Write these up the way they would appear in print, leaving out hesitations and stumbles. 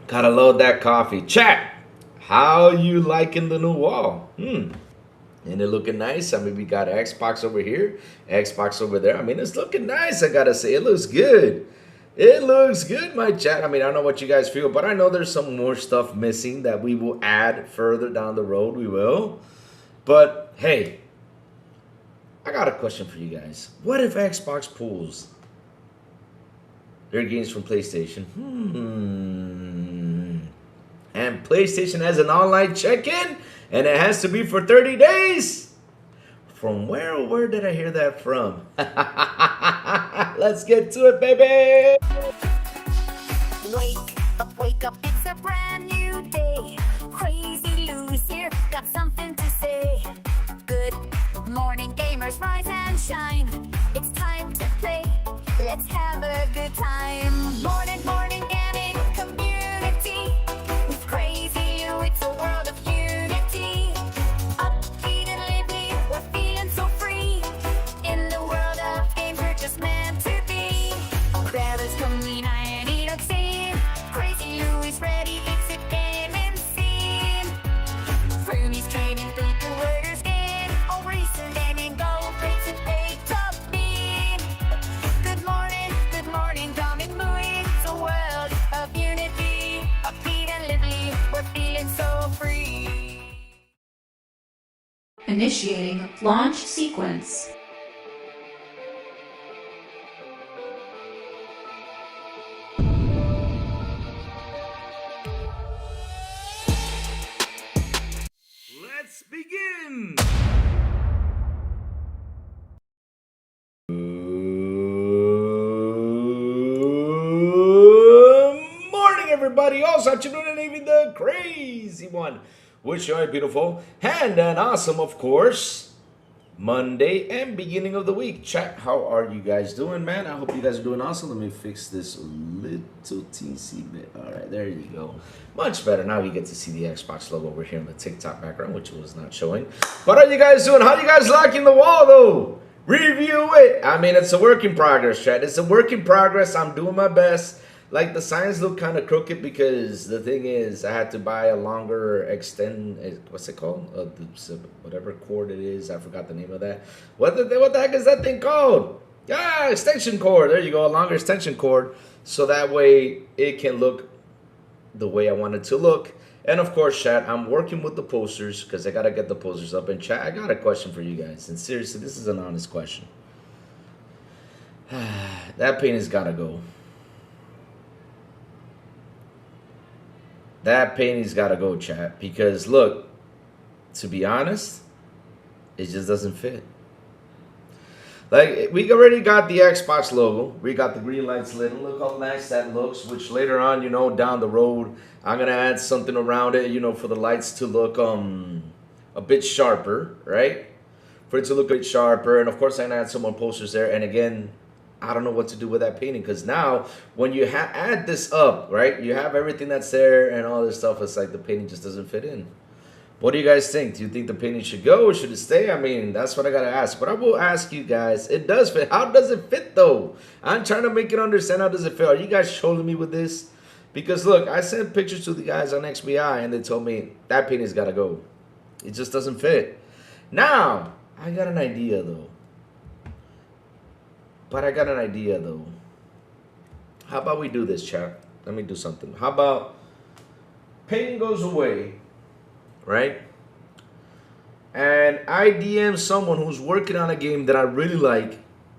Gotta load that coffee. Chat. How you liking the new wall? And it looking nice. I mean, we got Xbox over here, Xbox over there. I mean, it's looking nice. I gotta say, it looks good. It looks good, my chat. I mean, I don't know what you guys feel, but I know there's some more stuff missing that we will add further down the road. We will. But hey, I got a question for you guys. What if Xbox pulls their games from PlayStation? And PlayStation has an online check-in, and it has to be for 30 days. From where did I hear that from? Let's get to it, baby. Wake up, it's a brand new day. Crazy Lou's here, got something to say. Good morning, gamers, rise and shine. It's time to play, let's have a good time. Morning, gaming community. With Crazy Lou, it's a world of unity. Upbeat and lively, we're feeling so free. In the world of games, we're just meant to be. Grab us, come and eat up scene. Crazy Lou is ready, it's a gaming scene. Roomies trading through the skin. All recent gaming, go race and pay top mean. Good morning, coming moving. It's a world of unity. Upbeat and lively, we're feeling so free. Initiating launch sequence. Let's begin. Good morning, everybody. Also, afternoon, and even the crazy one. Wish you a beautiful and an awesome, of course, Monday and beginning of the week. Chat, how are you guys doing, man? I hope you guys are doing awesome. Let me fix this a little teensy bit. All right, there you go. Much better. Now you get to see the Xbox logo over here in the TikTok background, which was not showing. What are you guys doing? How you guys liking the wall, though? Review it. I mean, it's a work in progress, chat. It's a work in progress. I'm doing my best. Like, the signs look kind of crooked because the thing is, I had to buy a longer what's it called? Whatever cord it is. I forgot the name of that. What the heck is that thing called? Yeah, extension cord. There you go. A longer extension cord. So that way it can look the way I want it to look. And of course, chat, I'm working with the posters because I got to get the posters up. And chat, I got a question for you guys. And seriously, this is an honest question. That paint has got to go. That painting's got to go, chat. Because, look, to be honest, it just doesn't fit. Like, we already got the Xbox logo. We got the green lights lit. And look how nice that looks. Which later on, you know, down the road, I'm going to add something around it, you know, for the lights to look a bit sharper, right? For it to look a bit sharper. And, of course, I'm going to add some more posters there. And, again, I don't know what to do with that painting because now when you add this up, right, you have everything that's there and all this stuff. It's like the painting just doesn't fit in. What do you guys think? Do you think the painting should go or should it stay? I mean, that's what I got to ask. But I will ask you guys, it does fit. How does it fit, though? I'm trying to make it understand how does it fit. Are you guys trolling me with this? Because, look, I sent pictures to the guys on XBI, and they told me that painting's got to go. It just doesn't fit. Now, I got an idea, though. How about we do this, chat? Let me do something. How about painting goes away, right? And I DM someone who's working on a game that I really like,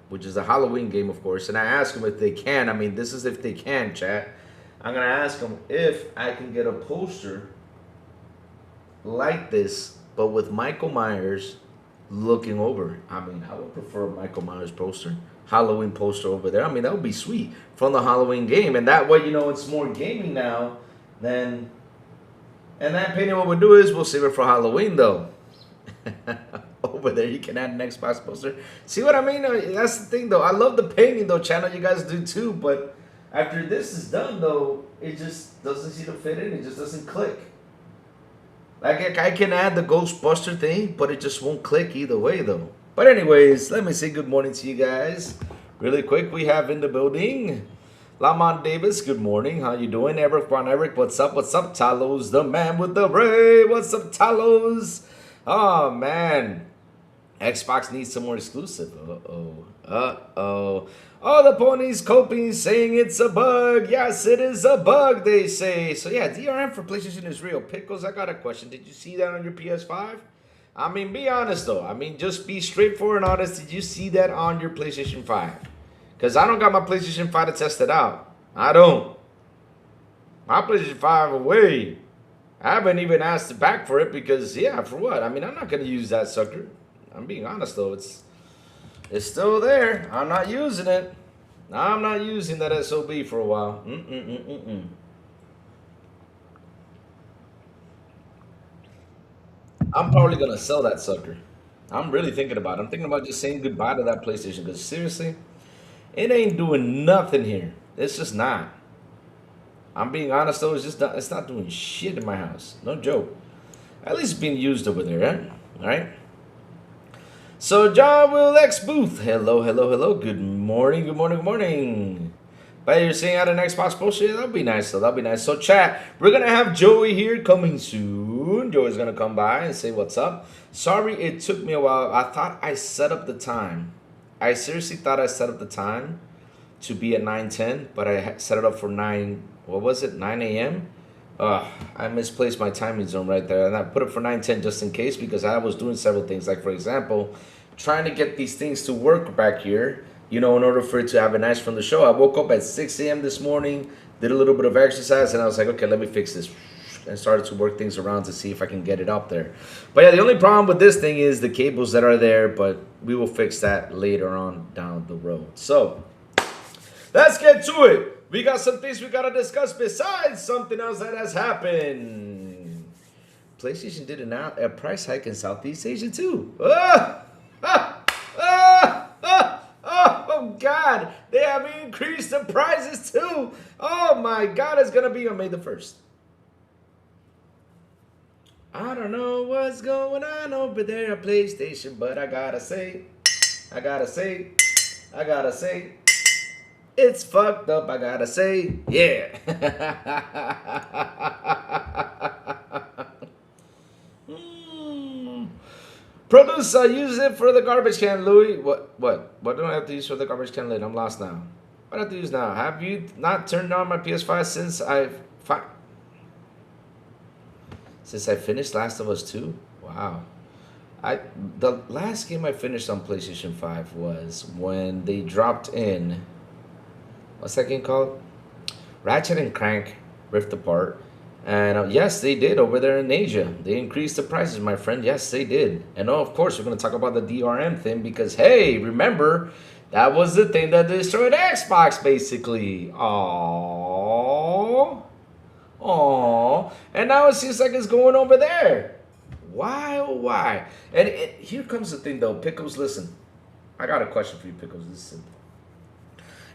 which is a Halloween game, of course, and I ask them if they can. I mean, this is if they can, chat. I'm going to ask them if I can get a poster like this, but with Michael Myers looking over. I mean, I would prefer a Michael Myers poster. Halloween poster over there. I mean, that would be sweet from the Halloween game. And that way, you know, it's more gaming now than... And that painting, what we'll do is we'll save it for Halloween, though. Over there, you can add an Xbox poster. See what I mean? That's the thing, though. I love the painting, though, channel. You guys do, too. But after this is done, though, it just doesn't seem to fit in. It just doesn't click. Like, I can add the Ghostbuster thing, but it just won't click either way, though. But anyways, let me say good morning to you guys. Really quick, we have in the building Lamont Davis, good morning. How you doing? Eric Von Eric, what's up? What's up? Talos, the man with the ray. What's up, Talos? Oh, man. Xbox needs some more exclusive. Uh-oh. Uh-oh. Oh, the pony's coping, saying it's a bug. Yes, it is a bug, they say. So, yeah, DRM for PlayStation is real. Pickles, I got a question. Did you see that on your PS5? I mean, be honest, though. I mean, just be straightforward and honest. Did you see that on your PlayStation 5? Because I don't got my PlayStation 5 to test it out. I don't. My PlayStation 5 away. I haven't even asked back for it because, yeah, for what? I mean, I'm not going to use that sucker. I'm being honest, though. It's still there. I'm not using it. I'm not using that SOB for a while. I'm probably going to sell that sucker. I'm really thinking about it. I'm thinking about just saying goodbye to that PlayStation because, seriously, it ain't doing nothing here. It's just not. I'm being honest, though. It's not doing shit in my house. No joke. At least it's being used over there, right? All right? So, John Will X Booth. Hello, hello, hello. Good morning, good morning, good morning. But you're saying out an Xbox post? Yeah, that'll be nice, though. That'll be nice. So, chat, we're going to have Joey here coming soon. Joey's going to come by and say what's up. Sorry it took me a while. I thought I set up the time. I seriously thought I set up the time to be at 9:10, but I set it up for 9, what was it, 9 a.m.? I misplaced my timing zone right there, and I put it for 9:10 just in case because I was doing several things. Like, for example, trying to get these things to work back here, you know, in order for it to have a nice from the show. I woke up at 6 a.m. this morning, did a little bit of exercise, and I was like, okay, let me fix this. And started to work things around to see if I can get it up there. But yeah, the only problem with this thing is the cables that are there, but we will fix that later on down the road. So, let's get to it. We got some things we got to discuss besides something else that has happened. PlayStation did a price hike in Southeast Asia too. Oh, God. They have increased the prices too. Oh, my God. It's going to be on May the 1st. I don't know what's going on over there at PlayStation, but I gotta say, it's fucked up, I gotta say, yeah. Producer, use it for the garbage can, Louis. What do I have to use for the garbage can lid? I'm lost now. What do I have to use now? Have you not turned on my PS5 since Since I finished Last of Us 2? Wow. The last game I finished on PlayStation 5 was when they dropped in, what's that game called? Ratchet and Clank Rift Apart. And yes, they did over there in Asia. They increased the prices, my friend. Yes, they did. And of course, we're going to talk about the DRM thing because, hey, remember, that was the thing that destroyed Xbox, basically. Aww. Aww. And now it seems like it's going over there. Why, oh, why? And here comes the thing, though. Pickles, listen. I got a question for you, Pickles. This is simple.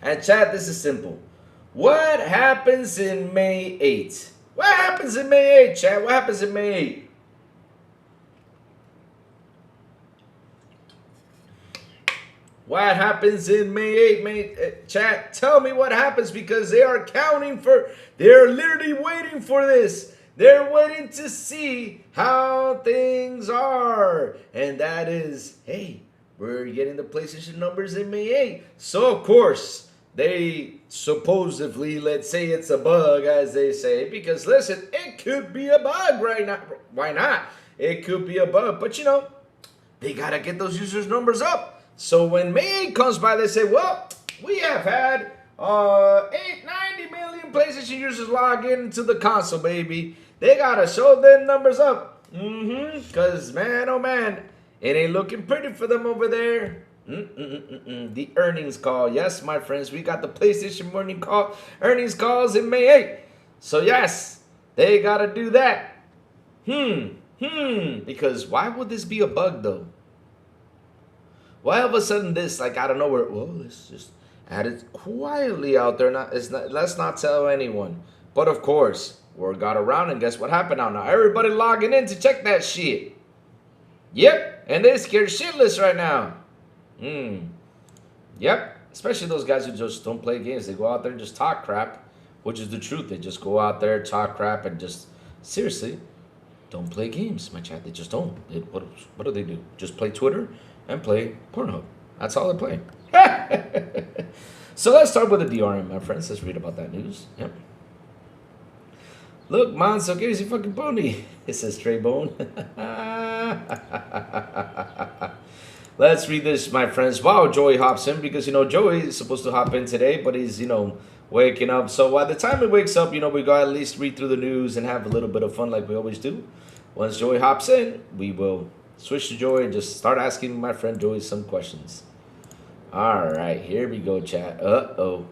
And chat, this is simple. What happens in May 8th? What happens in May 8th, chat? What happens in May 8th? What happens in May 8th, chat? Tell me what happens because they are they're literally waiting for this. They're waiting to see how things are. And that is, hey, we're getting the PlayStation numbers in May 8th. So, of course, they supposedly, let's say it's a bug, as they say, because listen, it could be a bug right now. Why not? It could be a bug, but you know, they gotta get those users' numbers up. So when May 8 comes by, they say, well, we have had 90 million PlayStation users log into the console, baby. They gotta show their numbers up. Because, man, oh man, it ain't looking pretty for them over there. The earnings call. Yes, my friends, we got the PlayStation earnings calls in May 8th. So yes, they gotta do that. Because why would this be a bug though? Why all of a sudden this, like out of nowhere? Well, let's just add it quietly out there. Let's not tell anyone. But of course, word got around, and guess what happened now? Now everybody logging in to check that shit. Yep, and they scared shitless right now. Yep. Especially those guys who just don't play games. They go out there and just talk crap, which is the truth. They just go out there, talk crap, and just seriously don't play games, my chat. They just don't. What do they do? Just play Twitter and play Pornhub. That's all they play. So let's start with the DRM, my friends. Let's read about that news. Yep. Look, man, so here's your fucking pony. It says Stray Bone. Let's read this, my friends. Wow, Joey hops in because, Joey is supposed to hop in today, but he's, waking up. So by the time he wakes up, we got to at least read through the news and have a little bit of fun like we always do. Once Joey hops in, we will switch to Joey and just start asking my friend Joey some questions. All right, here we go, chat. Uh-oh.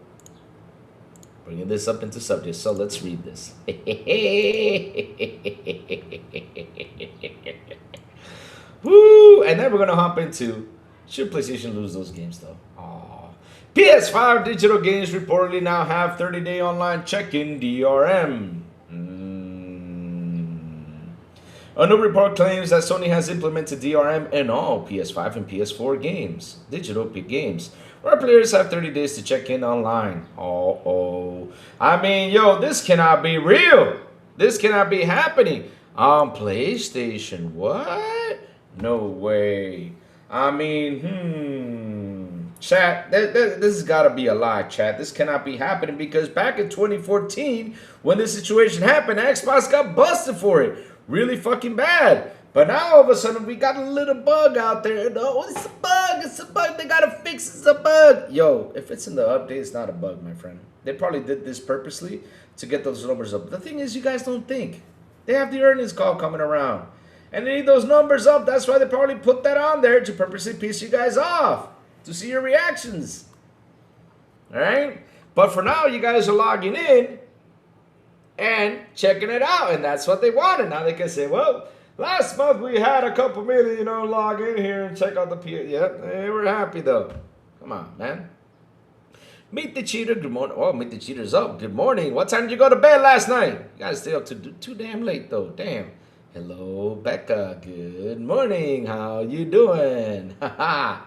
Bringing this up into subject, so let's read this. Woo! And then we're going to hop into, should PlayStation lose those games, though? Aww. PS5 digital games reportedly now have 30-day online check-in DRM. A new report claims that Sony has implemented DRM in all PS5 and PS4 games, digital games, where players have 30 days to check in online. I mean, this cannot be real. This cannot be happening on PlayStation. What? No way. I mean, chat, this has got to be a lie, chat. This cannot be happening because back in 2014, when this situation happened, Xbox got busted for it. Really fucking bad. But now all of a sudden we got a little bug out there. Oh, it's a bug. It's a bug. They got to fix it. It's a bug. Yo, if it's in the update, it's not a bug, my friend. They probably did this purposely to get those numbers up. The thing is, you guys don't think. They have the earnings call coming around. And they need those numbers up. That's why they probably put that on there to purposely piss you guys off. To see your reactions. Alright? But for now, you guys are logging in and checking it out. And that's what they wanted. Now they can say, well, last month we had a couple million, log in here and check out the PS. Yep, they were happy though. Come on, man. Meet the cheater. Good morning. Oh, meet the cheaters up. Good morning. What time did you go to bed last night? You guys stay up to too damn late though. Damn. Hello, Becca. Good morning. How you doing? Haha.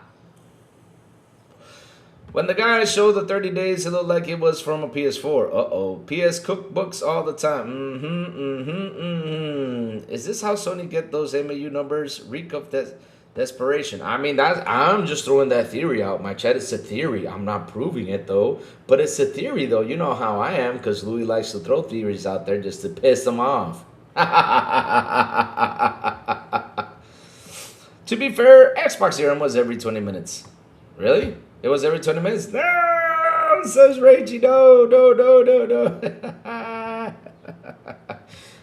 When the guy showed the 30 days, it looked like it was from a PS4. Uh-oh. PS cookbooks all the time. Is this how Sony get those MAU numbers? Reek of desperation. I mean, I'm just throwing that theory out. My chat, it's a theory. I'm not proving it, though. But it's a theory, though. You know how I am, because Louis likes to throw theories out there just to piss them off. To be fair, Xbox DRM was every 20 minutes. Really? It was every 20 minutes? No! Says Ragey. No.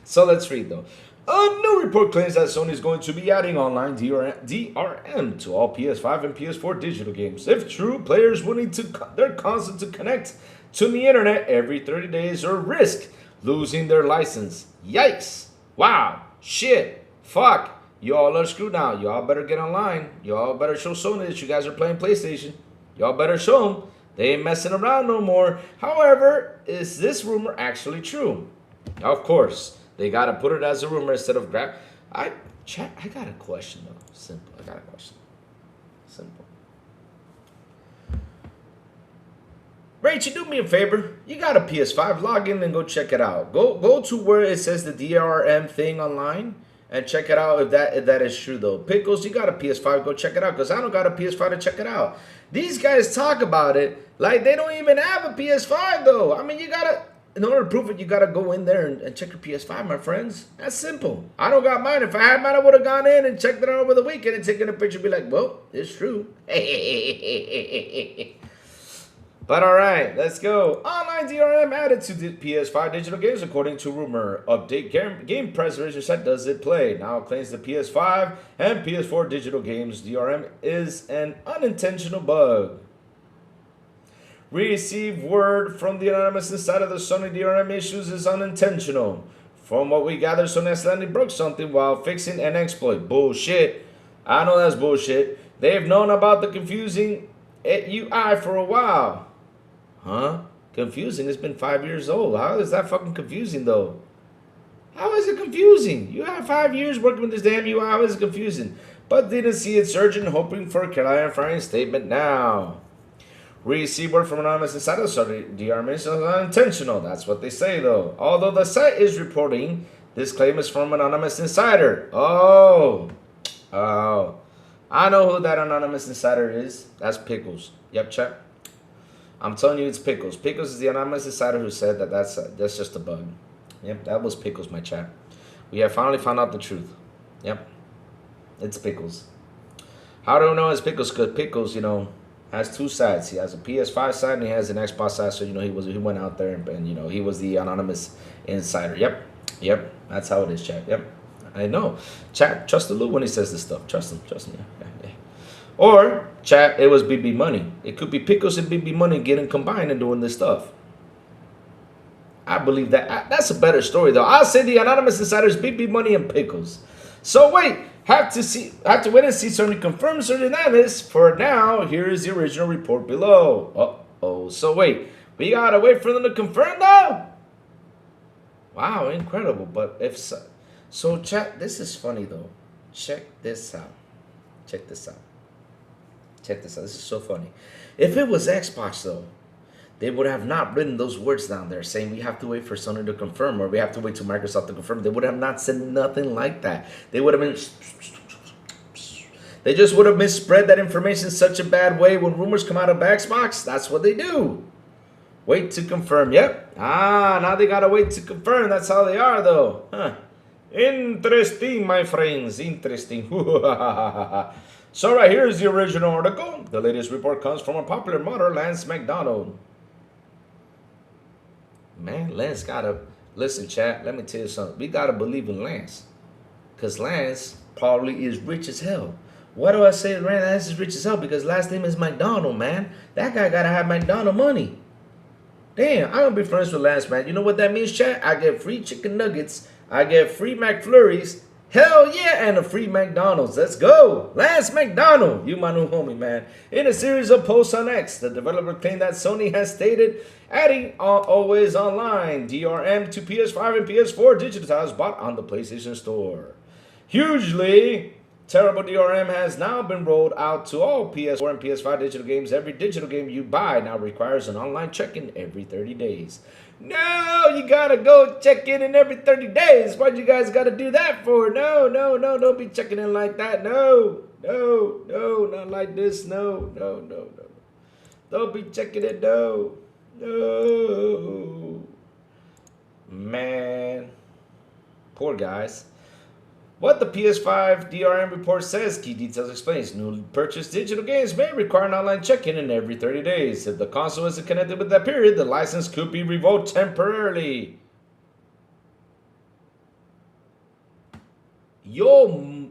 So let's read, though. A new report claims that Sony is going to be adding online DRM to all PS5 and PS4 digital games. If true, players will need their console to connect to the internet every 30 days or risk losing their license. Yikes. Wow. Shit. Fuck. Y'all are screwed now. Y'all better get online. Y'all better show Sony that you guys are playing PlayStation. Y'all better show them. They ain't messing around no more. However, is this rumor actually true? Of course. They got to put it as a rumor instead of grab. I got a question, though. Simple. I got a question. Simple. Rachel, do me a favor. You got a PS5. Log in and go check it out. Go to where it says the DRM thing online and check it out if that is true, though. Pickles, you got a PS5. Go check it out because I don't got a PS5 to check it out. These guys talk about it like they don't even have a PS5, though. I mean, you got to, in order to prove it, you got to go in there and check your PS5, my friends. That's simple. I don't got mine. If I had mine, I would have gone in and checked it out over the weekend and taken a picture and be like, well, it's true. But all right, let's go. Online DRM added to the PS5 digital games according to rumor. Update game preservation set does it play. Now claims the PS5 and PS4 digital games DRM is an unintentional bug. Received word from the anonymous inside of the Sony DRM issues is unintentional. From what we gather, Sony accidentally broke something while fixing an exploit. Bullshit. I know that's bullshit. They've known about the confusing UI for a while. Huh? Confusing? It's been 5 years old. How is that fucking confusing, though? How is it confusing? You have 5 years working with this damn UI. How is it confusing? But didn't see it surging, hoping for a clarifying statement now. We receive word from anonymous insider, so the DRM is unintentional. That's what they say, though. Although the site is reporting this claim is from anonymous insider. Oh. I know who that anonymous insider is. That's Pickles. Yep, chat. I'm telling you, it's Pickles. Pickles is the anonymous insider who said that that's just a bug. Yep, that was Pickles, my chat. We have finally found out the truth. Yep, it's Pickles. How do we know it's Pickles? Because Pickles, you know, has two sides. He has a PS5 side and he has an Xbox side. So, you know, he went out there and you know, he was the anonymous insider. Yep, that's how it is, chat. Yep, I know. Chat, trust the Lou when he says this stuff. Trust him. Yeah. Or, chat, it was BB Money. It could be Pickles and BB Money getting combined and doing this stuff. I believe that. That's a better story, though. I'll say the anonymous insiders, BB Money and Pickles. So, wait. Have to wait and see Sony confirms or denies. For now, here is the original report below. So, wait. We gotta wait for them to confirm, though? Wow, incredible. But if so, chat, this is funny, though. Check this out. This is so funny. If it was Xbox, though, they would have not written those words down there saying we have to wait for Sony to confirm or we have to wait to Microsoft to confirm. They would have not said nothing like that. They would have been... They just would have misspread that information in such a bad way when rumors come out of Xbox. That's what they do. Wait to confirm. Yep. Now they got to wait to confirm. That's how they are, though. Huh. Interesting, my friends. Interesting. So right here is the original article. The latest report comes from a popular modder, Lance McDonald. Man, Lance gotta... Listen, chat, let me tell you something. We gotta believe in Lance. Because Lance probably is rich as hell. Why do I say Lance is rich as hell? Because last name is McDonald, man. That guy gotta have McDonald money. Damn, I'm gonna be friends with Lance, man. You know what that means, chat? I get free chicken nuggets. I get free McFlurries. Hell yeah, and a free McDonald's. Let's go. Lance McDonald, you my new homie, man. In a series of posts on X, the developer claimed that Sony has stated adding always online DRM to PS5 and PS4 digital titles bought on the PlayStation Store. Hugely terrible DRM has now been rolled out to all PS4 and PS5 digital games. Every digital game you buy now requires an online check-in every 30 days. No, you gotta go check in every 30 days. Why'd you guys gotta do that for? No, don't be checking in like that. No, not like this. No. Don't be checking it, no. Man. Poor guys. What the PS5 DRM report says, key details explains. Newly purchased digital games may require an online check-in in every 30 days. If the console isn't connected with that period, the license could be revoked temporarily. Yo,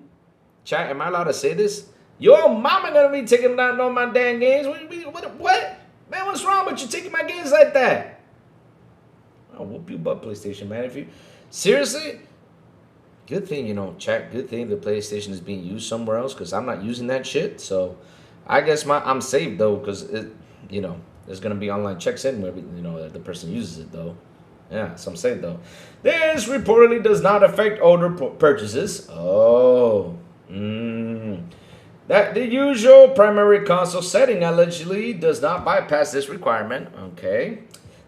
chat, am I allowed to say this? Yo, mama gonna be taking down all my damn games. What? Man, what's wrong with you taking my games like that? I'll whoop you butt, PlayStation, man. If you... Seriously? Good thing, you know, chat, good thing the PlayStation is being used somewhere else because I'm not using that shit. So I guess I'm safe, though, because, you know, there's going to be online checks in where, you know, the person uses it, though. Yeah, so I'm safe, though. This reportedly does not affect older purchases. That the usual primary console setting allegedly does not bypass this requirement. Okay.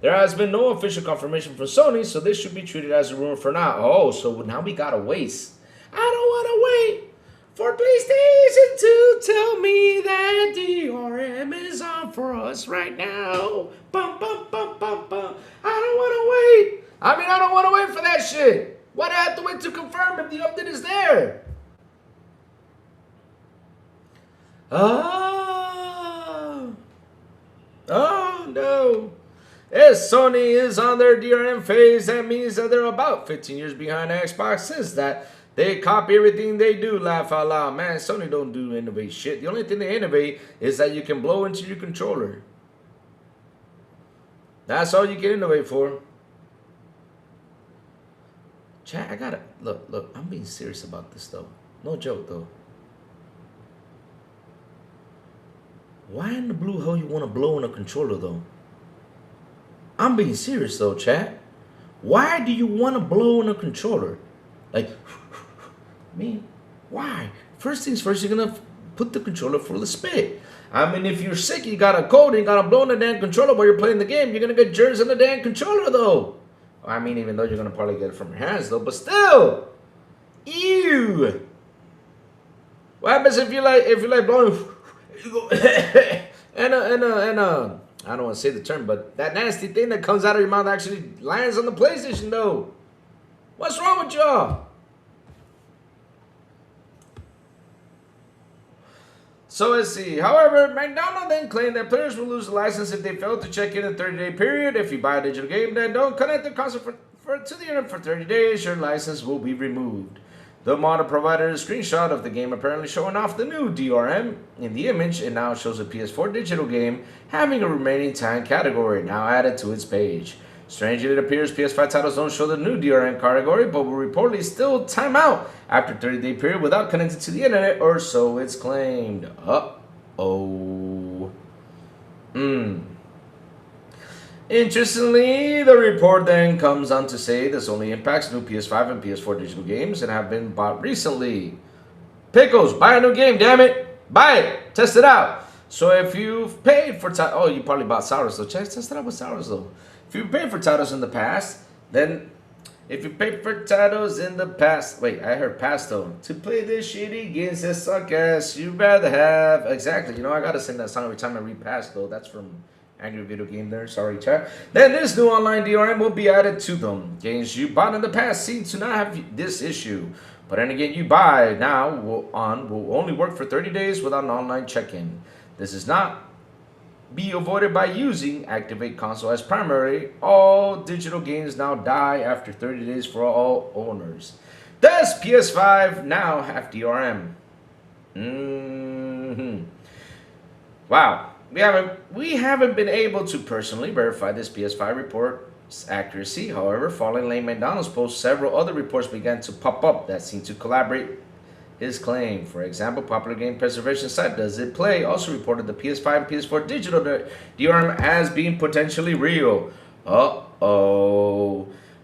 There has been no official confirmation from Sony, so this should be treated as a rumor for now. Oh, so now we gotta wait. I don't wanna wait for PlayStation to tell me that DRM is on for us right now. Bum. I don't wanna wait. I don't wanna wait for that shit. Why do I have to wait to confirm if the update is there? Oh no. If Sony is on their DRM phase, that means that they're about 15 years behind Xbox. Since that, they copy everything they do, laugh out loud. Man, Sony don't do innovate shit. The only thing they innovate is that you can blow into your controller. That's all you can innovate for. Chat, I gotta, look, I'm being serious about this, though. No joke, though. Why in the blue hell you want to blow in a controller, though? I'm being serious, though, chat. Why do you want to blow in a controller? Like, man, why? First things first, you're going to put the controller full of spit. I mean, if you're sick, you got a cold, and you got to blow in the damn controller while you're playing the game, you're going to get germs in the damn controller, though. I mean, even though you're going to probably get it from your hands, though, but still. Ew. What happens if you like blowing, you go, and I don't want to say the term, but that nasty thing that comes out of your mouth actually lands on the PlayStation, though. What's wrong with y'all? So let's see. However, McDonald then claimed that players will lose the license if they fail to check in a 30-day period. If you buy a digital game, then don't connect the console to the internet for 30 days, your license will be removed. The model provided a screenshot of the game apparently showing off the new DRM. In the image, it now shows a PS4 digital game having a remaining time category now added to its page. Strangely, it appears PS5 titles don't show the new DRM category, but will reportedly still time out after 30-day period without connecting to the internet, or so it's claimed. Interestingly, the report then comes on to say this only impacts new PS5 and PS4 digital games and have been bought recently. Pickles, buy a new game, damn it! Buy it! Test it out! So if you've paid for titles, you probably bought Sours though. Test it out with Sours though. If you paid for titles in the past, then if you paid for titles in the past, wait, I heard past though. To play this shitty games that suck ass, you'd rather have, exactly, you know, I gotta sing that song every time I read past though. That's from Angry Video Game there, sorry chat. Then this new online DRM will be added to them. Games you bought in the past seem to not have this issue. But then again, you buy now will only work for 30 days without an online check-in. This is not be avoided by using Activate Console as primary. All digital games now die after 30 days for all owners. Does PS5 now have DRM? Wow. We haven't been able to personally verify this PS5 report's accuracy. However, following Lane McDonald's post, several other reports began to pop up that seem to corroborate his claim. For example, popular game preservation site Does It Play also reported the PS5 and PS4 digital DRM as being potentially real. What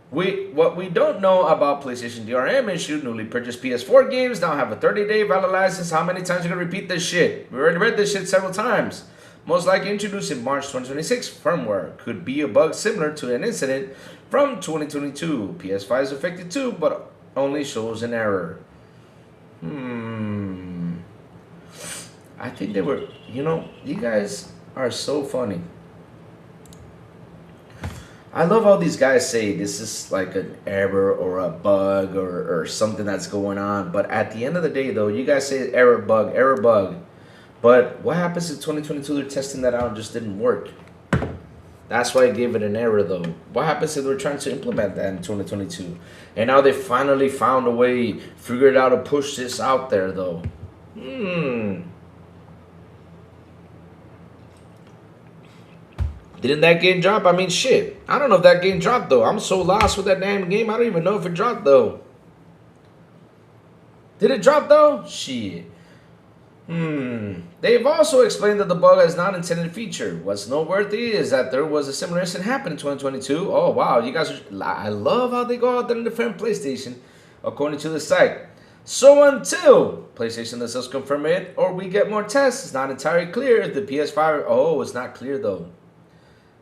we don't know about PlayStation DRM issue, newly purchased PS4 games now have a 30-day valid license. How many times are you going to repeat this shit? We already read this shit several times. Most likely introduced in March 2026 firmware. Could be a bug similar to an incident from 2022. PS5 is affected too, but only shows an error. I think they were, you guys are so funny. I love how these guys say this is like an error or a bug or something that's going on. But at the end of the day, though, you guys say error, bug. But what happens in 2022? They're testing that out and just didn't work. That's why I gave it an error, though. What happens if they're trying to implement that in 2022? And now they finally found a way, figured out to push this out there, though. Didn't that game drop? I mean, shit. I don't know if that game dropped, though. I'm so lost with that damn game. I don't even know if it dropped, though. Did it drop, though? Shit. They've also explained that the bug is not intended feature. What's noteworthy is that there was a similar incident happen in 2022. Oh, wow. You guys I love how they go out there and defend PlayStation, according to the site. So until PlayStation lets us confirm it or we get more tests, it's not entirely clear if the PS5... Oh, it's not clear, though.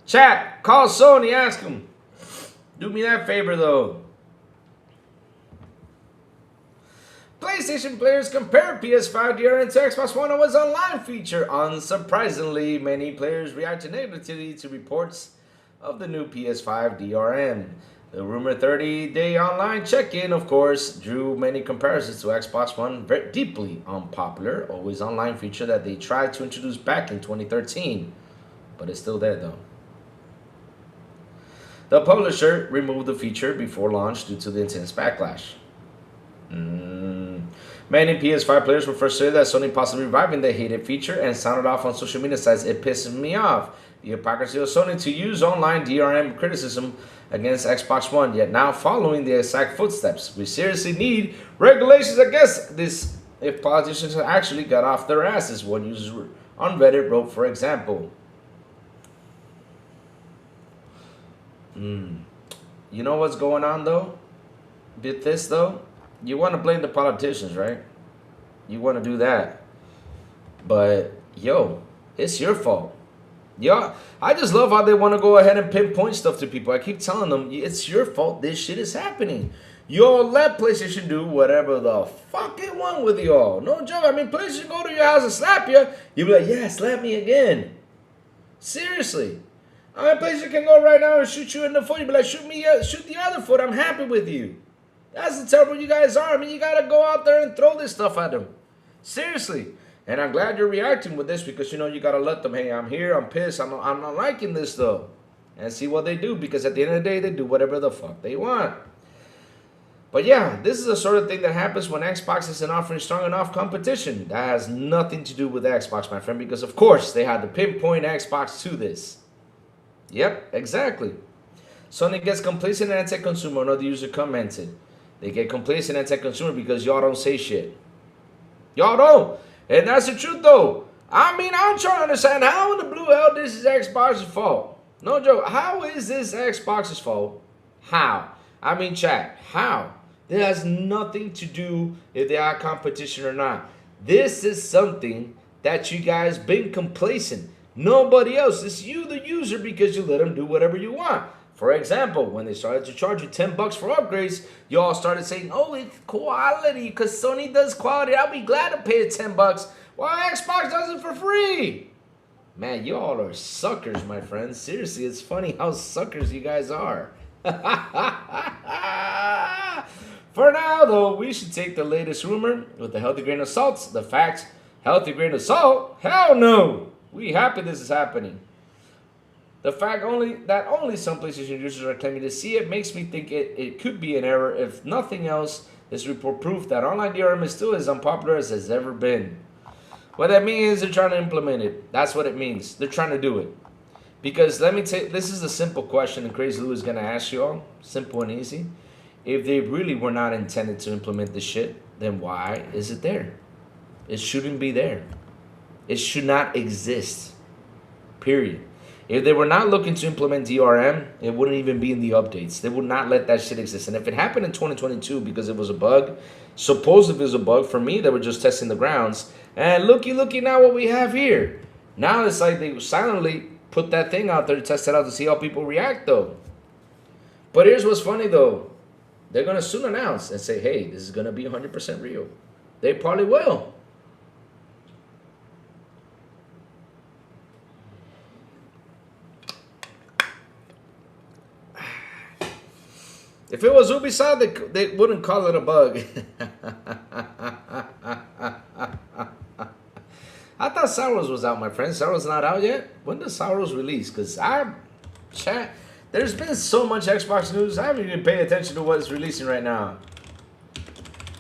Chat, call Sony, ask them. Do me that favor, though. PlayStation players compare PS5 DRM to Xbox One OS online feature. Unsurprisingly, many players reacted negatively to reports of the new PS5 DRM. The rumored 30-day online check-in, of course, drew many comparisons to Xbox One very deeply unpopular always online feature that they tried to introduce back in 2013. But it's still there, though. The publisher removed the feature before launch due to the intense backlash. Many PS5 players were frustrated that Sony possibly reviving the hated feature and sounded off on social media sites. It pisses me off. The hypocrisy of Sony to use online DRM criticism against Xbox One, yet now following the exact footsteps. We seriously need regulations against this if politicians actually got off their asses. One user on Reddit wrote, for example. You know what's going on, though? With this, though? You want to blame the politicians, right? You want to do that. But yo, it's your fault. Yo, I just love how they want to go ahead and pinpoint stuff to people. I keep telling them it's your fault. This shit is happening. Y'all let PlayStation do whatever the fuck it want with y'all. No joke. I mean, PlayStation go to your house and slap you. You be like, yeah, slap me again. Seriously. I mean, PlayStation can go right now and shoot you in the foot. You be like, shoot the other foot. I'm happy with you. That's how terrible you guys are. I mean, you gotta go out there and throw this stuff at them. Seriously. And I'm glad you're reacting with this because, you know, you gotta let them, hey, I'm here, I'm pissed, I'm not liking this though. And see what they do, because at the end of the day, they do whatever the fuck they want. But yeah, this is the sort of thing that happens when Xbox isn't offering strong enough competition. That has nothing to do with Xbox, my friend, because of course they had to pinpoint Xbox to this. Yep, exactly. Sony gets complacent and anti-consumer. Another user commented. They get complacent and anti-consumer because y'all don't say shit. Y'all don't. And that's the truth though. I mean, I'm trying to understand how in the blue hell this is Xbox's fault. No joke. How is this Xbox's fault? How? I mean, chat, how? It has nothing to do if they are competition or not. This is something that you guys been complacent. Nobody else. It's you, the user, because you let them do whatever you want. For example, when they started to charge you $10 for upgrades, y'all started saying, oh, it's quality, because Sony does quality. I'll be glad to pay $10. Why Xbox does it for free? Man, y'all are suckers, my friends. Seriously, it's funny how suckers you guys are. For now, though, we should take the latest rumor with a healthy grain of salt. The fact, healthy grain of salt? Hell no! We happy this is happening. The fact that only some PlayStation users are claiming to see it makes me think it could be an error. If nothing else, this report proof that online DRM is still as unpopular as it's ever been. What that means is they're trying to implement it. That's what it means. They're trying to do it. Because let me tell you, this is a simple question and Crazy Lou is going to ask you all. Simple and easy. If they really were not intended to implement this shit, then why is it there? It shouldn't be there. It should not exist. Period. If they were not looking to implement DRM, it wouldn't even be in the updates. They would not let that shit exist. And if it happened in 2022 because it was a bug, supposedly it was a bug, for me, they were just testing the grounds. And looky now what we have here. Now it's like they silently put that thing out there to test it out to see how people react, though. But here's what's funny, though. They're going to soon announce and say, hey, this is going to be 100% real. They probably will. If it was Ubisoft, they wouldn't call it a bug. I thought Soros was out, my friend. Soros not out yet? When does Soros release? Because there's been so much Xbox news, I haven't even paid attention to what's releasing right now.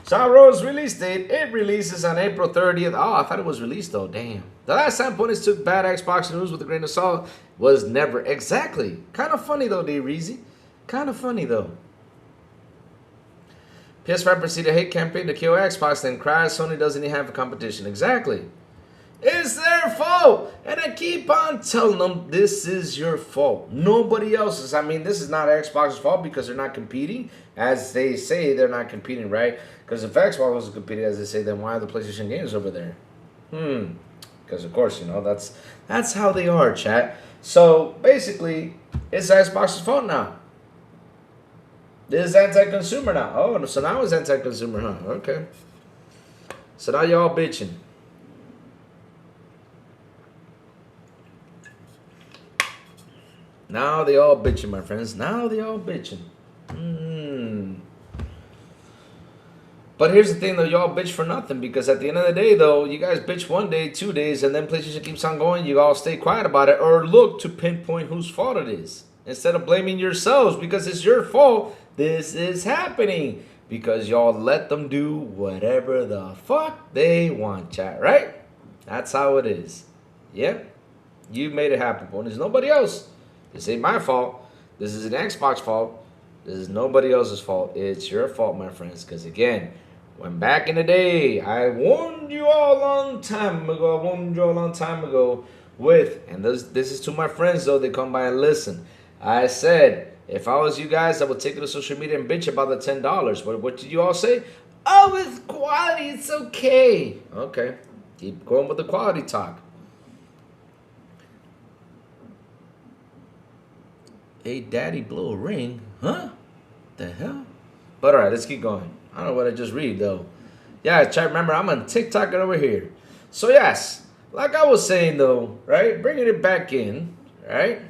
Soros release date, it releases on April 30th. Oh, I thought it was released though, damn. The last time Ponies took bad Xbox news with a grain of salt was never. Exactly. Kind of funny though, D-Reezy. Kind of funny though. PS5 proceeded a hate campaign to kill Xbox, then cries Sony doesn't even have a competition. Exactly. It's their fault. And I keep on telling them this is your fault. Nobody else's. I mean, this is not Xbox's fault because they're not competing. As they say, they're not competing, right? Because if Xbox was competing, as they say, then why are the PlayStation games over there? Because, of course, you know, that's how they are, chat. So, basically, it's Xbox's fault now. This is anti-consumer now. Oh, so now it's anti-consumer, huh? Okay. So now y'all bitching. Now they all bitching, my friends. Now they all bitching. But here's the thing, though. Y'all bitch for nothing. Because at the end of the day, though, you guys bitch 1 day, 2 days, and then PlayStation keeps on going. You all stay quiet about it. Or look to pinpoint whose fault it is. Instead of blaming yourselves because it's your fault. This is happening. Because y'all let them do whatever the fuck they want, chat. Right? That's how it is. Yep. You made it happen, boy. There's nobody else. This ain't my fault. This is an Xbox fault. This is nobody else's fault. It's your fault, my friends. Because again, when back in the day, I warned you all a long time ago. With, and this is to my friends though, they come by and listen. I said, if I was you guys, I would take it to social media and bitch about the $10. What did you all say? Oh, it's quality. It's okay. Okay. Keep going with the quality talk. Hey, daddy, blow a ring. Huh? The hell? But all right, let's keep going. I don't know what I just read, though. Yeah, chat, remember, I'm on TikTok and over here. So, yes, like I was saying, though, right? Bringing it back in, right?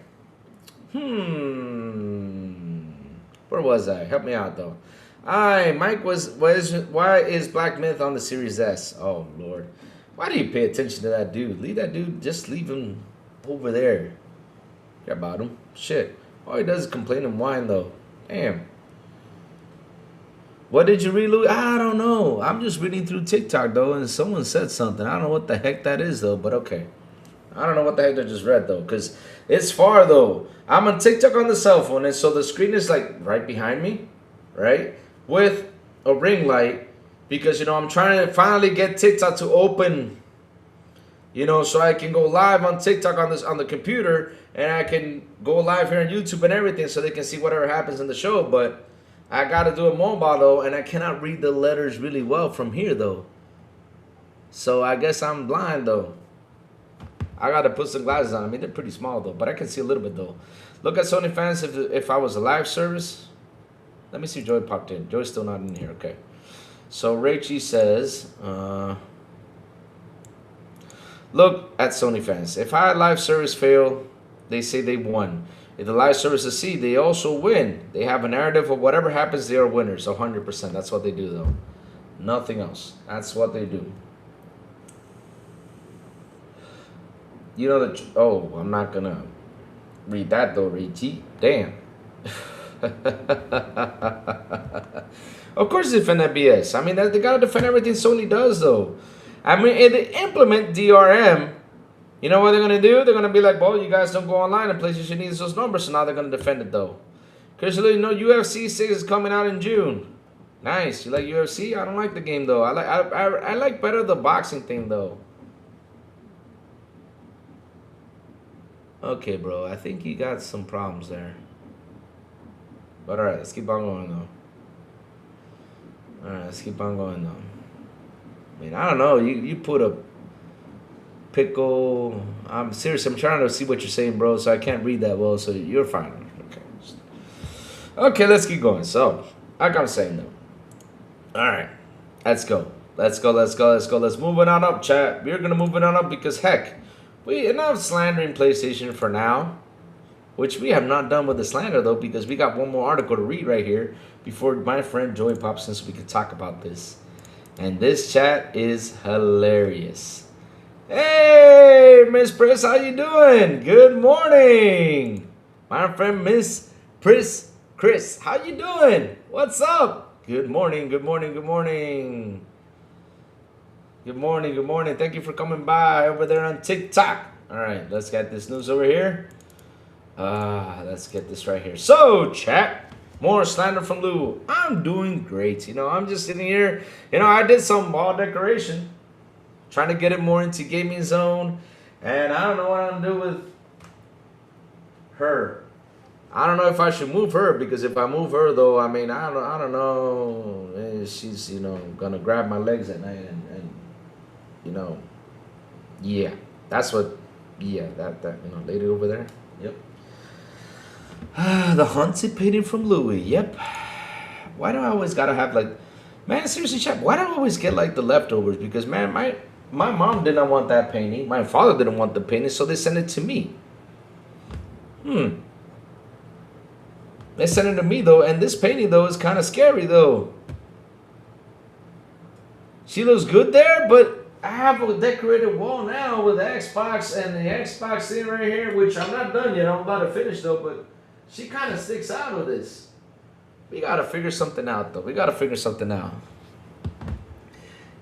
Where was I? Help me out, though. Mike why is Black Myth on the Series S? Oh, Lord. Why do you pay attention to that dude? Leave that dude, just leave him over there. Care about him. Shit. All he does is complain and whine, though. Damn. What did you read, Louis? I don't know. I'm just reading through TikTok, though, and someone said something. I don't know what the heck that is, though, but okay. I don't know what the heck I just read, though, because it's far, though. I'm on TikTok on the cell phone, and so the screen is, like, right behind me, right, with a ring light, because, you know, I'm trying to finally get TikTok to open, you know, so I can go live on TikTok on the computer, and I can go live here on YouTube and everything so they can see whatever happens in the show, but I got to do it mobile, though, and I cannot read the letters really well from here, though. So I guess I'm blind, though. I got to put some glasses on. I mean, they're pretty small, though, but I can see a little bit, though. Look at Sony fans if I was a live service. Let me see if Joy popped in. Joy's still not in here. Okay. So Rachie says, look at Sony fans. If I had live service fail, they say they won. If the live service succeed, they also win. They have a narrative of whatever happens, they are winners. 100%. That's what they do, though. Nothing else. That's what they do. You know that. Oh, I'm not gonna read that though, Richie. Damn. Of course, they defend that BS. I mean, they gotta defend everything Sony does, though. I mean, if they implement DRM, you know what they're gonna do? They're gonna be like, "Well, you guys don't go online, and PlayStation needs those numbers." So now they're gonna defend it, though. Cause you know, UFC 6 is coming out in June. Nice. You like UFC? I don't like the game though. I like better the boxing thing though. Okay, bro. I think you got some problems there. But alright, let's keep on going though. Alright, let's keep on going though. I mean, I don't know. You put a pickle. I'm serious. I'm trying to see what you're saying, bro. So I can't read that well. So you're fine. Okay. Okay, let's keep going. So, like I'm saying though. Alright. Let's go. Let's go. Let's go. Let's go. Let's move it on up, chat. We're gonna move it on up because heck. We enough slandering PlayStation for now, which we have not done with the slander though, because we got one more article to read right here before my friend Joey pops in so we can talk about this. And this chat is hilarious. Hey, Miss Pris, how you doing? Good morning, my friend Miss Chris. How you doing? What's up? Good morning. Good morning. Good morning. Good morning, good morning. Thank you for coming by over there on TikTok. All right, let's get this news over here. Let's get this right here. So, chat, more slander from Lou. I'm doing great. You know, I'm just sitting here. You know, I did some wall decoration, trying to get it more into gaming zone, and I don't know what I'm gonna do with her. I don't know if I should move her, because if I move her, though, I mean, I don't know. She's, you know, gonna grab my legs at night and you know, yeah, that's what, yeah, that you know, lady over there, yep. The haunted painting from Louis, yep. Why do I always gotta have like, man, seriously, chat, why do I always get like the leftovers? Because man, my mom did not want that painting, my father didn't want the painting, so they sent it to me. They sent it to me though, and this painting though is kind of scary though. She looks good there, but I have a decorated wall now with the Xbox and the Xbox thing right here, which I'm not done yet. I'm about to finish though, but she kind of sticks out with this. We got to figure something out though. We got to figure something out.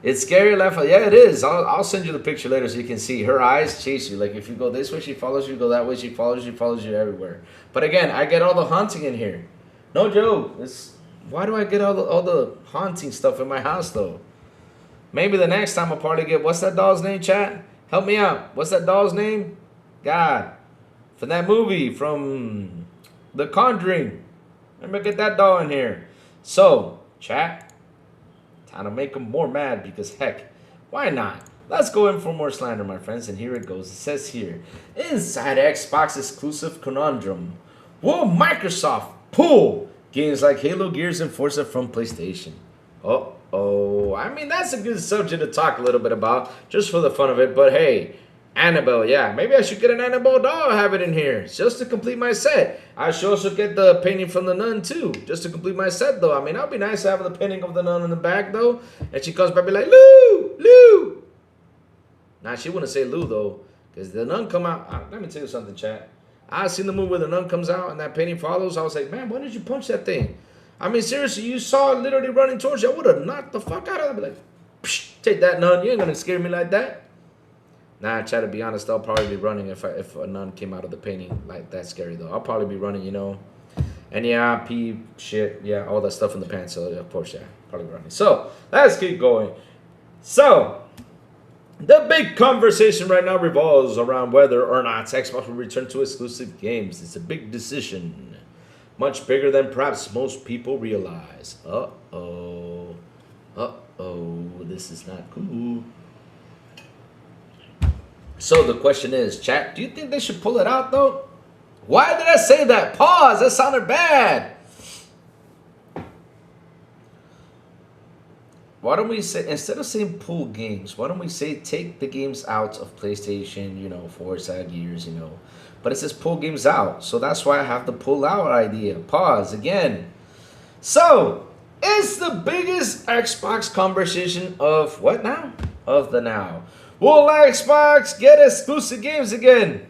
It's scary left. Yeah, it is. I'll send you the picture later so you can see. Her eyes chase you. Like if you go this way, she follows you. Go that way, she follows you everywhere. But again, I get all the haunting in here. No joke. Why do I get all the haunting stuff in my house though? Maybe the next time I'll probably get, what's that doll's name, chat? Help me out. What's that doll's name? God. From that movie, from The Conjuring. Let me get that doll in here. So, chat. Time to make them more mad because, heck, why not? let's go in for more slander, my friends, and here it goes. It says here, inside Xbox exclusive conundrum, will Microsoft pull games like Halo, Gears, and Forza from PlayStation? Uh-oh. I mean, that's a good subject to talk a little bit about, just for the fun of it, but hey, Annabelle, yeah, maybe I should get an Annabelle doll, have it in here, just to complete my set. I should also get the painting from the nun, too, just to complete my set, though. I mean, that'd be nice to have the painting of the nun in the back, though, and she comes back and be like, Lou, Lou. Nah, she wouldn't say Lou, though, because the nun come out. Let me tell you something, chat. I seen the movie where the nun comes out and that painting follows. I was like, man, why did you punch that thing? I mean, seriously, you saw it literally running towards you. I would have knocked the fuck out of it. I'd be like, psh, take that, nun. You ain't going to scare me like that. Nah, try to be honest, I'll probably be running if a nun came out of the painting like that scary, though. I'll probably be running, you know. And yeah, pee, shit, yeah, all that stuff in the pants. So, of course, yeah, probably running. So, let's keep going. So, the big conversation right now revolves around whether or not Xbox will return to exclusive games. It's a big decision. Much bigger than perhaps most people realize. Uh-oh. Uh-oh. This is not cool. So the question is, chat, do you think they should pull it out, though? Why did I say that? Pause. That sounded bad. Why don't we say, instead of saying pull games, why don't we say take the games out of PlayStation, you know, Forza, Gears, you know. But it says pull games out. So that's why I have the pull out idea. Pause again. So, it's the biggest Xbox conversation of what now? Of the now. Will Xbox get exclusive games again?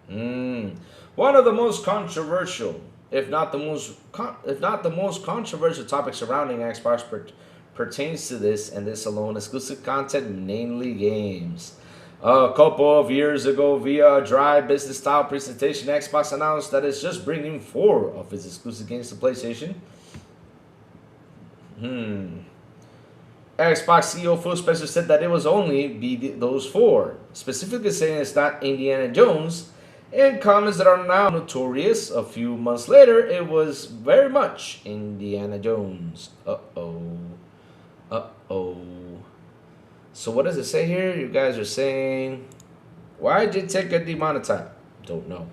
One of the most controversial, if not the most controversial topic surrounding Xbox pertains to this, and this alone, exclusive content, mainly games. A couple of years ago, via a dry business-style presentation, Xbox announced that it's just bringing 4 of its exclusive games to PlayStation. Xbox CEO Phil Spencer said that it was only those 4, specifically saying it's not Indiana Jones. In comments that are now notorious, a few months later, it was very much Indiana Jones. Uh-oh. Uh-oh. So what does it say here? You guys are saying, why did it get demonetized? Don't know.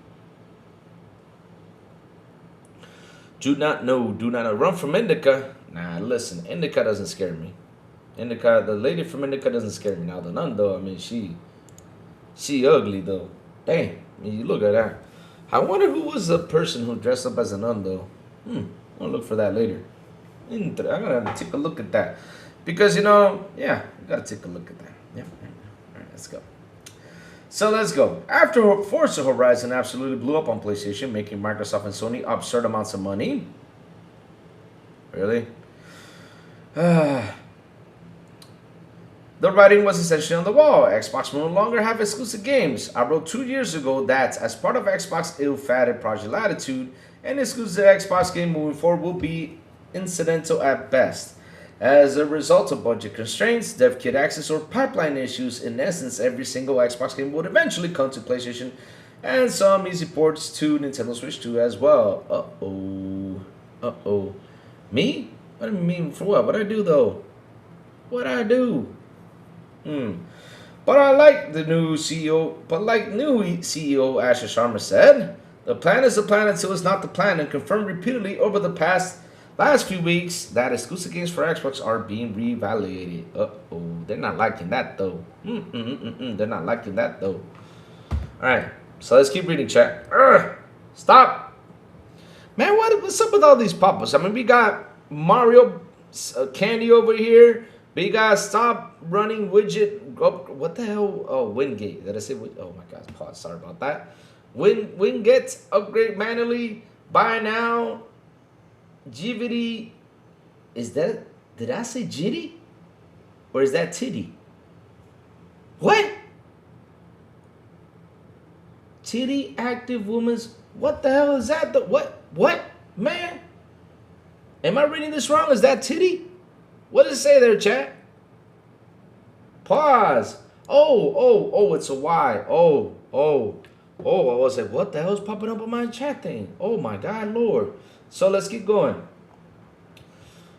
Do not know. Do not know. Run from Indica. Nah, listen. Indica doesn't scare me. Indica, the lady from Indica doesn't scare me. Now the nun, though, I mean, she ugly, though. Dang, I mean, you look at that. I wonder who was the person who dressed up as a nun, though. I'll look for that later. I'm gonna take a look at that. Because, you know, yeah, you gotta take a look at that. Yeah. All right, let's go. So let's go. After Forza Horizon absolutely blew up on PlayStation, making Microsoft and Sony absurd amounts of money. Really? The writing was essentially on the wall. Xbox will no longer have exclusive games. I wrote 2 years ago that as part of Xbox ill-fated Project Latitude, an exclusive Xbox game moving forward will be incidental at best. As a result of budget constraints, dev kit access, or pipeline issues, in essence, every single Xbox game would eventually come to PlayStation, and some easy ports to Nintendo Switch 2 as well. Uh-oh. Uh-oh. Me? What do you mean for what? What'd I do, though? What'd I do? But I like the new CEO, CEO Asher Sharma said, the plan is the plan until it's not the plan, and confirmed repeatedly over the last few weeks that exclusive games for Xbox are being reevaluated. Uh-oh, they're not liking that though. They're not liking that though. Alright, so let's keep reading, chat. Stop. Man, what's up with all these pop-ups? I mean, we got Mario Candy over here. But you guys stop running widget. What the hell? Oh, Wingate. Did I say? Oh my God. Pause. Sorry about that. Wingate upgrade manually. Buy now. GVD. Is that? Did I say Jitty? Or is that Titty? What? Titty active woman's. What the hell is that? What? Man? Am I reading this wrong? Is that Titty? What does it say there, chat? Pause. Oh, it's a Y. Oh, I was like, what the hell's popping up on my chat thing? Oh my God, Lord. So let's keep going.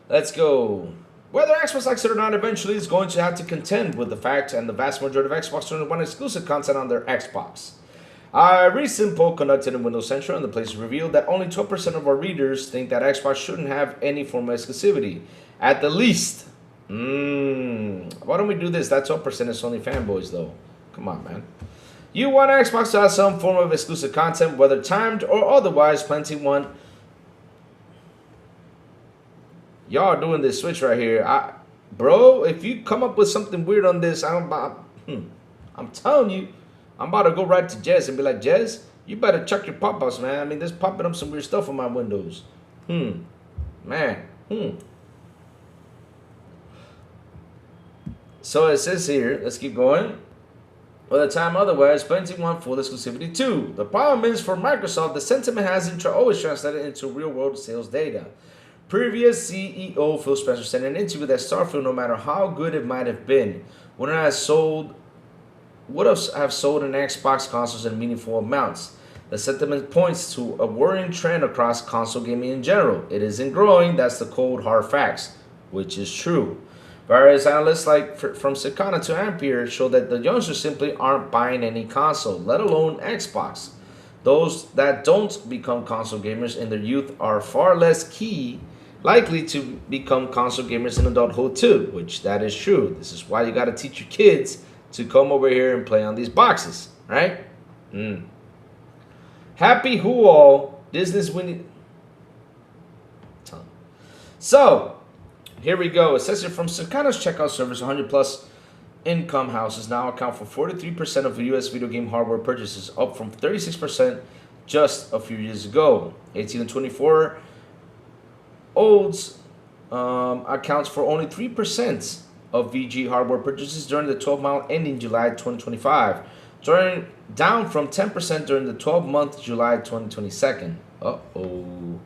Let's go. Whether Xbox likes it or not, eventually is going to have to contend with the fact and the vast majority of Xbox One want exclusive content on their Xbox. A recent poll conducted in Windows Central and the place revealed that only 12% of our readers think that Xbox shouldn't have any form of exclusivity. At the least. Why don't we do this? That 12% is only fanboys, though. Come on, man. You want Xbox to have some form of exclusive content, whether timed or otherwise. Plenty want. Y'all doing this switch right here. Bro, if you come up with something weird on this, I'm telling you, I'm about to go right to Jez and be like, Jez, you better check your pop-ups, man. I mean, there's popping up some weird stuff on my windows. Man. So it says here, let's keep going. By the time otherwise, plenty want full exclusivity too. The problem is for Microsoft, the sentiment hasn't always translated into real-world sales data. Previous CEO Phil Spencer said in an interview that Starfield, no matter how good it might have been, would have sold in Xbox consoles in meaningful amounts. The sentiment points to a worrying trend across console gaming in general. It isn't growing, that's the cold hard facts, which is true. Various analysts like from Sakana to Ampere show that the youngsters simply aren't buying any console, let alone Xbox. Those that don't become console gamers in their youth are far less likely to become console gamers in adulthood too, which that is true. This is why you got to teach your kids to come over here and play on these boxes, right? Happy who all Disney's winning. So here we go. It says here from Sakana's checkout service, 100 plus income houses now account for 43% of US video game hardware purchases, up from 36% just a few years ago. 18 to 24 olds accounts for only 3% of VG hardware purchases during the 12-month ending July 2025, down from 10% during the 12-month July 2022. Uh-oh.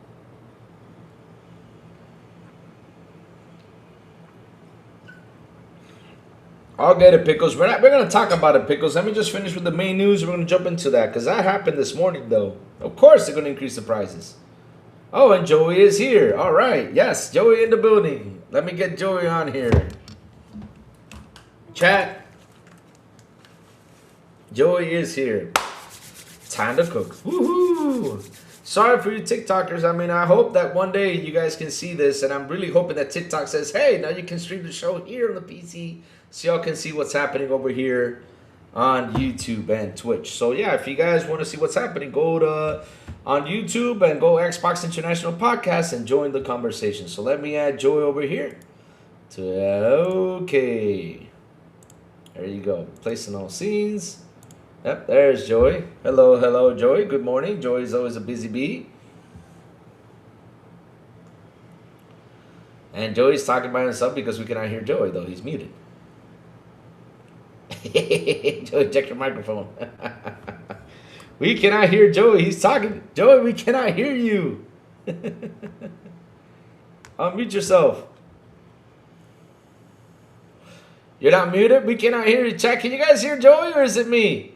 I'll get it, Pickles. We're going to talk about it, Pickles. Let me just finish with the main news. We're going to jump into that because that happened this morning, though. Of course, they're going to increase the prices. Oh, and Joey is here. All right. Yes, Joey in the building. Let me get Joey on here. Chat. Joey is here. Time to cook. Woohoo! Sorry for you TikTokers. I mean, I hope that one day you guys can see this, and I'm really hoping that TikTok says, hey, now you can stream the show here on the PC so y'all can see what's happening over here on YouTube and Twitch. So, yeah, if you guys want to see what's happening, go to on YouTube and go Xbox International Podcast and join the conversation. So let me add Joey over here. Okay. There you go. Placing all scenes. Yep, there's Joey. Hello, Joey. Good morning. Joey's always a busy bee. And Joey's talking by himself because we cannot hear Joey, though. He's muted. Joey, check your microphone. We cannot hear Joey. He's talking. Joey, we cannot hear you. Unmute yourself. You're not muted? We cannot hear you. Chat, can you guys hear Joey or is it me?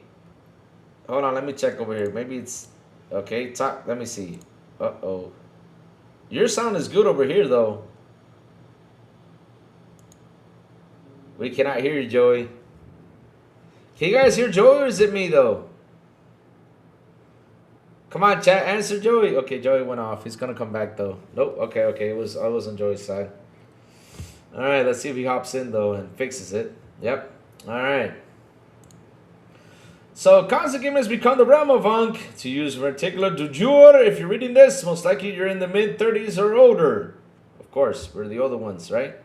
Hold on, let me check over here. Maybe it's... Okay, talk. Let me see. Uh-oh. Your sound is good over here, though. We cannot hear you, Joey. Can you guys hear Joey or is it me, though? Come on, chat. Answer Joey. Okay, Joey went off. He's going to come back, though. Nope. Okay. I was on Joey's side. All right, let's see if he hops in, though, and fixes it. Yep. All right. So, console gaming has become the realm of Unk. To use vernacular du jour, if you're reading this, most likely you're in the mid-30s or older. Of course, we're the older ones, right?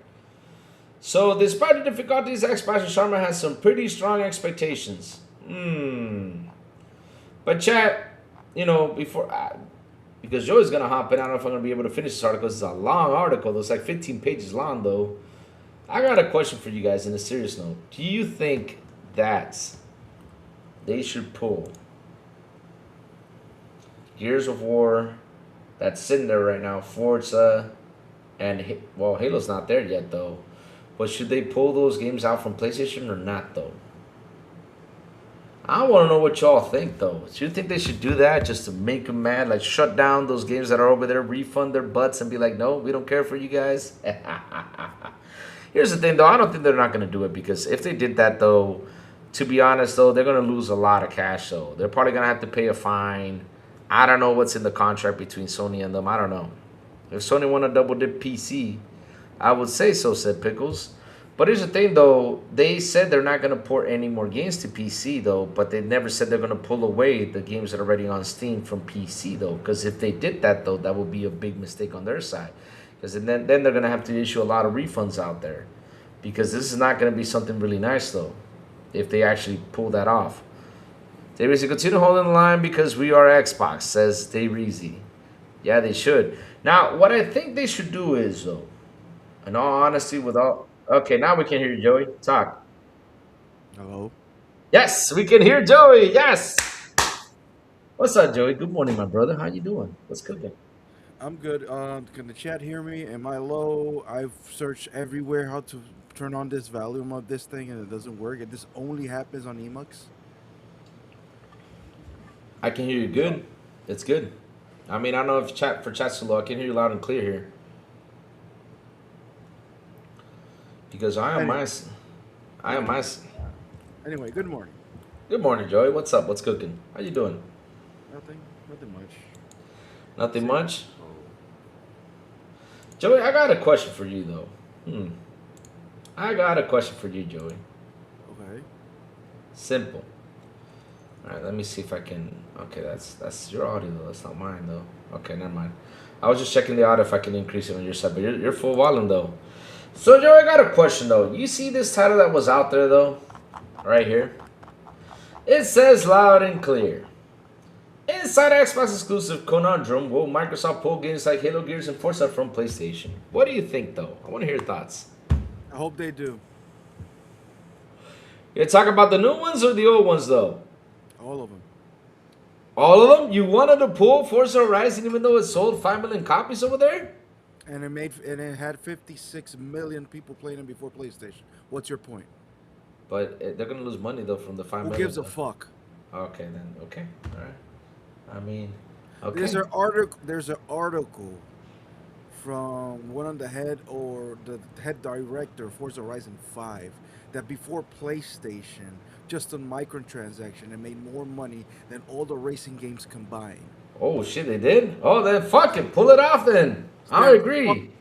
So, despite the difficulties, Xbox Sharma has some pretty strong expectations. But chat, you know, because Joey's going to hop in. I don't know if I'm going to be able to finish this article. This is a long article. It's like 15 pages long, though. I got a question for you guys in a serious note. Do you think that they should pull Gears of War that's sitting there right now, Forza, and, well, Halo's not there yet, though. But should they pull those games out from PlayStation or not, though? I want to know what y'all think, though. Do you think they should do that just to make them mad? Like, shut down those games that are over there, refund their butts, and be like, no, we don't care for you guys? Here's the thing, though. I don't think they're not going to do it because if they did that, though, to be honest, though, they're going to lose a lot of cash, though. They're probably going to have to pay a fine. I don't know what's in the contract between Sony and them. I don't know. If Sony want to double dip PC, I would say so, said Pickles. But here's the thing, though. They said they're not going to port any more games to PC, though. But they never said they're going to pull away the games that are already on Steam from PC, though. Because if they did that, though, that would be a big mistake on their side. Because then they're going to have to issue a lot of refunds out there. Because this is not going to be something really nice, though, if they actually pull that off. They basically continue holding the line because we are Xbox, says Dave Reezy. Yeah, they should. Now, what I think they should do is, though, in all honesty, without... Okay, now we can hear you, Joey. Talk. Hello. Yes, we can hear Joey. Yes. What's up, Joey? Good morning, my brother. How you doing? What's cooking? I'm good. Can the chat hear me? Am I low? I've searched everywhere how to turn on this volume of this thing and it doesn't work. And this only happens on Emux. I can hear you good. It's good. I mean, I don't know if chat's too low. I can hear you loud and clear here. Because I am my. Anyway, good morning. Good morning, Joey. What's up? What's cooking? How you doing? Nothing much. Nothing much? Joey, I got a question for you, though. I got a question for you, Joey. Okay. Simple. All right, let me see if I can... Okay, that's your audio, though. That's not mine, though. Okay, never mind. I was just checking the audio if I can increase it on your side, but you're full volume, though. So, Joey, I got a question, though. You see this title that was out there, though? Right here. It says loud and clear. Inside Xbox exclusive Conundrum, will Microsoft pull games like Halo, Gears, and Forza from PlayStation? What do you think, though? I want to hear your thoughts. I hope they do. You talk about the new ones or the old ones, though? All of them. All of them? You wanted to pull Forza Horizon even though it sold 5 million copies over there? And it had 56 million people playing it before PlayStation. What's your point? But they're going to lose money, though, from the 5 million. Who gives a fuck? Okay, then. Okay. All right. I mean, okay. There's an article from one of the head director of Forza Horizon 5 that before PlayStation, just on microtransaction, it made more money than all the racing games combined. Oh, shit, they did? Oh, then fuck it. Pull it off, then. I agree.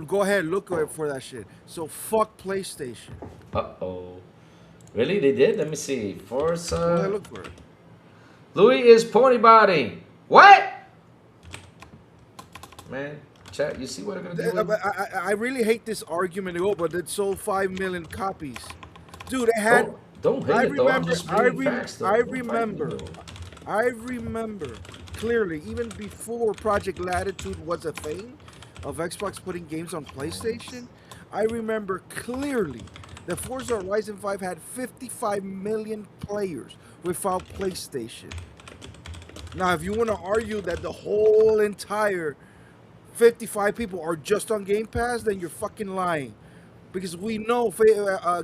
Go ahead, look for that shit. So fuck PlayStation. Uh-oh. Really? They did? Let me see. Forza. Go ahead, look for it. Louis is pony body. What? Man, chat, you see what I'm going to do? I really hate this argument, but it sold 5 million copies. Dude, it had... Don't hate it, though. I'm just bringing facts, though. I remember clearly, even before Project Latitude was a thing, of Xbox putting games on PlayStation, I remember clearly that Forza Horizon 5 had 55 million players without PlayStation. Now, if you want to argue that the whole entire 55 people are just on Game Pass, then you're fucking lying. Because we know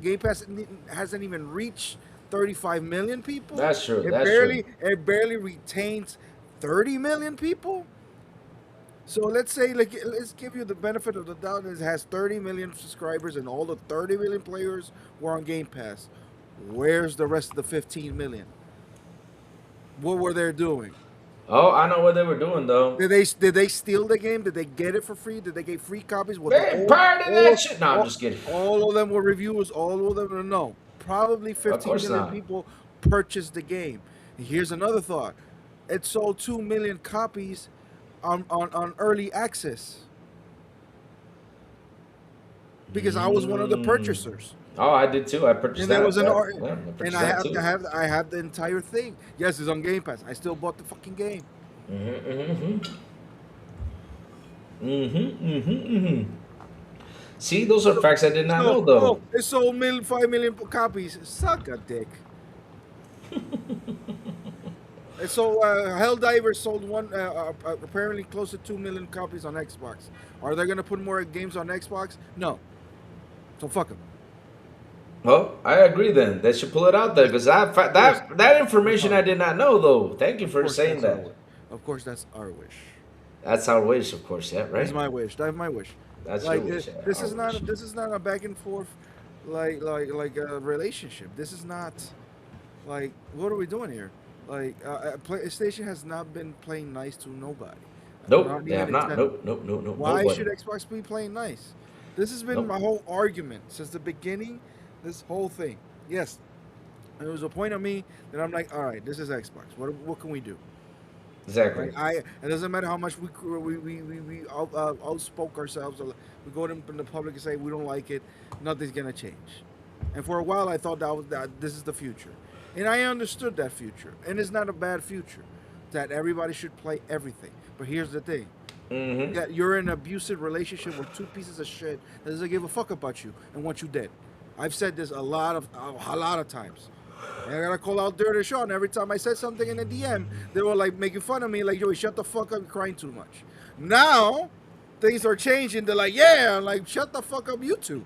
Game Pass hasn't even reached 35 million people. That's true. It barely retains 30 million people. So let's say, let's give you the benefit of the doubt. It has 30 million subscribers, and all the 30 million players were on Game Pass. Where's the rest of the 15 million? What were they doing? Oh, I know what they were doing, though. Did they steal the game? Did they get it for free? Did they get free copies? They pirated that shit. No, I'm just kidding. All of them were reviews. All of them, no. Probably 15 million people purchased the game. And here's another thought. It sold 2 million copies on early access. Because I was one of the purchasers. Oh, I did too. I purchased that. And I have the entire thing. Yes, it's on Game Pass. I still bought the fucking game. See, those are facts I did not know, though. Oh, it sold 5 million copies. Suck a dick. And so Helldivers sold apparently close to 2 million copies on Xbox. Are they gonna put more games on Xbox? No. So fuck them. Well, I agree then. They should pull it out there because that information I did not know, though. Thank you for saying that. Of course, that's our wish. That's our wish, of course, yeah, right? That's my wish. That's my wish. That's Like your shit. this is Our not relationship. this is not a back and forth like a relationship. This is not like what are we doing here? Like PlayStation has not been playing nice to nobody. Nope, Not they even have not. Nintendo. Nope, nope, nope, nope. Why Nobody. should Xbox be playing nice? This has been Nope. my whole argument since the beginning. This whole thing. Yes, there was a point of me that I'm like, all right, this is Xbox. What can we do? Exactly. Right? It doesn't matter how much we outspoke ourselves. Or we go in the public and say we don't like it. Nothing's gonna change. And for a while, I thought that this is the future, and I understood that future, and it's not a bad future. That everybody should play everything. But here's the thing: Mm-hmm. that you're in an abusive relationship with two pieces of shit that doesn't give a fuck about you and what you did. I've said this a lot of times. And I gotta call out Dirty Sean. Every time I said something in the DM, they were like making fun of me, like, "Yo, shut the fuck up, you're crying too much." Now things are changing. They're like, "Yeah," I'm like, "Shut the fuck up, you two."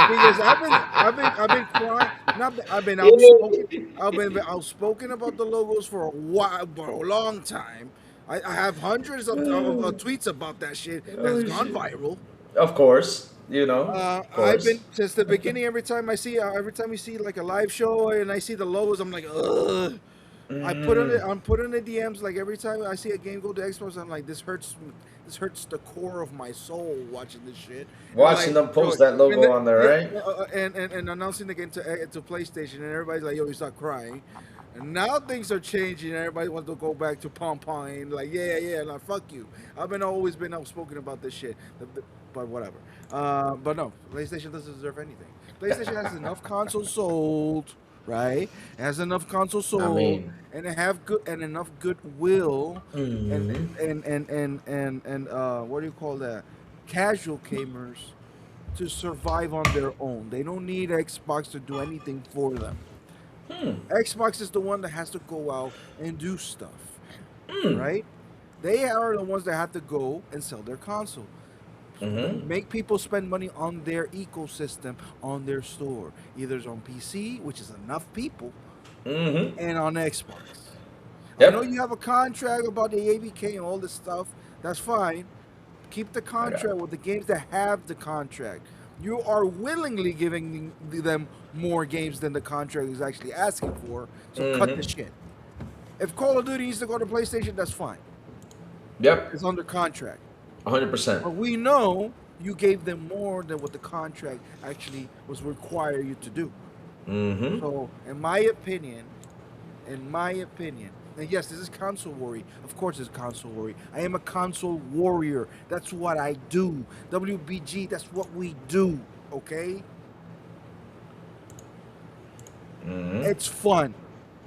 Because I've been crying. Not, I've been outspoken. I've been outspoken about the logos for a while, for a long time. I have hundreds of tweets about that shit that's gone viral. Of course. You know. Of I've course. been since the beginning. Every time you see like a live show and I see the logos, I'm like, ugh. I'm putting the DMs like every time I see a game go to Xbox, I'm like, this hurts. This hurts the core of my soul watching this shit. Watching them post that logo on there, right? And announcing the game to PlayStation, and everybody's like, "Yo, you stop crying." And now things are changing. And everybody wants to go back to pom pom and like, yeah, like fuck you. Always been outspoken about this shit, but whatever. But no, PlayStation doesn't deserve anything. PlayStation has enough consoles sold, right? It has enough consoles sold, mean- and it have good and enough goodwill, Mhm. and what do you call that? Casual gamers to survive on their own. They don't need Xbox to do anything for them. Xbox is the one that has to go out and do stuff, right? They are the ones that have to go and sell their console. Make people spend money on their ecosystem, on their store. Either it's on PC, which is enough people, and on Xbox. I know Yep. you have a contract about the ABK and all this stuff. That's fine. Keep the contract with the games that have the contract. You are willingly giving them more games than the contract is actually asking for. So cut the shit. If Call of Duty needs to go to PlayStation, that's fine. Yep. It's under contract. 100%. But we know you gave them more than what the contract actually was require you to do. Mm-hmm. So, in my opinion, and yes, this is console worry. Of course, it's console worry. I am a console warrior. That's what I do. WBG, that's what we do. Okay? It's fun.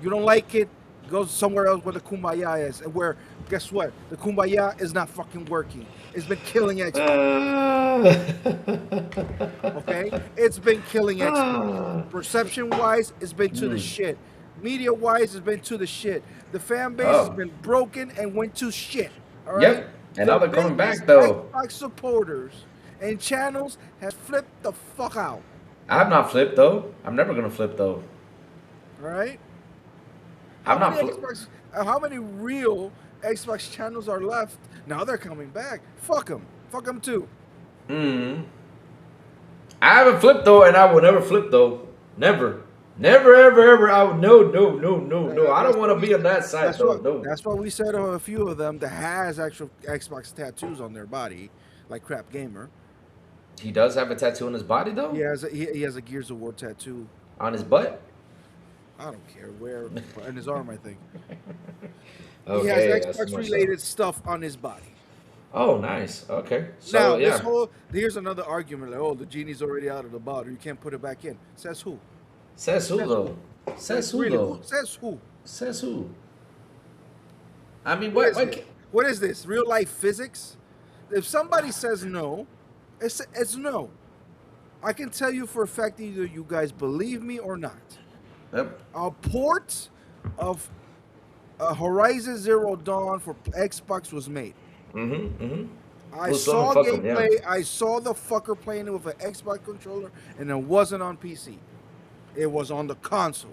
You don't like it, go somewhere else where the kumbaya is. And where, guess what? The kumbaya is not fucking working. It's been killing Xbox. Okay? It's been killing Xbox. Perception-wise, it's been to the shit. Media-wise, it's been to the shit. The fan base has been broken and went to shit. All right? Yep. And now they're coming back, though. Xbox supporters and channels has flipped the fuck out. I'm not flipped, though. I'm never going to flip, though. All right? I'm not How many real Xbox channels are left? Now they're coming back. Fuck them. Fuck them too. I haven't flipped, though, and I will never flip, though. Never. Never, ever, ever. I would, no. I don't want to be on that side, though. No. That's why we said a few of them that has actual Xbox tattoos on their body, like Crap Gamer. He does have a tattoo on his body, though? He has a Gears of War tattoo. On his butt? I don't care where, in his arm, I think. Okay, He has that's Xbox much related stuff on his body. Oh, nice. Okay. So, Now, yeah. here's another argument like, oh, the genie's already out of the bottle. You can't put it back in. Says who? Says who, though? Says who, Really, though? Says who? Says who? I mean, What what? is, what is this? Real life physics? If somebody says no, it's no. I can tell you for a fact either you guys believe me or not. Yep. A port of Horizon Zero Dawn for Xbox was made. I Well, saw fuck 'em, gameplay. yeah. I saw the fucker playing it with an Xbox controller, and it wasn't on PC. It was on the console.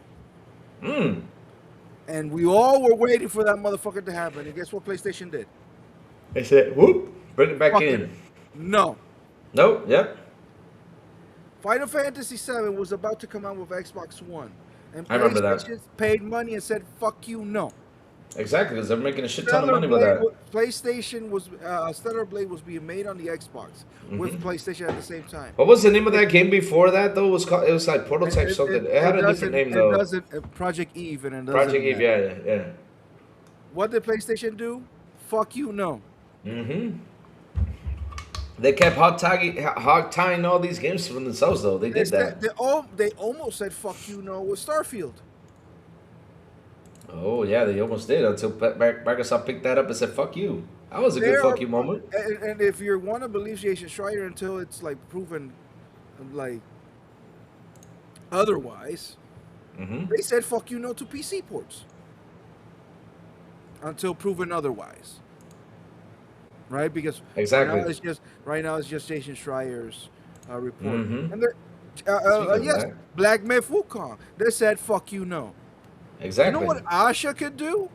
And we all were waiting for that motherfucker to happen. And guess what PlayStation did? They said, whoop. Bring it back Fucking in. no. Nope. Yep. Final Fantasy VII was about to come out with Xbox One, and I remember that. PlayStation paid money and said, "Fuck you, no." Exactly, because they're making a shit ton of money with that. PlayStation was Stellar Blade was being made on the Xbox with Mm-hmm. PlayStation at the same time. What was the name of that game before that though? It was like Prototype something. It had a different name though. It doesn't Project Eve and it doesn't. Project Eve. Yeah, yeah. What did PlayStation do? Fuck you, no. Mm-hmm. They kept hog tying all these games for themselves though. They did that. They almost said "fuck you, no" with Starfield. Oh yeah, they almost did until Microsoft picked that up and said "fuck you." That was a good fuck you moment. And if you want to believe Jason Schreier until it's like proven, like otherwise, they said "fuck you, no" to PC ports until proven otherwise. Right, because Exactly. right now it's just Jason Schreier's report, Mhm. and they're yes, that. Black Myth Wukong. They said "fuck you, no." Exactly. You know what Asha could do?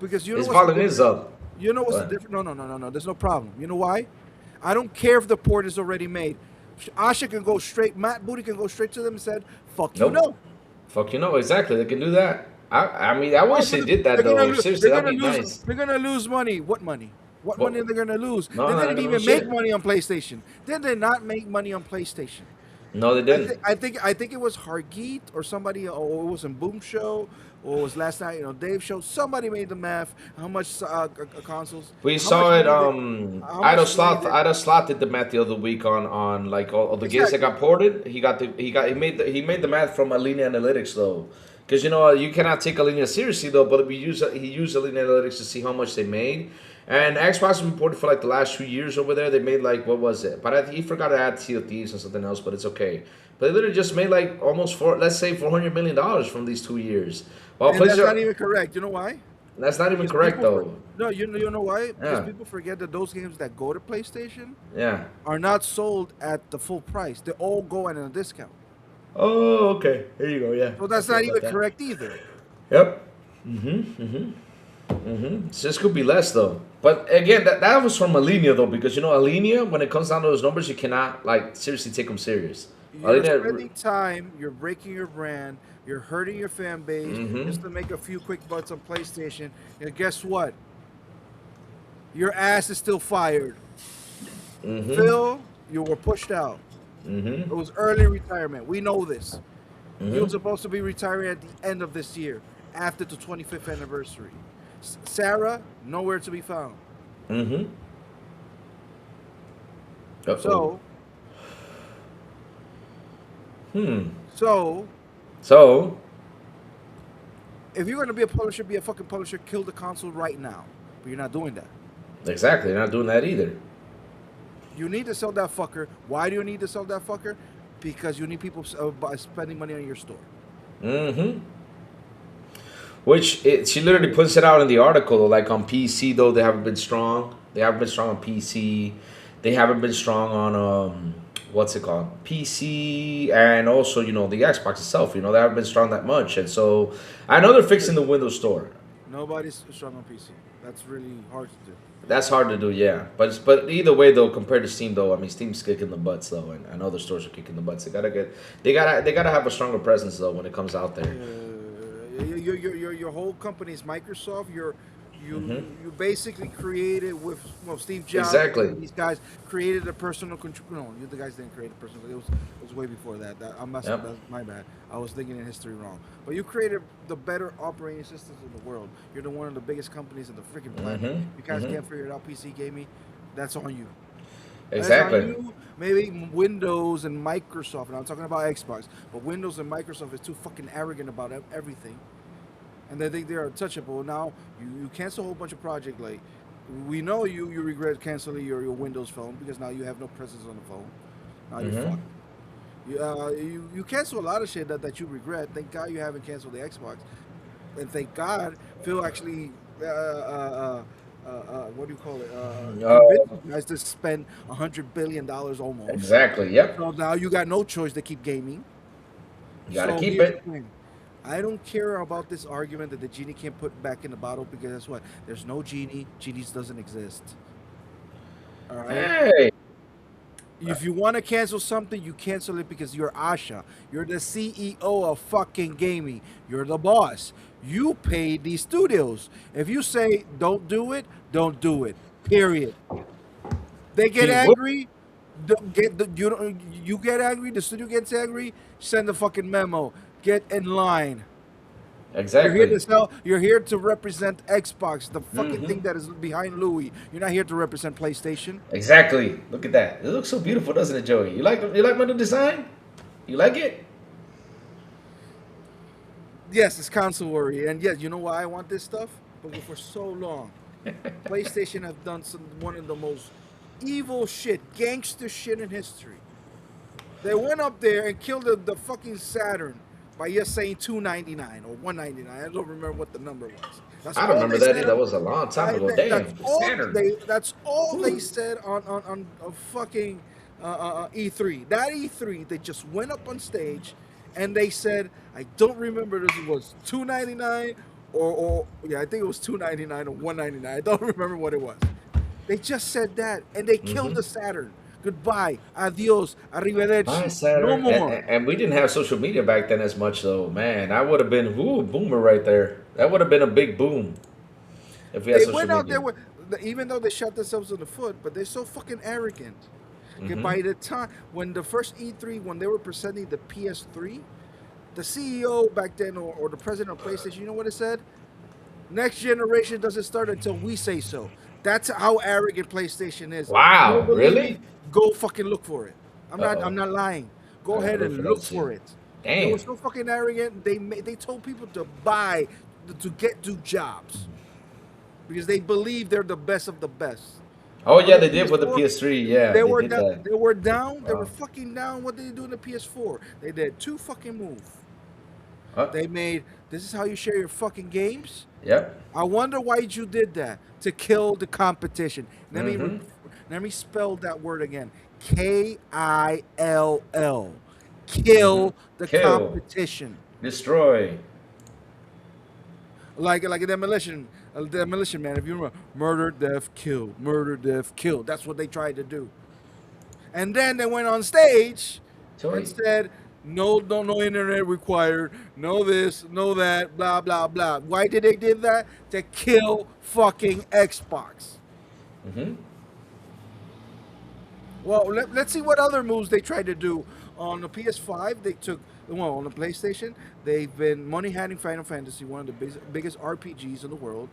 Because you know His what's the volume is difference? up. You know what's the What? difference? No. There's no problem. You know why? I don't care if the port is already made. Asha can go straight. Matt Booty can go straight to them and said, "Fuck you, Nope. no." Fuck you know exactly. They can do that. I mean, I wish they did that They're gonna though. lose- Seriously, they're that'd be gonna lose. nice. They're gonna lose money. What money? What Well, money are they gonna lose? no, They they're didn't not gonna even lose make shit. money on PlayStation. Did they not make money on PlayStation? No, they didn't. I think it was Hargeet or somebody, or it was in Boom Show, or it was last night. Dave Show. Somebody made the math. How much consoles? We how saw much it. money how much Idle money Sloth. did- Idle Sloth did the math the other week on like all the games that got ported. He made the math from Alinea Analytics though, because you cannot take Alinea seriously though. But he used Alinea Analytics to see how much they made. And Xbox has been ported for like the last 2 years over there. They made like what was it? But he forgot to add Sea of Thieves and something else. But it's okay. But they literally just made like almost let's say $400 million from these 2 years. Well, And that's PlayStation. not even correct. You know why? That's not even Because correct people though. No, you know why? Because Yeah. people forget that those games that go to PlayStation Yeah. are not sold at the full price. They all go at a discount. Oh, okay. There you go. Yeah. So that's not even correct either. Yep. This could be less though. But again, that was from Alinea though, because Alinea, when it comes down to those numbers, you cannot like seriously take them serious. You're spending time, you're breaking your brand, you're hurting your fan base Mm-hmm. just to make a few quick bucks on PlayStation. And guess what? Your ass is still fired. Mm-hmm. Phil, you were pushed out. Mm-hmm. It was early retirement. We know this. He Mm-hmm. was supposed to be retiring at the end of this year, after the 25th anniversary. Sarah, nowhere to be found. Mm-hmm. So, So if you're going to be a publisher, be a fucking publisher, kill the console right now. But you're not doing that. exactly, they're not doing that either. You need to sell that fucker. Why do you need to sell that fucker? Because you need people spending money on your store. Mm-hmm. She literally puts it out in the article, like on PC though they haven't been strong. They haven't been strong on PC. They haven't been strong on what's it called? PC, and also the Xbox itself. They haven't been strong that much, and so I know they're fixing the Windows Store. Nobody's strong on PC. That's really hard to do. That's hard to do, yeah. But either way though, compared to Steam though, I mean Steam's kicking the butts though, and other stores are kicking the butts. They gotta have a stronger presence though when it comes out there. Your whole company is Microsoft. You basically created with Steve Jobs. Exactly. And these guys created a personal control. No, you the guys didn't create a personal. It was way before that. I'm messing. Yep. That's my bad. I was thinking in history wrong. But you created the better operating systems in the world. You're the one of the biggest companies on the freaking planet. You guys can't figure it out. PC gaming. That's on you. Exactly. That's on you. Maybe Windows and Microsoft. And I'm talking about Xbox. But Windows and Microsoft is too fucking arrogant about everything. And they think they're untouchable. Now you cancel a whole bunch of projects. Like we know you regret canceling your Windows phone because now you have no presence on the phone. Now you're fucked. You cancel a lot of shit that you regret. Thank God you haven't canceled the Xbox, and thank God Phil actually what do you call it? Convinced you guys to spend $100 billion almost. Exactly. Yep. So now you got no choice to keep gaming. You gotta So keep here's it. the thing. I don't care about this argument that the genie can't put back in the bottle because that's what there's no genie. Genies doesn't exist. All right. Hey, If you want to cancel something, you cancel it because you're Asha. You're the CEO of fucking gaming. You're the boss. You pay these studios. If you say don't do it, don't do it. Period. They get keep whoop. angry. You get angry. The studio gets angry. Send a fucking memo. Get in line. You're here to Exactly. sell. You're here to represent Xbox, the fucking Hmm. thing that is behind Louis. You're not here to represent PlayStation. Exactly. Look at that. It looks so beautiful, doesn't it, Joey? You like my new design? You like it? Yes, it's console worry, and yes, you know why I want this stuff? Because for so long, PlayStation have done one of the most evil shit, gangster shit in history. They went up there and killed the fucking Saturn by just saying 299 or 199. I don't remember what the number was. That's I don't all remember they that said. either. That was a long time ago. Damn, Saturn. That's all they Whew. said on fucking E3. That E3, they just went up on stage and they said, I don't remember this was 299 or yeah, I think it was 299 or 199. I don't remember what it was. They just said that and they killed Hmm. the Saturn. Goodbye, adios, Bye, arrivederci, no Saturn. more. And we didn't have social media back then as much, though. Man, I would have been boomer right there. That would have been a big boom if we had They social went out there media. with, even though they shot themselves in the foot, but they're so fucking arrogant. Okay, Hmm. by the time when the first E3, when they were presenting the PS3, the CEO back then or the president of PlayStation, you know what it said? Next generation doesn't start until we say so. That's how arrogant PlayStation is. You don't Wow, believe me? really? Go fucking look for it. I'm Uh not. oh. I'm not lying. Go I gotta ahead look for and that look too. for it. They were Damn. so fucking arrogant. They told people to buy to get do jobs because they believe they're the best of the best. Oh On yeah, the they did with the PS4, PS3. Yeah, they they were did down. that. They were down. They were Wow. fucking down. What did they do in the PS4? They did two fucking moves. Uh, They made this is how you share your fucking games. yep. I wonder why you did that to kill the competition. Mm-hmm. Let me spell that word again. Kill. Mm-hmm. Kill the Kill. competition. Destroy. Like a demolition man. If you remember, murder, death, kill, murder, death, kill. That's what they tried to do. And then they went on stage and Joey. said, no internet required, no this, no that, blah, blah, blah. Why did they did that? To kill fucking Xbox. Mm-hmm. Well, let's see what other moves they tried to do. On the PS5, they took, well, on the PlayStation, they've been money handing Final Fantasy, one of the biggest RPGs in the world.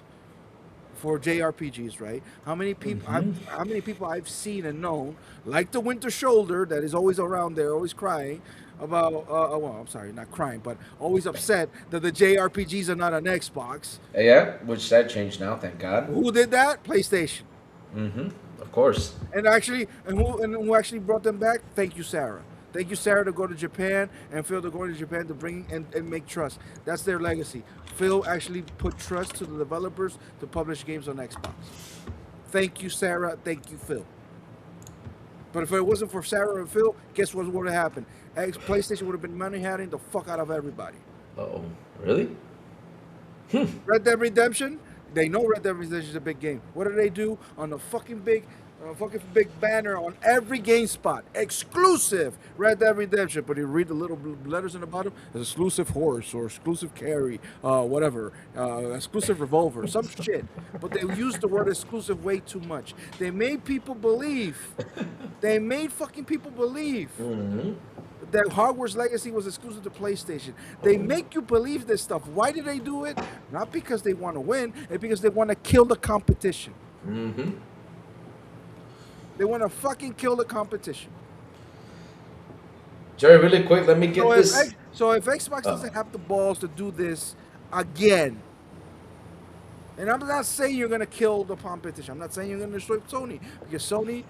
For JRPGs, right? How many people I've seen and known, like the Winter Shoulder, that is always around there, always crying about. Well, I'm sorry, not crying, but always upset that the JRPGs are not on Xbox. Yeah, which that changed now, thank God. Who did that? PlayStation. Mm-hmm. Of course. And who actually brought them back? Thank you, Sarah. Thank you, Sarah, to go to Japan and Phil to go to Japan to bring and make trust. That's their legacy. Phil actually put trust to the developers to publish games on Xbox. Thank you, Sarah. Thank you, Phil. But if it wasn't for Sarah and Phil, guess what would have happened? PlayStation would have been money handing the fuck out of everybody. Uh-oh. Really? Red Dead Redemption, they know Red Dead Redemption is a big game. What do they do on the fucking big banner on every game spot? Exclusive Red Dead Redemption. But you read the little letters in the bottom, exclusive horse or exclusive carry, whatever, exclusive revolver, some shit. But they use the word exclusive way too much. They made people believe. They made fucking people believe. Mm-hmm. That Hogwarts Legacy was exclusive to PlayStation. They make you believe this stuff. Why do they do it? Not because they want to win, it's because they want to kill the competition. Mm-hmm. They want to fucking kill the competition. Jerry, really quick, let me get So this. if Xbox doesn't have the balls to do this again, and I'm not saying you're going to kill the competition. I'm not saying you're going to destroy Sony, because Sony,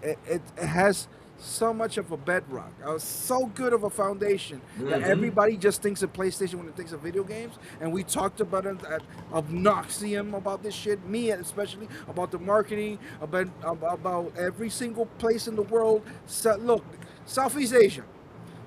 it has so much of a bedrock, so good of a foundation that everybody just thinks of PlayStation when it thinks of video games. And we talked about it at obnoxium about this shit, me especially, about the marketing, about every single place in the world. So, look, Southeast Asia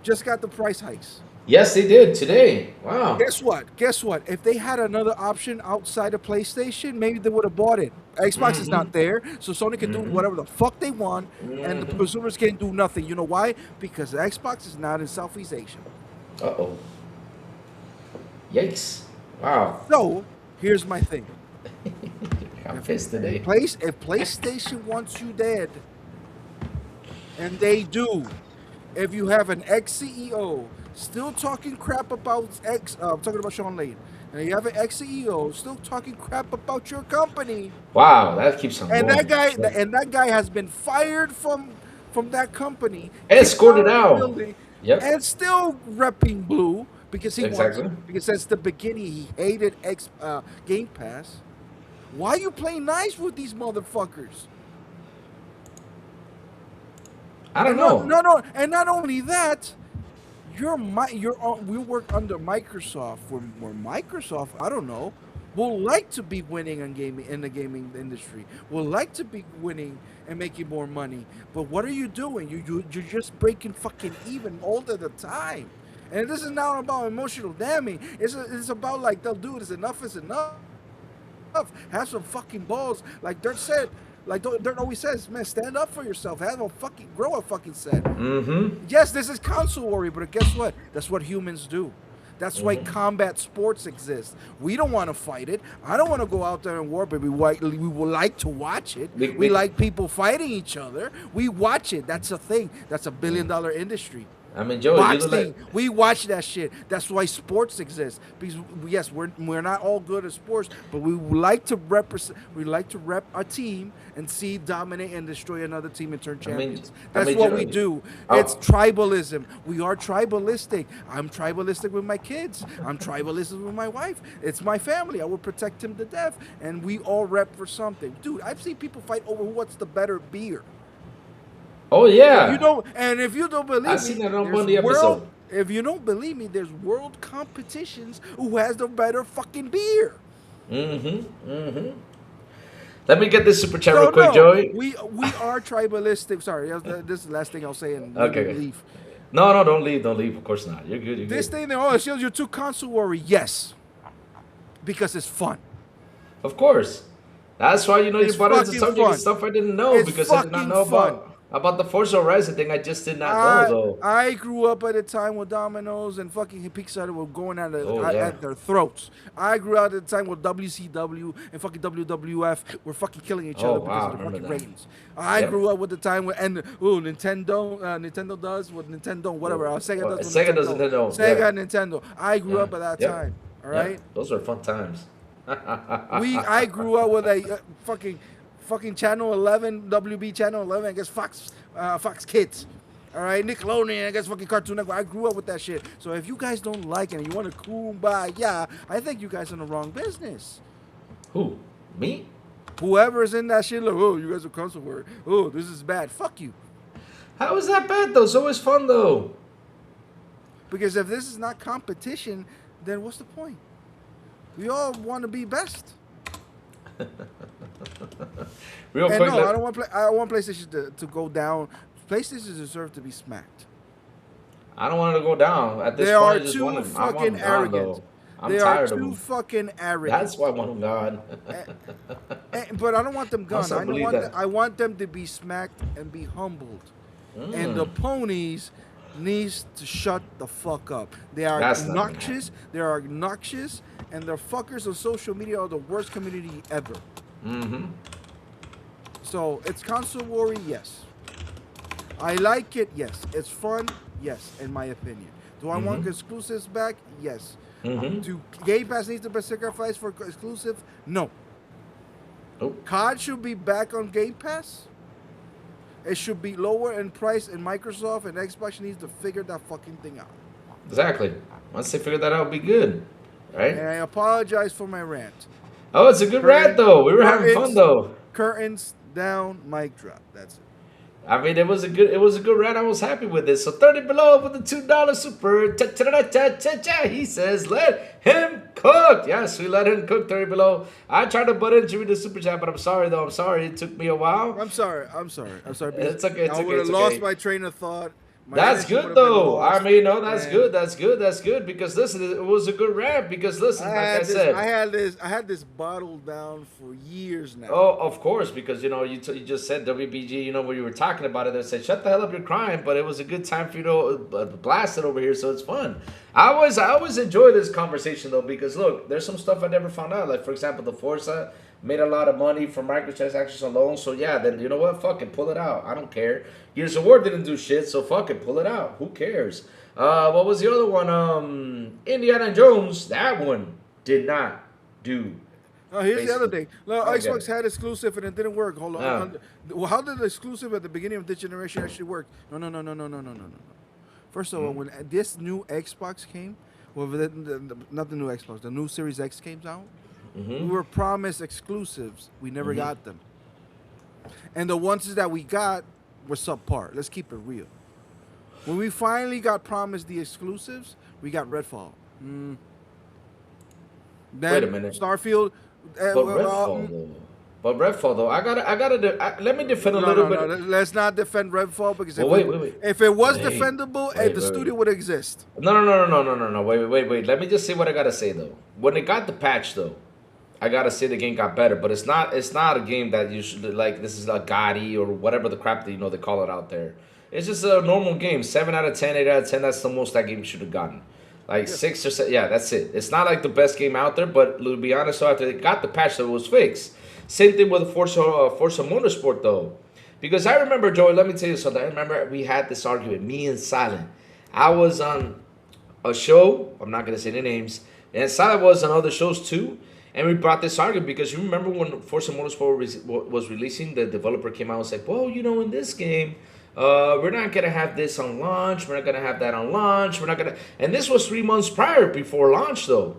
just got the price hikes. Yes, they did today. Wow. Guess what? Guess what? If they had another option outside of PlayStation, maybe they would have bought it. Xbox is Mm-hmm. not there, so Sony can do whatever the fuck they want, and the Mm-hmm. consumers can't do nothing. You know why? Because Xbox is not in Southeast Asia. Uh-oh. Yikes. Wow. So here's my thing: I'm pissed today. if PlayStation wants you dead, and they do, if you have an ex CEO still talking crap about I'm talking about Sean Lane, and you have an ex CEO still talking crap about your company, Wow, that keeps on and going. that guy has been fired from that company, kicked out Escorted of the out. building, Yep. and still repping blue because he wants, Exactly. because since the beginning he hated Game Pass. Why are you playing nice with these motherfuckers? I don't And know. and not only that, we work under Microsoft. Where Microsoft, I don't know, will like to be winning in the gaming industry. Will like to be winning and making more money. But what are you doing? You're just breaking fucking even all the time. And this is not about emotional damage. It's about like, they'll do this. Enough is enough. Have some fucking balls. Like Dirt said. Like Dirt always says, man, stand up for yourself. Grow a fucking set. Mm-hmm. Yes, this is console war, but guess what? That's what humans do. That's why combat sports exist. We don't want to fight it. I don't want to go out there and war, but we would like to watch it. We like people fighting each other. We watch it. That's a thing. That's $1 billion industry. I mean, Joe, you look Boxing, like we watch that shit. That's why sports exist. Because yes, we're not all good at sports, but we like to represent. We like to rep our team and see dominate and destroy another team and turn champions. That's what we do. It's tribalism. We are tribalistic. I'm tribalistic with my kids. I'm tribalistic with my wife. It's my family. I will protect him to death, and we all rep for something. Dude, I've seen people fight over what's the better beer. oh yeah. If you don't believe me, I seen that on there's Monday episode. if you don't believe me, there's world competitions who has the better fucking beer. Mm-hmm. Mm-hmm. Let me get this super chat real quick, Joey. We are tribalistic. Sorry, this is the last thing I'll say and Okay. leave. No, don't leave. Don't leave. Of course not. You're good. You're This good. thing that Shields, you're too console worry. Yes, because it's fun. Of course. That's why you It's brought into fucking subject fun. and stuff I didn't know It's because I did not fucking know fun. about the Forza Horizon thing. I just did not know though. I grew up at a time when Domino's and fucking Pixar were going at their throats. I grew up at a time when WCW and fucking WWF were fucking killing each other because of the fucking ratings. I grew up with the time when Nintendo does what Nintendo, whatever. Sega does what Nintendo. Sega, Nintendo. I grew up at that time. All right. Yeah. Those were fun times. I grew up with a fucking Channel 11, WB Channel 11, I guess Fox Kids. All right, Nickelodeon, I guess fucking Cartoon Network. I grew up with that shit. So if you guys don't like it and you want to kumbaya, I think you guys are in the wrong business. Who? Me? Whoever's in that shit, like, oh, you guys are console word. Oh, this is bad. Fuck you. How is that bad though? It's always fun though. Because if this is not competition, then what's the point? We all want to be best. Real And quick. no, I don't want PlayStation to go down. PlayStation deserves to be smacked. I don't want it to go down. At this They point, are I just too want them. I want fucking them gone, arrogant. though. I'm They are tired of too them. fucking arrogant. That's why I want them gone. But I don't want them gone. Also believe that. I want them to be smacked and be humbled. And Mm. the ponies needs to shut the fuck up. They are That's not gonna obnoxious. They are obnoxious, and their fuckers on social media are the worst community ever. Mm-hmm. So it's console war, yes. I like it, yes. It's fun, yes. In my opinion, do I want exclusives back? Yes. Mm-hmm. Do Game Pass needs to be sacrificed for exclusive? No. Nope. COD should be back on Game Pass. It should be lower in price, and Microsoft and Xbox needs to figure that fucking thing out. Exactly. Once they figure that out, it'll be good. Right? And I apologize for my rant. Oh, it's a good rant, though. We were having fun, though. Curtains down, mic drop. That's it. I mean, it was a good rant. I was happy with it. So 30 below with the $2 super. He says, let him cook. Yes, we let him cook. 30 below. I tried to butt into with the super chat, but I'm sorry though. I'm sorry. It took me a while. I'm sorry. It's okay. I would have lost my train of thought My That's energy would good have been though. I lost. mean, no, that's And good. That's good. That's good because listen, it was a good rap. Because listen, like I said, I had this bottled down for years now. oh, of course, because you just said WBG. When you were talking about it, they said shut the hell up, you're crying. But it was a good time for you to blast it over here, so it's fun. I always enjoy this conversation though because look, there's some stuff I never found out. Like for example, the Forza made a lot of money from microtransactions alone. So yeah, then you know what? Fuck it, pull it out. I don't care. Gears of War didn't do shit, so fuck it, pull it out. Who cares? What was the other one? Indiana Jones. That one did not do. Here's the other basically. thing. No, Okay. Xbox had exclusive and it didn't work. Hold on. Ah. Well, how did the exclusive at the beginning of this generation actually work? No. First of all, when this new Xbox came, well, not the new Xbox, the new Series X came out, we were promised exclusives. We never got them. And the ones that we got were subpar. Let's keep it real. When we finally got promised the exclusives, we got Redfall. Then Wait a minute. Starfield. But Redfall though. But Redfall though, let me defend a No, little no, bit. no. Let's not defend Redfall because Well, wait. if it was Wait. defendable, Wait, the wait, studio wait. would exist. No. Wait. Let me just say what I gotta say though. When it got the patch though, I gotta say the game got better. But it's not a game that you should like. This is like Gotti or whatever the crap that they call it out there. It's just a normal game. 7 out of 10, 8 out of 10. That's the most that game should have gotten. Like 6 or 7. Yeah, that's it. It's not like the best game out there. But to be honest, so after they got the patch, so it was fixed. Same thing with Forza Motorsport though. Because I remember, Joey, let me tell you something. I remember we had this argument, me and Silent. I was on a show, I'm not going to say the names, and Silent was on other shows too. And we brought this argument because you remember when Forza Motorsport was releasing, the developer came out and said, well, in this game, we're not going to have this on launch. We're not going to have that on launch. We're not going to... And this was 3 months prior before launch though.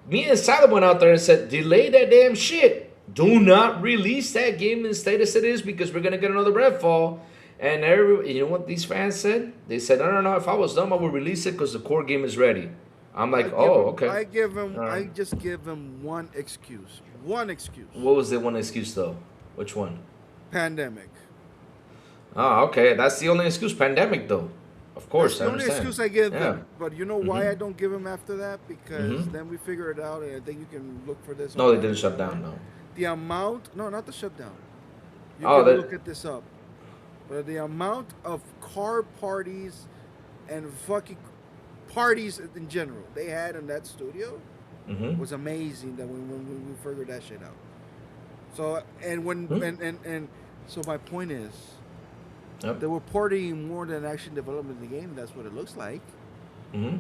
Me and Silent went out there and said, delay that damn shit. Do not release that game in the status it is because we're going to get another Redfall. And you know what these fans said? They said, no. If I was them, I would release it because the core game is ready. I'm like, okay. I Alright. just give him one excuse. One excuse. What was the one excuse though? Which one? Pandemic. Oh, okay. That's the only excuse. Pandemic though. Of course, That's the I only understand. excuse I give Yeah. them. But you know why I don't give them after that? Because then we figure it out, and I think you can look for this. No, they online. didn't shut down. No. The amount, no, not the shutdown. You Oh, can that- look at this up. But the amount of car parties and fucking parties in general they had in that studio was amazing. That when we figured that shit out. So and so my point is, Yep. they were partying more than actually developing the game. That's what it looks like. Mm-hmm.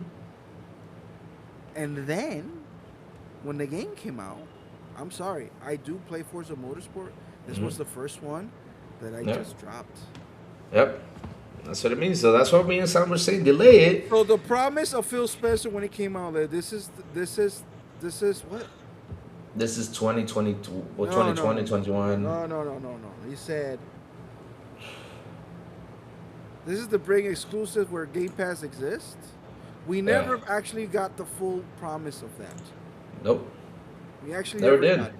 And then when the game came out, I'm sorry, I do play Forza Motorsport. This was the first one that I Yep. just dropped. Yep. That's what it means. So that's what me and Sam were saying. Delay it. So the promise of Phil Spencer when it came out, that this is what? This is 2022 or No, 2020, no. 21. No. He said this is to bring exclusive where Game Pass exists. We never actually got the full promise of that. Nope. We actually Never never did. got it.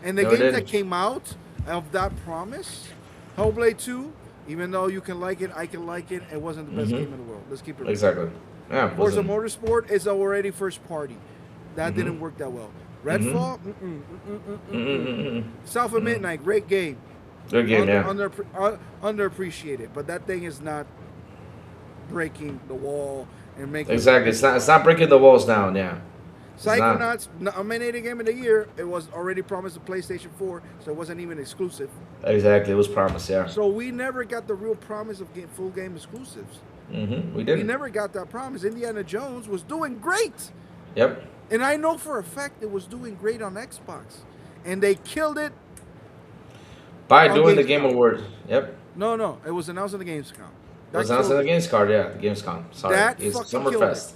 And the Never games did. that came out of that promise, Hellblade 2, even though you can like it, I can like it, it wasn't the best game in the world. Let's keep it real. Exactly. Yeah. Forza wasn't- Motorsport is already first party. That didn't work that well. Redfall, South of Midnight, great game. Good game, yeah. Underappreciated, but that thing is not breaking the wall and making Exactly. It's not breaking the walls down. Yeah. It's not. Psychonauts nominated Game of the Year. It was already promised to PlayStation 4, so it wasn't even exclusive. Exactly. It was promised. Yeah. So we never got the real promise of full game exclusives. We We did. never got that promise. Indiana Jones was doing great. Yep. And I know for a fact it was doing great on Xbox. And they killed it. By On doing the Gamescom. Game Award. Yep. No. It was announced on the Gamescom. It was announced in the Games Card. Yeah. The Gamescom. Sorry. That It's fucking killed Summerfest.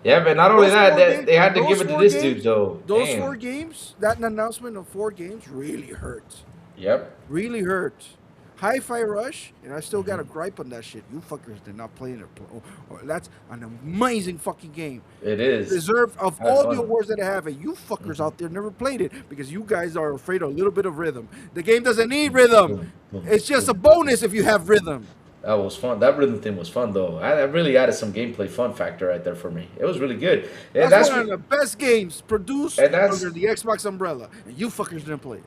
Yeah, but not only Those that, four they, games- they had to those give it to four this games- dude though. Those Damn. 4 games, that announcement of 4 games really hurt. Yep. Really hurt. Hi-Fi Rush, and I still got a gripe on that shit. You fuckers did not play it. That's an amazing fucking game. It is. Deserve of Had all fun. the awards that I have, and you fuckers out there never played it because you guys are afraid of a little bit of rhythm. The game doesn't need rhythm. It's just a bonus if you have rhythm. That was fun. That rhythm thing was fun, though. I really added some gameplay fun factor right there for me. It was really good. And That's one of the best games produced and that's under the Xbox umbrella, and you fuckers didn't play it.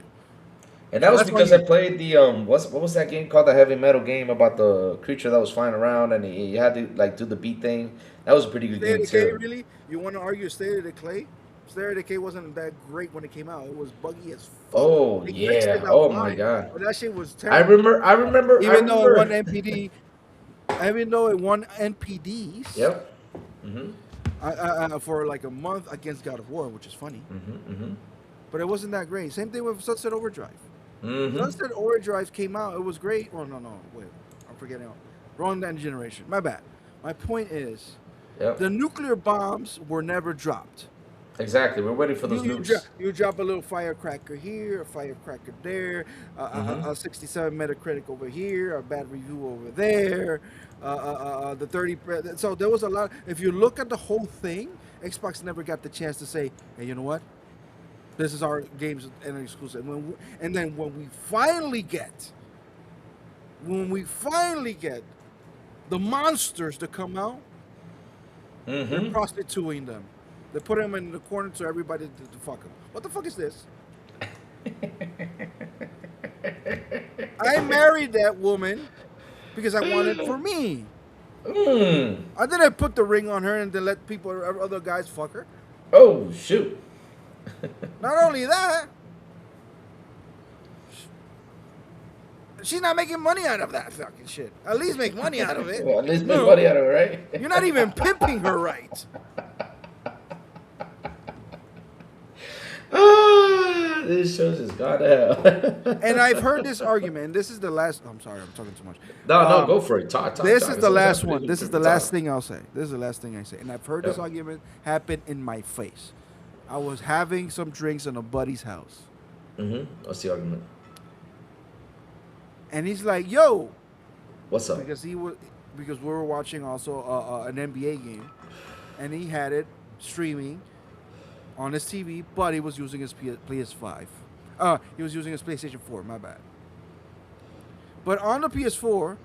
and that So was that's why because I you- played the what was that game called? The heavy metal game about the creature that was flying around and you had to like do the beat thing. That was a pretty good State game of Decay, too. really? You want to argue State of Decay? State of Decay wasn't that great when it came out. It was buggy as fuck. Oh They fixed yeah. it Oh out my fine, god. but that shit was I terrible. remember. I remember. I Even though it won remember. NPD, even though it won NPDs, Yep. Mhm. for like a month against God of War, which is funny, Mhm. Mhm. but it wasn't that great. Same thing with Sunset Overdrive. Mhm. Sunset Overdrive came out. It was great. Oh no, wait, I'm forgetting. Wrong generation. My bad. My point is, Yep. the nuclear bombs were never dropped. Exactly. We're waiting for those nukes. You drop a little firecracker here, a firecracker there, a 67 Metacritic over here, a bad review over there, the 30. So there was a lot. If you look at the whole thing, Xbox never got the chance to say, hey, you know what? This is our games and exclusive. And then when we finally get the monsters to come out, they're Mhm. prostituting them. They put them in the corner so everybody to fuck them. What the fuck is this? I married that woman because I wanted it for me. Mm. I didn't put the ring on her and then let people, other guys, fuck her. Oh shoot. Not only that, she's not making money out of that fucking shit. At least make money out of it. Well, at least make No, money out of it, right? You're not even pimping her right. Ah, this show's just gone to hell. And I've heard this argument. And this is the last. I'm sorry, I'm talking too much. No, go for it. Talk. This talk. is the last Sometimes one. we This do is the talk. last thing I'll say. This is the last thing I say. And I've heard this Yeah. argument happen in my face. I was having some drinks in a buddy's house. What's the argument? And he's like, yo, What's up? because we were watching also an NBA game, and he had it streaming on his TV, but he was using his PS5. He was using his PlayStation 4. My bad. But on the PS4,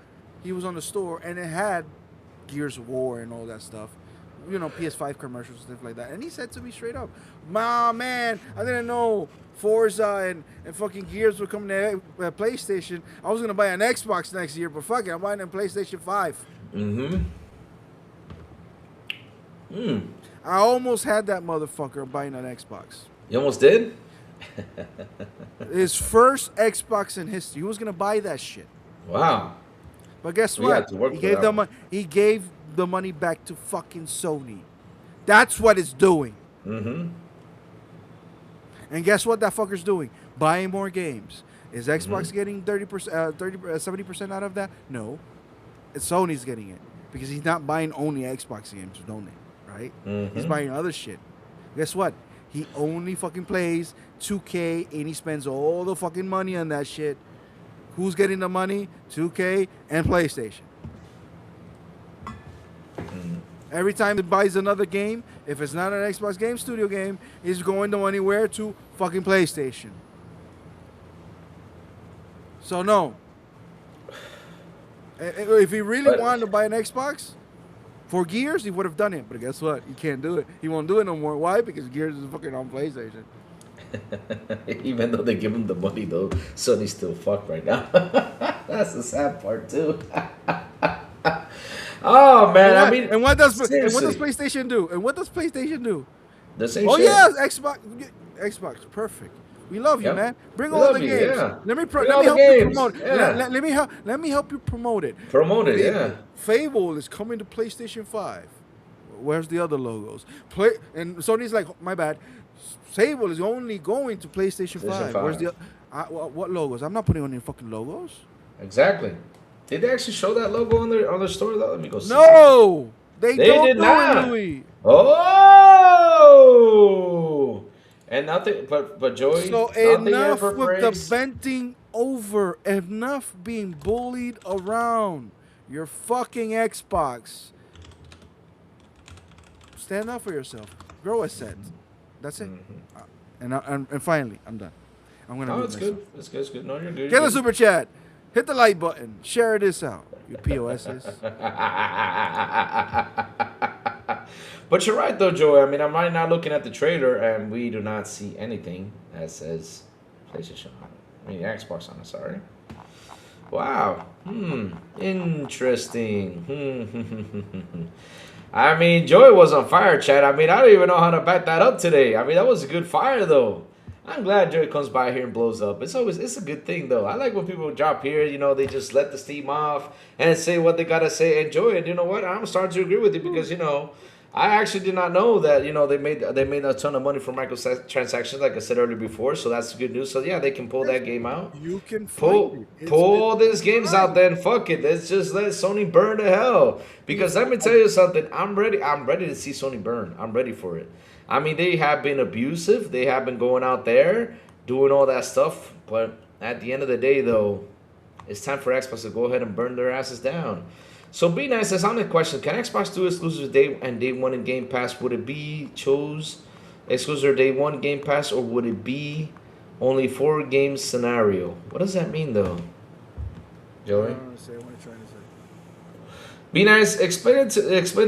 he was on the store, and it had Gears of War and all that stuff. You know, PS5 commercials and stuff like that. And he said to me straight up, "Ma, man, I didn't know Forza and fucking Gears were coming to PlayStation. I was gonna buy an Xbox next year, but fuck it, I'm buying a PlayStation 5." I almost had that motherfucker buying an Xbox. You almost did? His first Xbox in history. He was gonna buy that shit. Wow. But guess We had what? to work He for gave that the one. money. He gave the money back to fucking Sony. That's what it's doing. And guess what that fucker's doing? Buying more games. Is Xbox getting 30%, 70% out of that? No. It's Sony's getting it. Because he's not buying only Xbox games, don't they? Right? He's buying other shit. Guess what? He only fucking plays 2K and he spends all the fucking money on that shit. Who's getting the money? 2K and PlayStation. Every time he buys another game, if it's not an Xbox Game Studio game, he's going the money where to fucking PlayStation. So no. If he really wanted to buy an Xbox for Gears, he would have done it. But guess what? He can't do it. He won't do it no more. Why? Because Gears is fucking on PlayStation. Even though they give him the money, though, Sony's still fucked right now. That's the sad part too. Oh man, I mean, and what does seriously. PlayStation do? And what does PlayStation do? The same Oh shit. yeah, Xbox, perfect. We love you, Yep. man. Bring We all love the you, games. yeah. Let me Bring let all me the help you games, promote it. yeah. Let me help you promote it. Promote it, yeah. Fable is coming to PlayStation 5. Where's the other logos? And Sony's like, my bad. Fable is only going to PlayStation 5. Where's the what logos? I'm not putting on any fucking logos. Exactly. Did they actually show that logo on their store though? Let me go see. No, they don't did do not. it, Louis. Oh, and nothing. But Joey. So nothing enough ever with the breaks. venting over. Enough being bullied around your fucking Xbox. Stand up for yourself. Grow a set. That's it. And finally, I'm done. I'm gonna. Oh, mute it's myself. good. It's good. It's good. No, you're good. Get You're a super chat. Hit the like button. Share this out. your POSs. But you're right though, Joey. I mean, I'm right now looking at the trailer, and we do not see anything that says PlayStation on it. I mean, Xbox on it. Sorry. Wow. Interesting. I mean, Joey was on fire, Chad. I mean, I don't even know how to back that up today. I mean, that was a good fire, though. I'm glad Joey comes by here and blows up. It's a good thing, though. I like when people drop here, they just let the steam off and say what they gotta say. Enjoy it. You know what? I'm starting to agree with you because I actually did not know that they made a ton of money from microtransactions, like I said earlier before. So that's good news. So yeah, they can pull that game out. You can Pull these games out. Then fuck it. Let's just let Sony burn to hell. Because let me tell you something. I'm ready. I'm ready to see Sony burn. I'm ready for it. I mean, they have been abusive. They have been going out there doing all that stuff. But at the end of the day, though, it's time for Xbox to go ahead and burn their asses down. So be nice. That's on the question. Can Xbox do exclusive day one in Game Pass? Would it be exclusive day one Game Pass, or would it be only 4 games scenario? What does that mean though, Joey? I don't understand what you're trying to say. Be nice. Explain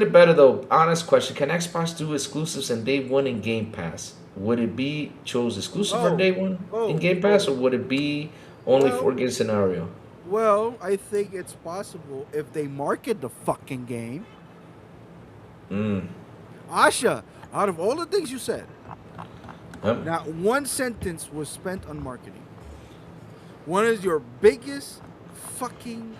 it better though. Honest question. Can Xbox do exclusives in day one in Game Pass? Would it be exclusive for day one in Game Pass, or would it be only 4 game scenario? Well, I think it's possible if they market the fucking game. Asha, out of all the things you said, not one sentence was spent on marketing. One of your biggest fucking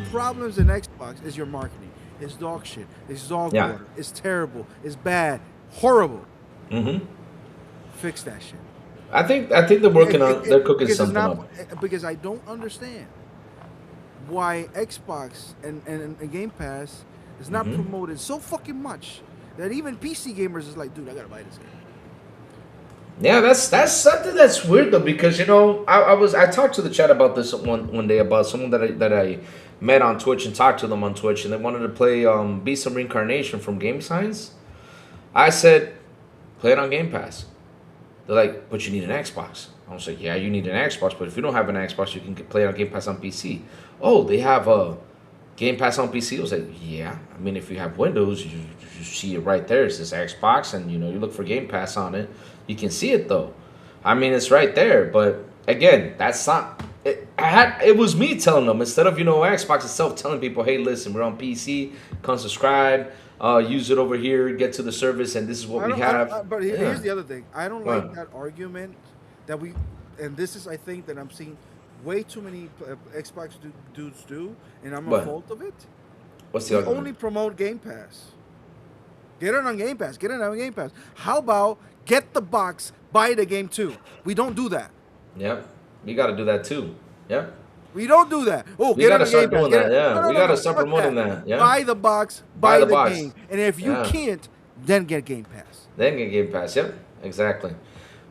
problems in Xbox is your marketing. It's dog shit. It's dog water. It's terrible. It's bad. Horrible. Fix that shit. I think they're working on. They're cooking something up. Because I don't understand why Xbox and Game Pass is not promoted so fucking much that even PC gamers is like, dude, I gotta buy this game. Yeah, that's something that's weird though, because I talked to the chat about this one day about someone that I met on Twitch and talked to them on Twitch, and they wanted to play Beast of Reincarnation from Game Science. I said, play it on Game Pass. They're like, but you need an Xbox. I was like, yeah, you need an Xbox, but if you don't have an Xbox, you can play it on Game Pass on PC. Oh, they have a Game Pass on PC? I was like, yeah. I mean, if you have Windows, you see it right there. It says Xbox, and you look for Game Pass on it. You can see it though. I mean, it's right there. But again, that's not. It was me telling them instead of Xbox itself telling people, hey, listen, we're on PC. Come subscribe. Use it over here, get to the service, and this is what we have. But here's the other thing. I don't like that argument that and this is, I think, that I'm seeing way too many Xbox dudes do, and I'm a fault of it. What's the argument? Only promote Game Pass. Get it on Game Pass. Get it on Game Pass. How about get the box, buy the game too? We don't do that. Yep. We got to do that too. Yep. We don't do that. Oh, we got to start doing that. Yeah, we got to start promoting that. Yeah. Buy the box, buy the game, and if you can't, then get Game Pass. Then get Game Pass. Yep, exactly.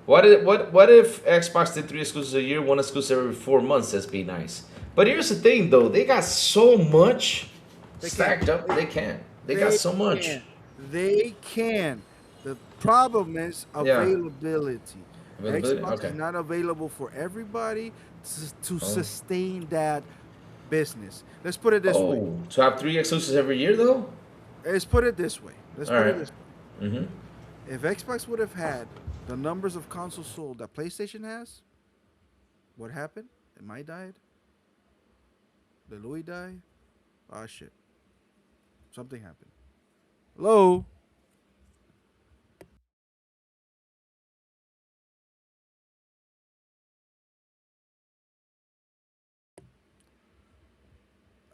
What if Xbox did 3 exclusives a year, 1 exclusive every 4 months? That'd be nice. But here's the thing, though. They got so much stacked up. They can't. They got so much. They can. The problem is availability. Xbox is not available for everybody to sustain that business. Let's put it this way. To have 3 exclusives every year, though? Let's put it this way. If Xbox would have had the numbers of consoles sold that PlayStation has, what happened? Am I died? Did Louis die? Ah, shit. Something happened. Hello?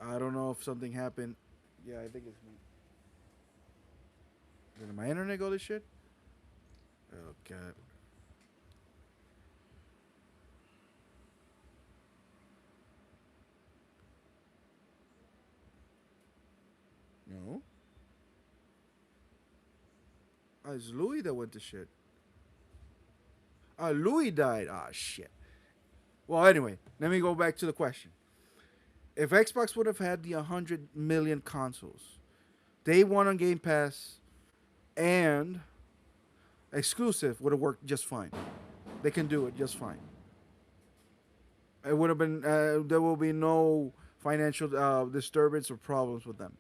I don't know if something happened. Yeah, I think it's me. Did my internet go to shit? Oh, God. No. It's Louis that went to shit. Louis died. Ah, shit. Well, anyway, let me go back to the question. If Xbox would have had the 100 million consoles, day one on Game Pass and exclusive would have worked just fine. They can do it just fine. It would have been, there will be no financial disturbance or problems with them.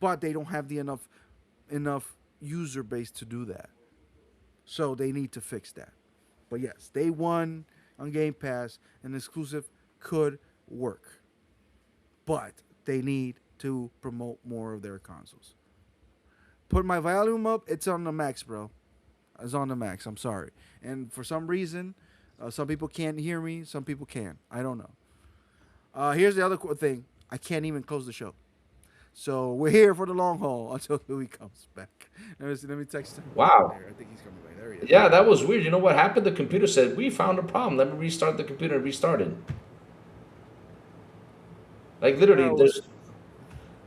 But they don't have the enough user base to do that. So they need to fix that. But yes, day one on Game Pass, an exclusive could work. But they need to promote more of their consoles. Put my volume up, it's on the max, bro. It's on the max, I'm sorry. And for some reason, some people can't hear me, some people can. I don't know. Here's the other thing. I can't even close the show. So we're here for the long haul until Louis comes back. Let me text him. Wow. I think he's coming back. There he is. Yeah, that was weird. You know what happened? The computer said, we found a problem. Let me restart the computer, and restarted. Like literally, No, there's.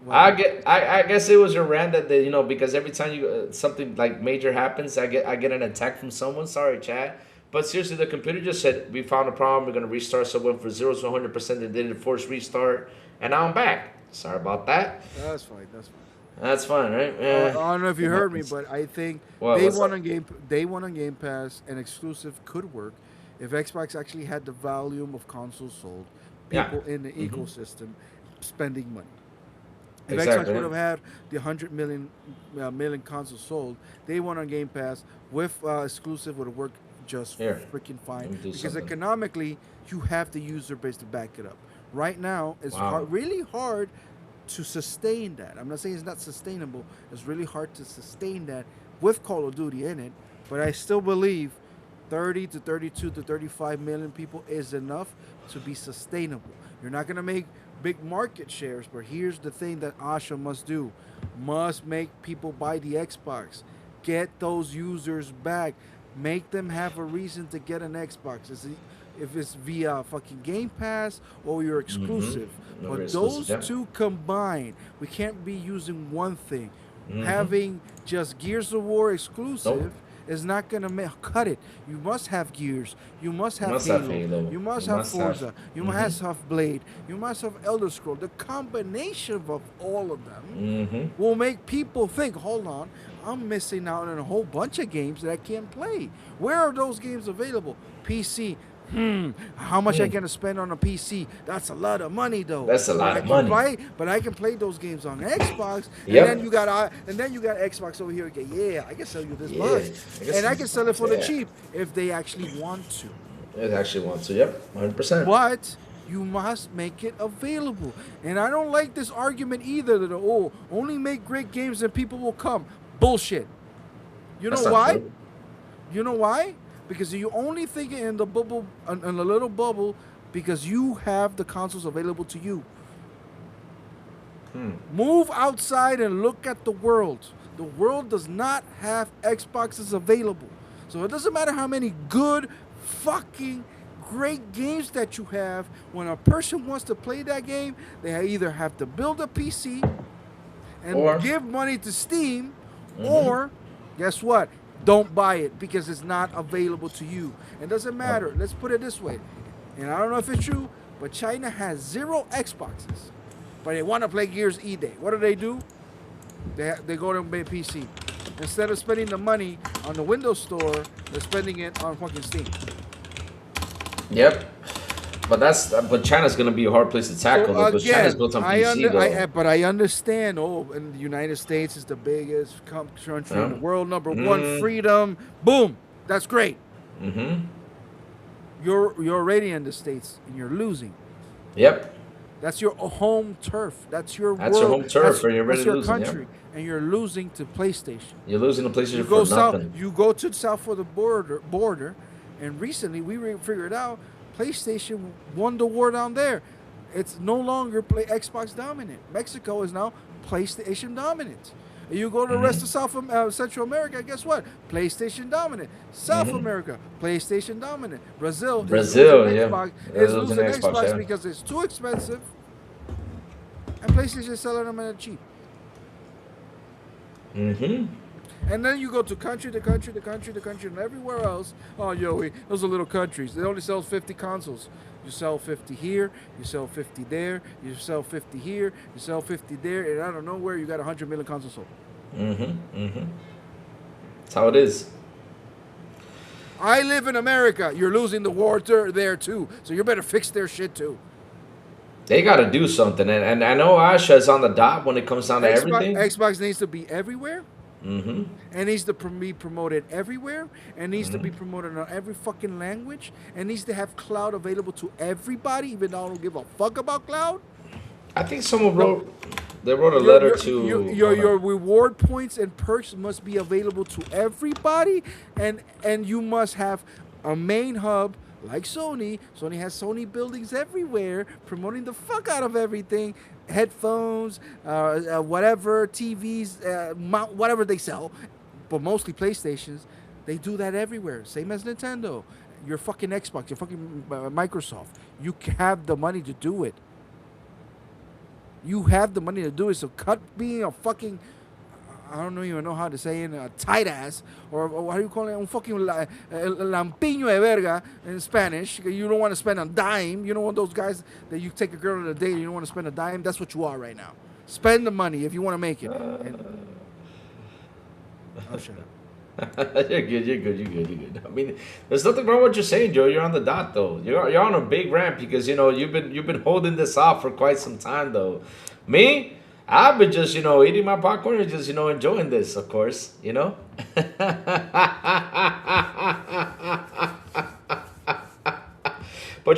well, I guess it was your rant that they, because every time you something like major happens, I get an attack from someone. Sorry, chat. But seriously, the computer just said we found a problem. We're gonna restart. So it went for 0 to 100%. It didn't force restart, and now I'm back. Sorry about that. that's fine. That's fine. That's fine, right? I don't know if you heard me, but I think What, day what's one up? on Game Pass, an exclusive could work if Xbox actually had the volume of consoles sold, Yeah. people in the ecosystem spending money. If Exactly, Xbox yeah. would have had the 100 million consoles sold, day one on Game Pass with exclusive would have worked just Here, freaking fine. let me do Because something. economically, you have the user base to back it up. Right now, it's Wow. really hard to sustain that. I'm not saying it's not sustainable. It's really hard to sustain that with Call of Duty in it. But I still believe 30 to 32 to 35 million people is enough to be sustainable. You're not going to make big market shares, but here's the thing that Asha must do. Must make people buy the Xbox. Get those users back. Make them have a reason to get an Xbox. If it's via fucking Game Pass or you're exclusive. No, But we're those exclusive, yeah. two combined, we can't be using one thing. Having just Gears of War exclusive Nope. is not gonna cut it. You must have Gears. You must have must Halo. have Halo. You must You have must have- Forza. You must have Blade. You must have Elder Scroll. The combination of all of them will make people think, hold on, I'm missing out on a whole bunch of games that I can't play. Where are those games available? PC. How much I gonna spend on a PC? That's a lot of money, though. That's a lot But of I can money. but I can play those games on Xbox, Yep. and then you got Xbox over here again. Yeah, I can sell you this Yeah, much, I guess and I can sell it for the yeah. cheap if they actually want to. It actually wants to. Yep, 100%. But you must make it available. And I don't like this argument either that only make great games and people will come. Bullshit. You That's know not why? true. You know why? Because you only think in the bubble, in a little bubble, because you have the consoles available to you. Move outside and look at the world. The world does not have Xboxes available. So it doesn't matter how many good, fucking great games that you have. When a person wants to play that game, they either have to build a PC and Or- give money to Steam, or guess what? Don't buy it because it's not available to you. It doesn't matter. Let's put it this way. And I don't know if it's true, but China has 0 Xboxes. But they want to play Gears E-Day. What do? They go to buy a PC. Instead of spending the money on the Windows Store, they're spending it on fucking Steam. Yep. But China's gonna be a hard place to tackle So because China's built on PC though. but I understand. And the United States is the biggest country in the world, number one, freedom. Boom, that's great. You're already in the States and you're losing. Yep. That's your home turf. That's your That's your world. home turf, and you're that's already your losing, country, and you're losing to PlayStation. You're losing the PlayStation You for go south. nothing. You go to south of the border, and recently we figured out PlayStation won the war down there. It's no longer Xbox dominant. Mexico is now PlayStation dominant. And you go to the rest of Central America, guess what? PlayStation dominant. South America, PlayStation dominant. Brazil, Brazil, is yeah. losing Xbox, They're is losing losing Xbox, Xbox yeah. because it's too expensive, and PlayStation is selling them at cheap. And then you go to country, and everywhere else. Oh, those are little countries. They only sell 50 consoles. You sell 50 here, you sell 50 there, you sell 50 here, you sell 50 there, and out of nowhere, you got 100 million consoles sold. That's how it is. I live in America. You're losing the war there too, so you better fix their shit too. They got to do something, and I know Asha is on the dot when it comes down to everything. Xbox needs to be everywhere. Mm-hmm. And needs to be promoted everywhere, and needs to be promoted in every fucking language, and needs to have cloud available to everybody, even though I don't give a fuck about cloud. I think someone wrote a letter to your reward points and perks must be available to everybody, and you must have a main hub like Sony. Sony has Sony buildings everywhere, promoting the fuck out of everything. Headphones, whatever, TVs, whatever they sell, but mostly PlayStations. They do that everywhere. Same as Nintendo. Your fucking Xbox, your fucking Microsoft. You have the money to do it. You have the money to do it. So cut being a fucking, I don't even know how to say it, a tight ass, or how do you call it? Un fucking lampiño de verga in Spanish. You don't want to spend a dime. You don't want those guys that you take a girl on a date and you don't want to spend a dime. That's what you are right now. Spend the money if you want to make it. Oh, shut up. You're good. I mean, there's nothing wrong with what you're saying, Joe. You're on the dot, though. You're on a big rant because you've been holding this off for quite some time, though. Me, I've been just eating my popcorn and just enjoying this, of course. But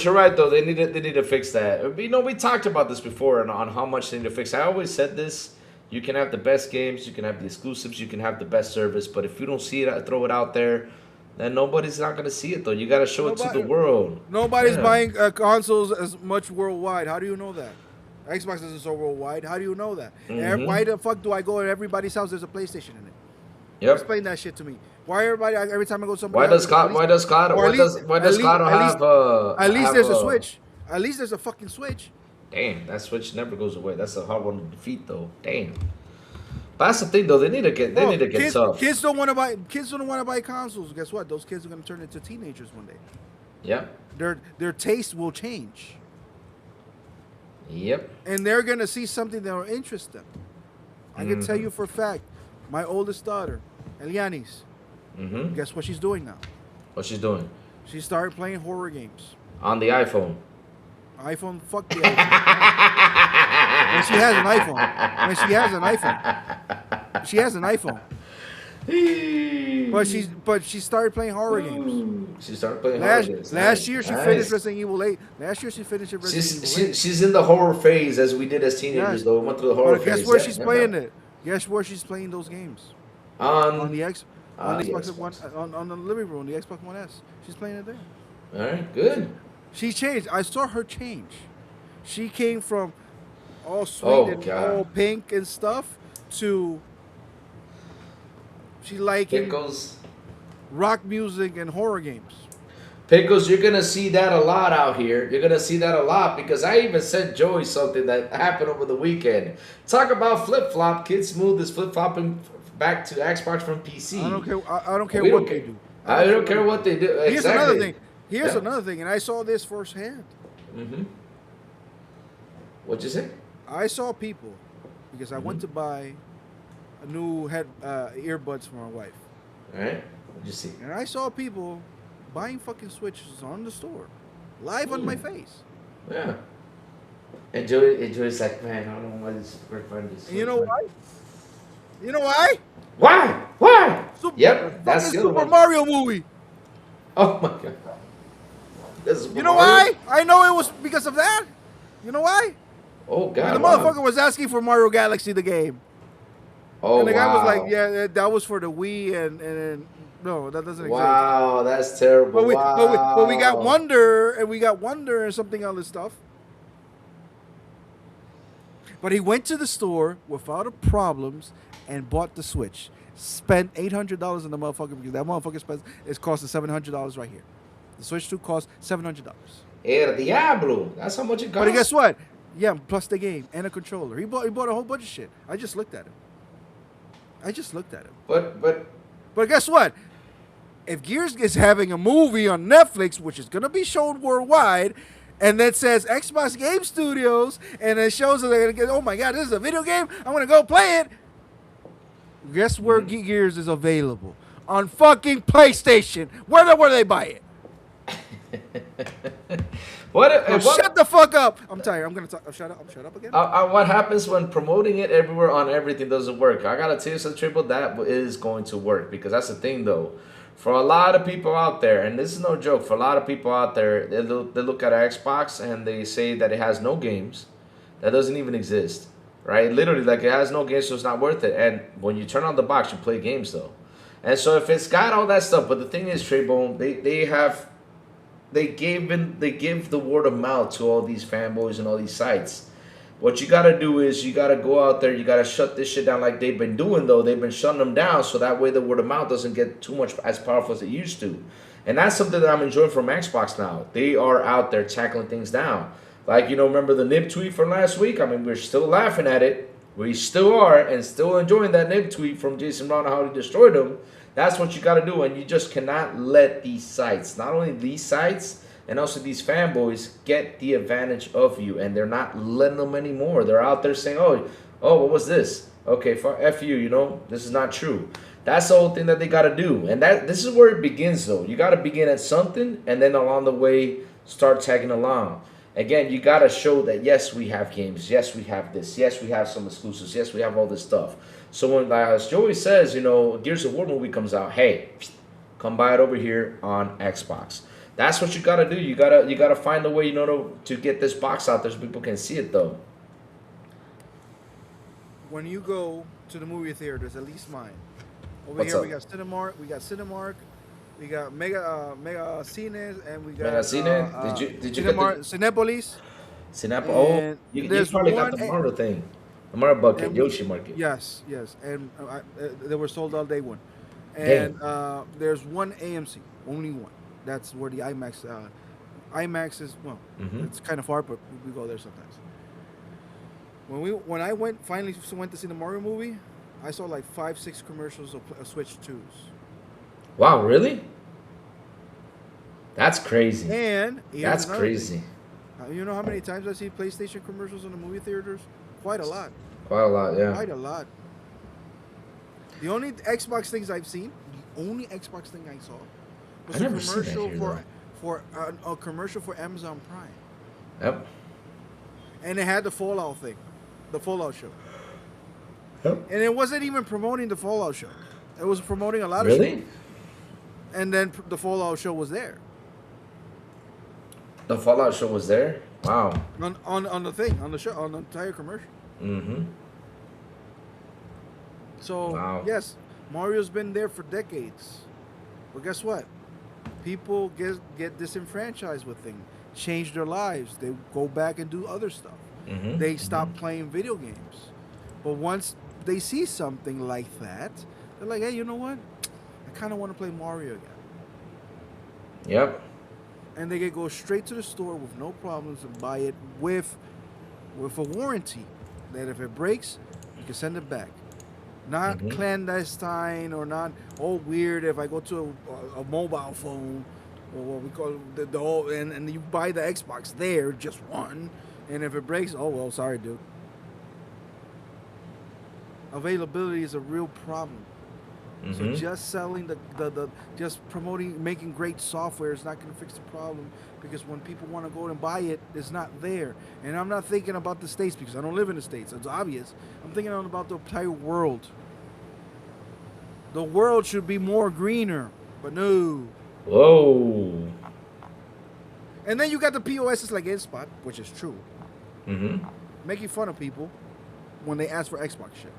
you're right, though. They need to fix that. We talked about this before on how much they need to fix. I always said this. You can have the best games, you can have the exclusives, you can have the best service, but if you don't see it, throw it out there, then nobody's not going to see it, though. You got to show it to the world. Nobody's buying consoles as much worldwide. How do you know that? Xbox isn't so worldwide. How do you know that? Mm-hmm. Why the fuck do I go to everybody's house? There's a PlayStation in it. Yep. Explain that shit to me. Why every time I go somewhere? Why does Claro have at least there's a Switch. At least there's a fucking Switch. Damn, that Switch never goes away. That's a hard one to defeat, though. Damn. But that's the thing, though. They need to get tough. Kids don't want to buy consoles. Guess what? Those kids are going to turn into teenagers one day. Yep. Their taste will change. Yep. And they're going to see something that will interest them. I can tell you for a fact, my oldest daughter, Elianis, guess what she's doing now? What's she doing? She started playing horror games. On the iPhone. iPhone, fuck the iPhone. When she has an iPhone. But she started playing horror games. She started playing horror games. Last year she finished Resident Evil 8. She's in the horror phase as we did as teenagers, though. We went through the horror phase. Guess where she's playing it? Guess where she's playing those games? On the Xbox One, on the living room, the Xbox One S. She's playing it there. All right, good. She changed. I saw her change. She came from all sweet and all pink and stuff to she liking rock music and horror games. Pickles, you're going to see that a lot out here. You're going to see that a lot because I even sent Joey something that happened over the weekend. Talk about flip-flop. Kid Smooth is flip-flopping back to Xbox from PC. I don't care what they do. I don't care what they do. Here's another thing. Here's another thing, and I saw this firsthand. What'd you say? I saw people, because I went to buy a new earbuds for my wife. All right. What'd you see? And I saw people buying fucking Switches on the store, live on my face. Yeah. And Joey's like, man, I don't know why this we're finding this. You know why? You know why? Why? Yep. That's the Super Mario movie. Oh my god. You know why? I know it was because of that. You know why? Oh god. The motherfucker was asking for Mario Galaxy the game. Oh, and the guy was like, yeah, that was for the Wii and no, that doesn't exist. Wow, that's terrible. But we got Wonder and something other stuff. But he went to the store without problems and bought the Switch. Spent $800 on the motherfucker because that motherfucker is costing $700 right here. The Switch 2 costs $700. El Diablo. That's how much it costs. But guess what? Yeah, plus the game and a controller. He bought a whole bunch of shit. I just looked at him. But guess what? If Gears is having a movie on Netflix, which is gonna be shown worldwide, and that says Xbox Game Studios, and it shows that they're gonna get, oh my god, this is a video game, I'm gonna go play it. Guess where Gears is available? On fucking PlayStation. Where they buy it? No, shut the fuck up. I'm tired. I'm gonna talk. Shut up. Shut up again. What happens when promoting it everywhere on everything doesn't work? I gotta tell you something, Triple, that is going to work, because that's the thing though. For a lot of people out there, and this is no joke, for a lot of people out there, they look at an Xbox and they say that it has no games, that doesn't even exist, right? Literally, like, it has no games, so it's not worth it. And when you turn on the box, you play games though. And so if it's got all that stuff, but the thing is, Trebone, they give the word of mouth to all these fanboys and all these sites. What you gotta do is you gotta go out there, you gotta shut this shit down like they've been doing though. They've been shutting them down so that way the word of mouth doesn't get too much as powerful as it used to. And that's something that I'm enjoying from Xbox now. They are out there tackling things down. Like, remember the Nib tweet from last week? I mean, we're still laughing at it. We still are, and still enjoying that Nib tweet from Jason Brown and how he destroyed them. That's what you gotta do, and you just cannot let these sites, not only these sites, and also these fanboys, get the advantage of you, and they're not letting them anymore. They're out there saying, oh, what was this? Okay, F you, this is not true. That's the whole thing that they got to do. And this is where it begins, though. You got to begin at something, and then along the way, start tagging along. Again, you got to show that, yes, we have games. Yes, we have this. Yes, we have some exclusives. Yes, we have all this stuff. So when, as Joey says, Gears of War movie comes out, hey, come buy it over here on Xbox. That's what you gotta do. You gotta find a way, to get this box out there so people can see it though. When you go to the movie theaters, at least mine. What's here up? we got Cinemark, we got Mega Cines, and we got Mega Cine? Did you get the Cinepolis? Oh, you probably got the Mario thing. The Mario Bucket, Yoshi Market. Yes, and they were sold all day one. And there's one AMC, only one. That's where the IMAX is. Well, it's kind of far, but we go there sometimes. When I finally went to see the Mario movie, I saw like 5-6 commercials of Switch 2s. Wow, really? That's crazy. And that's crazy. You know how many times I see PlayStation commercials in the movie theaters? Quite a lot. Quite a lot, yeah. Quite a lot. The only Xbox things I've seen, the only Xbox thing I saw, was a commercial a commercial for Amazon Prime. Yep. And it had the Fallout thing, the Fallout show. Yep. And it wasn't even promoting the Fallout show. It was promoting a lot of Really? shows. And then the Fallout show was there. The Fallout show was there? Wow. On the thing, on the show, on the entire commercial. Mm-hmm. So, wow. Yes, Mario's been there for decades. But guess what? People get disenfranchised with things, change their lives. They go back and do other stuff. Mm-hmm. They stop playing video games. But once they see something like that, they're like, hey, you know what? I kind of want to play Mario again. Yep. And they can go straight to the store with no problems and buy it with a warranty. That if it breaks, you can send it back. Not clandestine or not weird if I go to a mobile phone or what we call the whole and you buy the Xbox there, just one, and if it breaks, oh well, sorry dude. Availability is a real problem. So just selling the just promoting, making great software is not going to fix the problem, because when people want to go and buy it, it's not there. And I'm not thinking about the States because I don't live in the States. It's obvious. I'm thinking about the entire world. The world should be more greener, but no. Whoa. And then you got the POSs like InSpot, which is true, making fun of people when they ask for Xbox shit.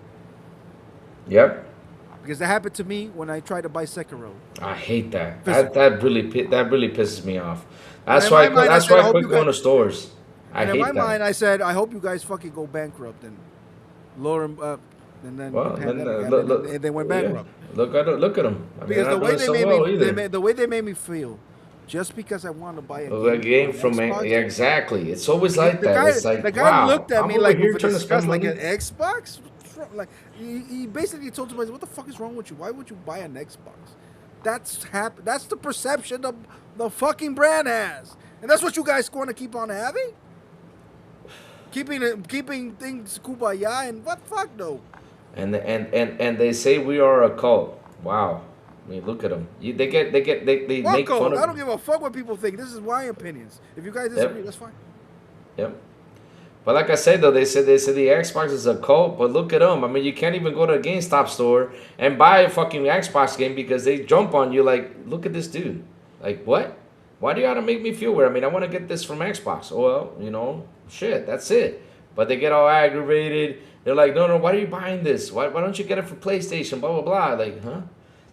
Yep. Because that happened to me when I tried to buy Sekiro. I hate that. That really pisses me off. That's why I quit going to stores. I hate that. In my mind, I said, I hope you guys fucking go bankrupt and lower them up, and then and they went bankrupt. Yeah. Look at them. Because the way they made me feel, just because I wanted to buy a game from Xbox, yeah, exactly. It's always like that. It's like, the guy looked at me like with disgust, like an Xbox. Like he basically told me, "What the fuck is wrong with you? Why would you buy an Xbox?" That's the perception the fucking brand has, and that's what you guys want to keep on having. Keeping things kumbaya and what fuck though. And they say we are a cult. Wow. I mean, look at them. They make Fuck fun 'em. of. I don't give a fuck what people think. This is my opinions. If you guys disagree, that's fine. Yep. But like I said though, they said the Xbox is a cult. But look at them. I mean, you can't even go to a GameStop store and buy a fucking Xbox game because they jump on you like, look at this dude. Like what? Why do you gotta make me feel weird? I mean, I want to get this from Xbox. Oh, well, you know, shit, that's it. But they get all aggravated. They're like, no, why are you buying this? Why don't you get it for PlayStation? Blah blah blah. Like, huh?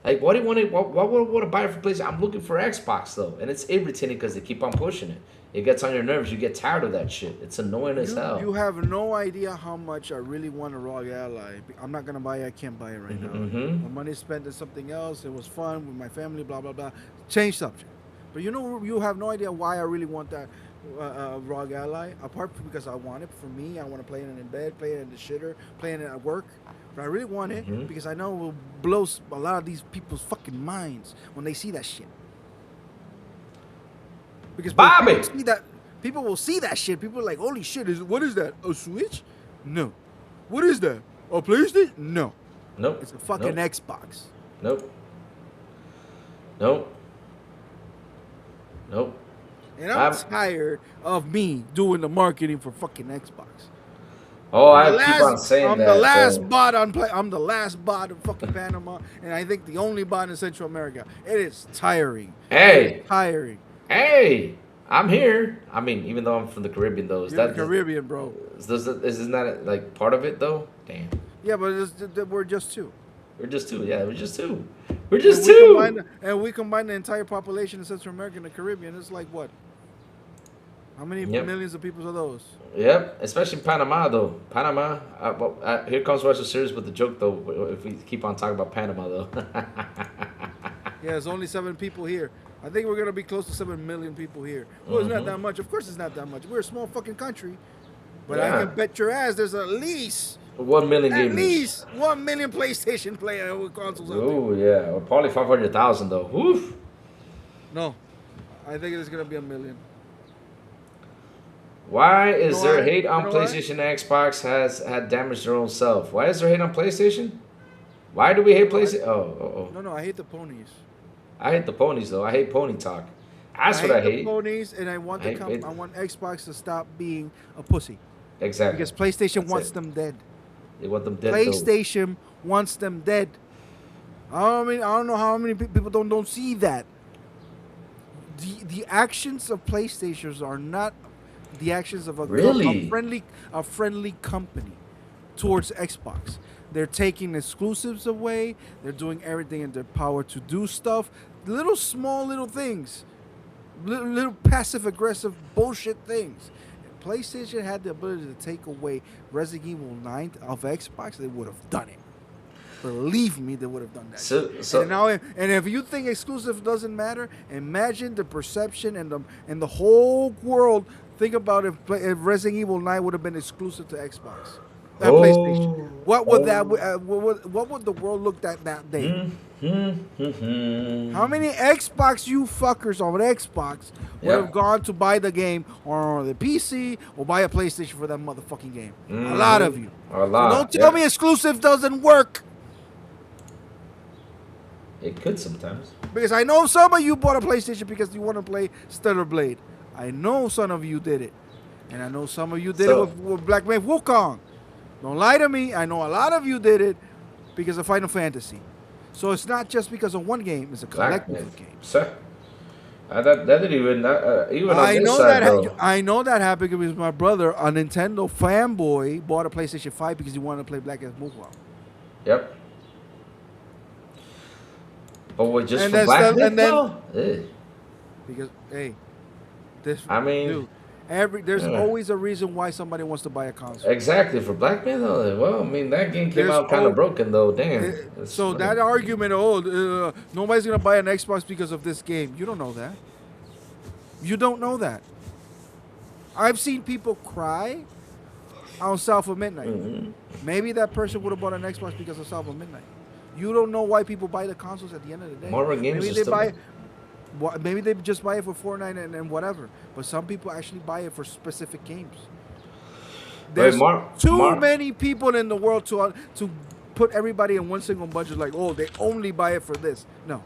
Like, what do you want to? Why would I want to buy it for PlayStation? I'm looking for Xbox though, and it's irritating because they keep on pushing it. It gets on your nerves. You get tired of that shit. It's annoying as hell. You have no idea how much I really want a ROG Ally. I'm not gonna buy it. I can't buy it right now. My money spent on something else. It was fun with my family. Blah blah blah. Change subject. But you have no idea why I really want that ROG Ally. Apart from because I want it for me. I want to play it in bed, play it in the shitter, play it at work. But I really want it because I know it will blow a lot of these people's fucking minds when they see that shit. Because Bobby! People will see that shit. People are like, holy shit, what is that? A Switch? No. What is that? A PlayStation? No. Nope. It's a fucking Xbox. Nope. And I'm tired of me doing the marketing for fucking Xbox. Oh, I keep on saying I'm that. the last bot I'm the last bot in fucking Panama, and I think the only bot in Central America. It is tiring. Hey. Tiring. Hey, I'm here. I mean, even though I'm from the Caribbean, though, You're the Caribbean, bro. Isn't that like part of it though? Damn. Yeah, but we're just two. We're just two. Yeah, we're just two. We're just two. And we combine the entire population in Central America and the Caribbean. It's like what? How many millions of people are those? Yep, especially Panama though. Panama. Here comes Russell Series with the joke though. If we keep on talking about Panama though. Yeah, there's only 7 people here. I think we're gonna be close to 7 million people here. Well, it's not that much. Of course, it's not that much. We're a small fucking country, but I can bet your ass there's at least 1 million gamers. At least 1 million PlayStation player with consoles out there. Oh yeah, or probably 500,000 though. Woof. No, I think it's gonna be 1 million. Why is there hate on PlayStation and Xbox had damaged their own self? Why is there hate on PlayStation? Why do we hate PlayStation? No, I hate the ponies. I hate the ponies though. I hate pony talk. That's what I hate. The ponies, and I want I want Xbox to stop being a pussy. Exactly. Because PlayStation wants them dead. They want them dead. PlayStation wants them dead. I mean, I don't know how many people don't see that. The actions of PlayStations are not the actions of a friendly company towards Xbox. They're taking exclusives away. They're doing everything in their power to do stuff. Small little things. Little passive-aggressive bullshit things. If PlayStation had the ability to take away Resident Evil 9 of Xbox, they would have done it. Believe me, they would have done that. And if you think exclusive doesn't matter, imagine the perception and the whole world. Think about if Resident Evil 9 would have been exclusive to Xbox. PlayStation. What would what would the world look at that day? How many Xbox you fuckers on Xbox would have gone to buy the game on the PC or buy a PlayStation for that motherfucking game? A lot of you. A lot. So don't tell me exclusive doesn't work. It could sometimes. Because I know some of you bought a PlayStation because you want to play Stellar Blade. I know some of you did it. And I know some of you did it with Black Myth Wukong. Don't lie to me. I know a lot of you did it because of Final Fantasy. So it's not just because of one game. It's a collective of games. Sir, that didn't even I on know this side, that. I know that happened because my brother, a Nintendo fanboy, bought a PlayStation 5 because he wanted to play Black Myth Wukong. Yep. But what, just for Black Myth though? Because there's always a reason why somebody wants to buy a console. Exactly, for Black Myth though. Well, I mean that game came out kind of broken though. Damn. So that argument, nobody's gonna buy an Xbox because of this game. You don't know that. You don't know that. I've seen people cry on South of Midnight. Maybe that person would have bought an Xbox because of South of Midnight. You don't know why people buy the consoles at the end of the day. Marvel games maybe they just buy it for $4.99 and whatever. But some people actually buy it for specific games. There's too many people in the world to put everybody in one single budget like, oh, they only buy it for this. No.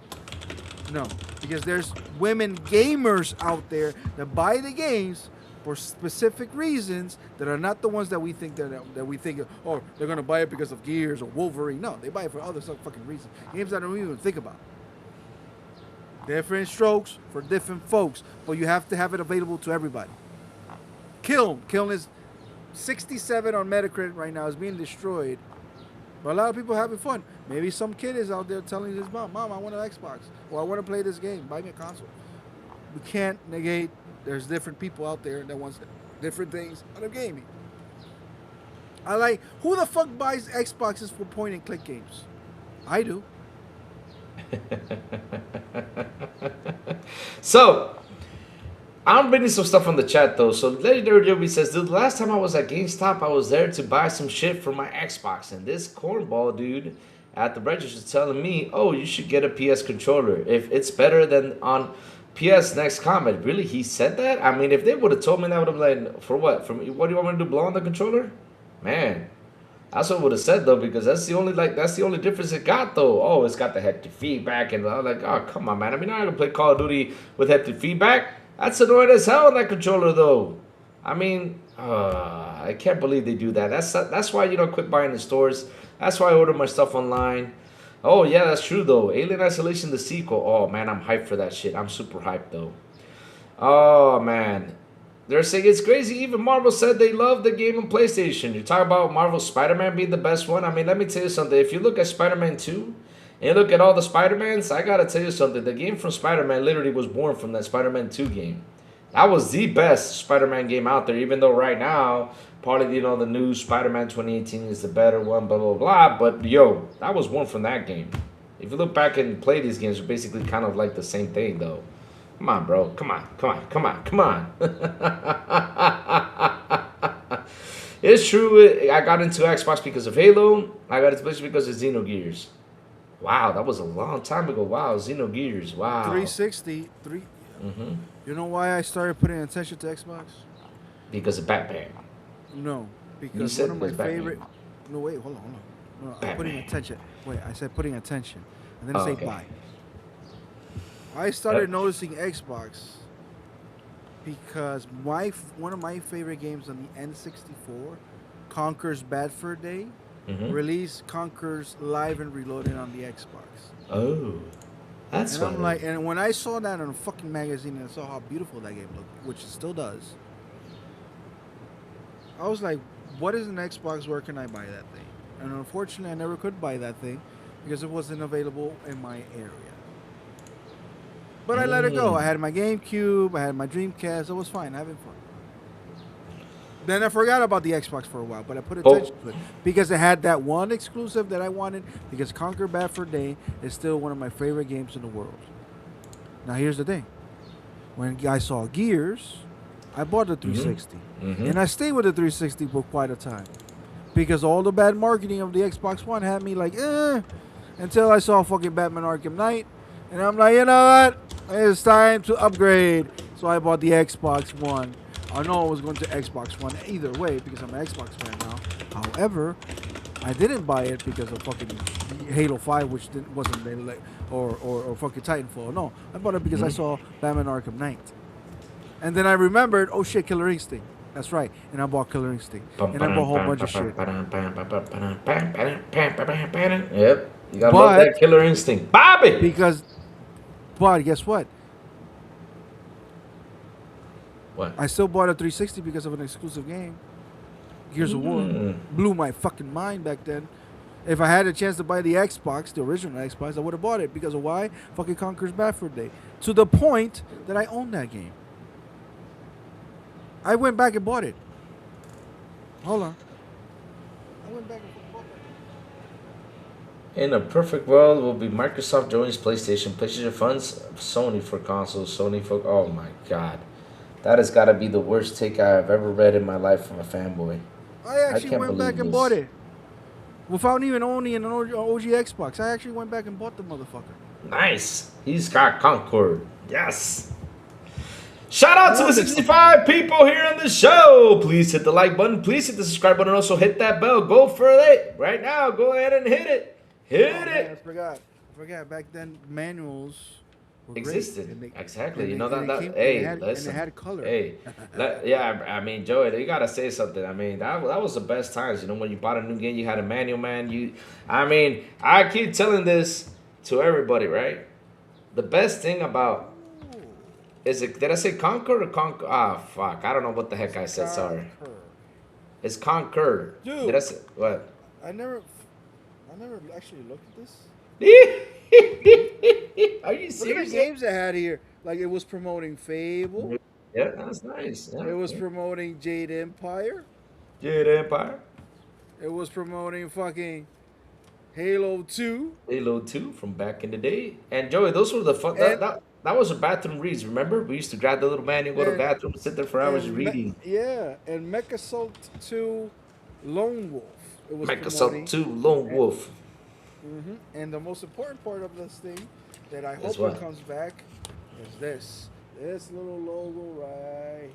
Because there's women gamers out there that buy the games for specific reasons that are not the ones that we think that we think, oh, they're gonna buy it because of Gears or Wolverine. No, they buy it for other fucking reasons. Games I don't even think about. Different strokes for different folks, but you have to have it available to everybody. Kiln is 67 on Metacritic right now. It's being destroyed, but a lot of people are having fun. Maybe some kid is out there telling his mom, I want an Xbox, or I want to play this game. Buy me a console. We can't negate. There's different people out there that wants different things out of gaming. Who the fuck buys Xboxes for point and click games? I do. So, I'm reading some stuff on the chat though. So, Legendary Joby says, dude, the last time I was at GameStop, I was there to buy some shit for my Xbox. And this cornball dude at the register is telling me, oh, you should get a PS controller. If it's better than on PS Next Comment. Really? He said that? I mean, if they would have told me that, I would have been like, for what? What do you want me to do? Blow on the controller? Man. That's what I would have said though, because that's the only difference it got though. Oh, it's got the haptic feedback, and I'm like, oh, come on, man. I mean, I'm not gonna play Call of Duty with haptic feedback. That's annoying as hell on that controller though. I mean, I can't believe they do that. That's why you don't quit buying in stores. That's why I order my stuff online. Oh yeah, that's true though. Alien Isolation the sequel. Oh man, I'm hyped for that shit. I'm super hyped though. Oh man. They're saying it's crazy. Even Marvel said they love the game on PlayStation. You talk about Marvel's Spider-Man being the best one. I mean, let me tell you something. If you look at Spider-Man 2 and you look at all the Spider-Mans, I got to tell you something. The game from Spider-Man literally was born from that Spider-Man 2 game. That was the best Spider-Man game out there, even though right now, probably, the new Spider-Man 2018 is the better one, blah, blah, blah. But, yo, that was born from that game. If you look back and play these games, they're basically kind of like the same thing, though. Come on, bro. Come on. It's true. I got into Xbox because of Halo. I got into PlayStation because of Xenogears. Wow, that was a long time ago. Wow, Xenogears. Wow. 360. You know why I started putting attention to Xbox? Because of Batman. No, because one of my favorite. No, wait, hold on. No, I'm putting attention. Wait, I said putting attention, and then I say okay. bye. I started noticing Xbox because one of my favorite games on the N64, Conker's Bad Fur Day, released Conker's Live and Reloaded on the Xbox. Oh, that's and I'm like, and when I saw that in a fucking magazine and I saw how beautiful that game looked, which it still does, I was like, what is an Xbox? Where can I buy that thing? And unfortunately, I never could buy that thing because it wasn't available in my area. But I let it go. I had my GameCube, I had my Dreamcast. It was fine, having fun. Then I forgot about the Xbox for a while, but I put attention to it because it had that one exclusive that I wanted. Because Conquer Bad Fur Day is still one of my favorite games in the world. Now here's the thing: when I saw Gears, I bought the 360, and I stayed with the 360 for quite a time because all the bad marketing of the Xbox One had me like, until I saw fucking Batman Arkham Knight, and I'm like, you know what? It's time to upgrade. So I bought the Xbox One. I know I was going to Xbox One either way because I'm an Xbox fan now. However, I didn't buy it because of fucking Halo 5, which wasn't like, or fucking Titanfall. No, I bought it because I saw Batman Arkham Knight. And then I remembered, oh shit, Killer Instinct. That's right. And I bought Killer Instinct. And I bought a whole bunch of shit. Yep. You gotta love that Killer Instinct. Bobby! But guess what? What? I still bought a 360 because of an exclusive game. Gears of War. Blew my fucking mind back then. If I had a chance to buy the Xbox, the original Xbox, I would have bought it. Because of why? Fucking Conker's Bad Fur Day. To the point that I own that game. I went back and bought it. Hold on. I went back and bought it. In a perfect world, will be Microsoft joins PlayStation. PlayStation funds Sony for consoles. Sony for... Oh my god. That has got to be the worst take I have ever read in my life from a fanboy. I actually went back and bought it. Without even owning an OG Xbox. I actually went back and bought the motherfucker. Nice. He's got Concord. Yes. Shout out to Love the this 65 people here on the show. Please hit the like button. Please hit the subscribe button. Also hit that bell. Go for it right now. Go ahead and hit it. Hit Oh, it. man, I forgot. Back then, manuals were great, Existed. and Exactly. and you know and that. came- Hey, and listen. it had color. Hey, yeah. I mean, Joey, you gotta say something. I mean, that was the best times. You know, when you bought a new game, you had a manual, man. I mean, I keep telling this to everybody, right? The best thing about did I say Conquer or Conquer? Ah, fuck. I don't know what the heck I said. Sorry. Conquer. It's Conquer. Dude. Did I say what? I never actually looked at this. Are you Look at the serious? games I had here. Like it was promoting Fable. Yeah, that's nice. Yeah, It was promoting Jade Empire. Jade Empire. It was promoting fucking Halo 2. Halo 2 from back in the day. And Joey, those were the fun. And- That was a bathroom reads. Remember, we used to grab the little manual, go to the And- bathroom, sit there for hours and reading. and Mech Assault 2 Lone Wolf. It was Microsoft 2 Lone Wolf. And the most important part of this thing that I Is hope what? it comes back is this. This little logo right.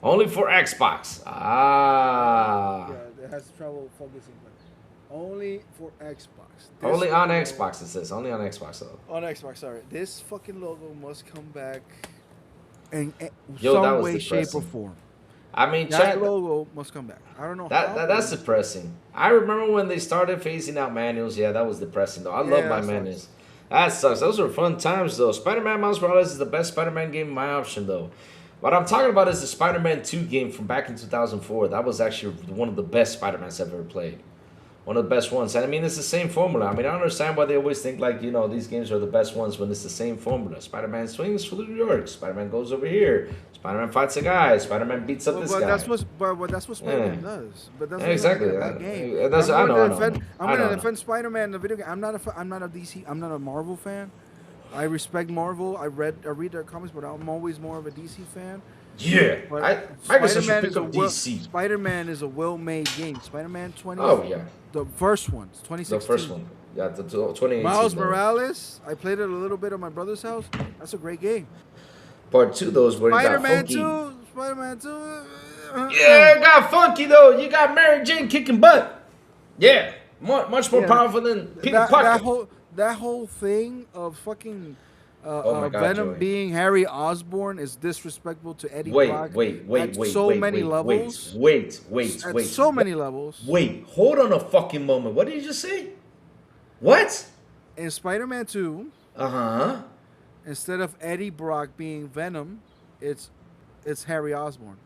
Only for Xbox. Ah. Yeah, it has trouble focusing, but only for Xbox. This Only on logo- Xbox, it says. Only on Xbox, though. On Xbox, sorry. This fucking logo must come back in Yo, that some was way, shape, or depressing. form. I mean, That chat, logo must come back. I don't know how. that's depressing. I remember when they started phasing out manuals. Yeah, that was depressing, though. I love Yeah, my that sucks. manuals. That sucks. Those were fun times, though. Spider-Man Miles Morales is the best Spider-Man game in my option, though. What I'm talking about is the Spider-Man 2 game from back in 2004. That was actually one of the best Spider-Mans I've ever played. One of the best ones. And I mean, it's the same formula. I mean, I don't understand why they always think like, you know, these games are the best ones when it's the same formula. Spider-Man swings for New York. Spider-Man goes over here. Spider-Man fights a guy. Spider-Man beats up this guy. That's what Spider-Man does. But that's Yeah, exactly. Not that game. I know. I'm gonna defend Spider-Man in the video game. I'm not a DC. I'm not a Marvel fan. I respect Marvel. I read their comics, but I'm always more of a DC fan. Yeah. But I guess I should Spider-Man pick is up DC. Spider-Man is a well-made game. Spider-Man 20. Oh, yeah. The first one, 2016. The first one. Yeah, the 2018. Miles though. Morales. I played it a little bit at my brother's house. That's a great game. Part 2, though, is where you got Spider-Man funky. 2. Spider-Man 2. Yeah, it got funky, though. You got Mary Jane kicking butt. Yeah. Much more Yeah. powerful than Peter that Parker. whole thing of fucking Oh my God, Venom Joey. being Harry Osborn is disrespectful to Eddie Wait, Brock. wait, at so many levels. Wait. At so many levels. Wait, hold on a fucking moment. What did you just say? What? In Spider-Man 2, Uh-huh. instead of Eddie Brock being Venom, it's Harry Osborn.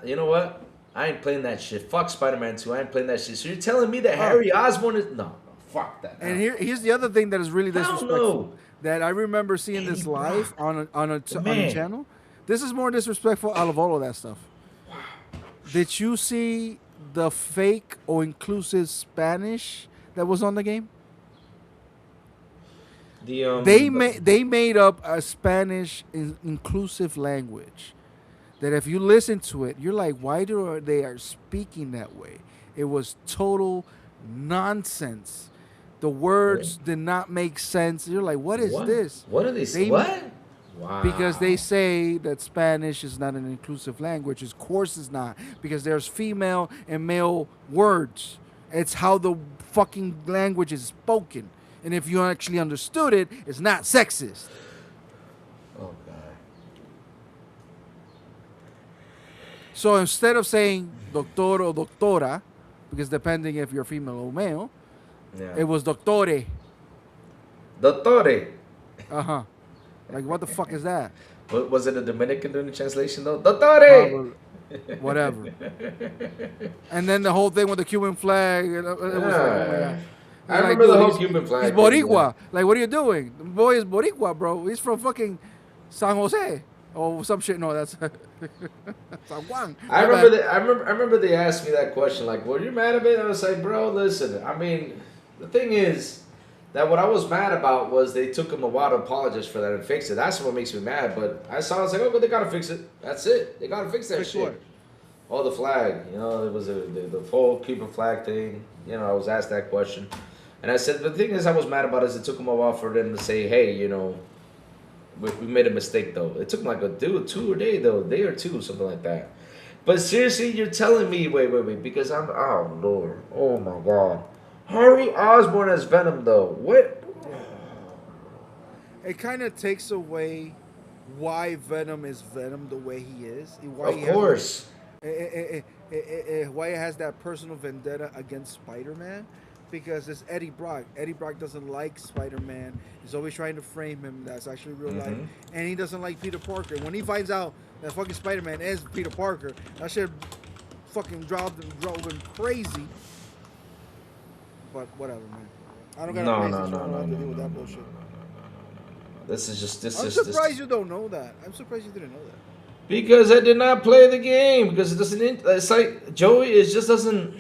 You know what? I ain't playing that shit. Fuck Spider-Man 2. I ain't playing that shit. So you're telling me that Harry Osborn is... No, fuck that. And here's the other thing that is really Hell disrespectful. no. That I remember seeing this Eddie live Brock. on a Man. channel. This is more disrespectful out of all of that stuff. Did you see the fake or inclusive Spanish that was on the game? They made up a Spanish inclusive language that if you listen to it, you're like, why do they are speaking that way? It was total nonsense. The words did not make sense. You're like, what is this? What are they saying? What? Wow. Because they say that Spanish is not an inclusive language. Of course it's not. Because there's female and male words. It's how the fucking language is spoken. And if you actually understood it, it's not sexist. Oh, God. So instead of saying doctor or doctora, because depending if you're female or male, Yeah. it was doctore. Dottore. Uh-huh. Like, what the fuck is that? Was it a Dominican in the translation, though? Dottore! Probably. Whatever. And then the whole thing with the Cuban flag. It was like, oh my God. I remember the dude, whole he's- Cuban flag He's thing, Boricua. Like, what are you doing? The boy is Boricua, bro. He's from fucking San Jose. Or some shit. No, that's San Juan. I My remember bad. that. I remember they asked me that question, like, "Were you mad about it?" I was like, "Bro, listen. I mean, the thing is that what I was mad about was they took him a while to apologize for that and fix it. That's what makes me mad. But I was like, "Oh, but they gotta fix it. That's it. They gotta fix that Fix shit." what? Oh, the flag. You know, it was the full Cuban flag thing. You know, I was asked that question, and I said the thing is I was mad about is it took them a while for them to say, "Hey, you know, we made a mistake though. It took like a day or two, something like that. But seriously, you're telling me, wait, because oh Lord, oh my God, Harry Osborn as Venom though. What? It kind of takes away why Venom is Venom the way he is. Why Of course. Why it has that personal vendetta against Spider-Man, because it's Eddie Brock. Eddie Brock doesn't like Spider-Man. He's always trying to frame him. That's actually real life, and he doesn't like Peter Parker. When he finds out that fucking Spider-Man is Peter Parker, that shit fucking drove him crazy. But whatever, man. I don't got to deal with that bullshit. This is just I'm surprised you don't know that. I'm surprised you didn't know that. Because I did not play the game. Because it doesn't. It's like Joey. It just doesn't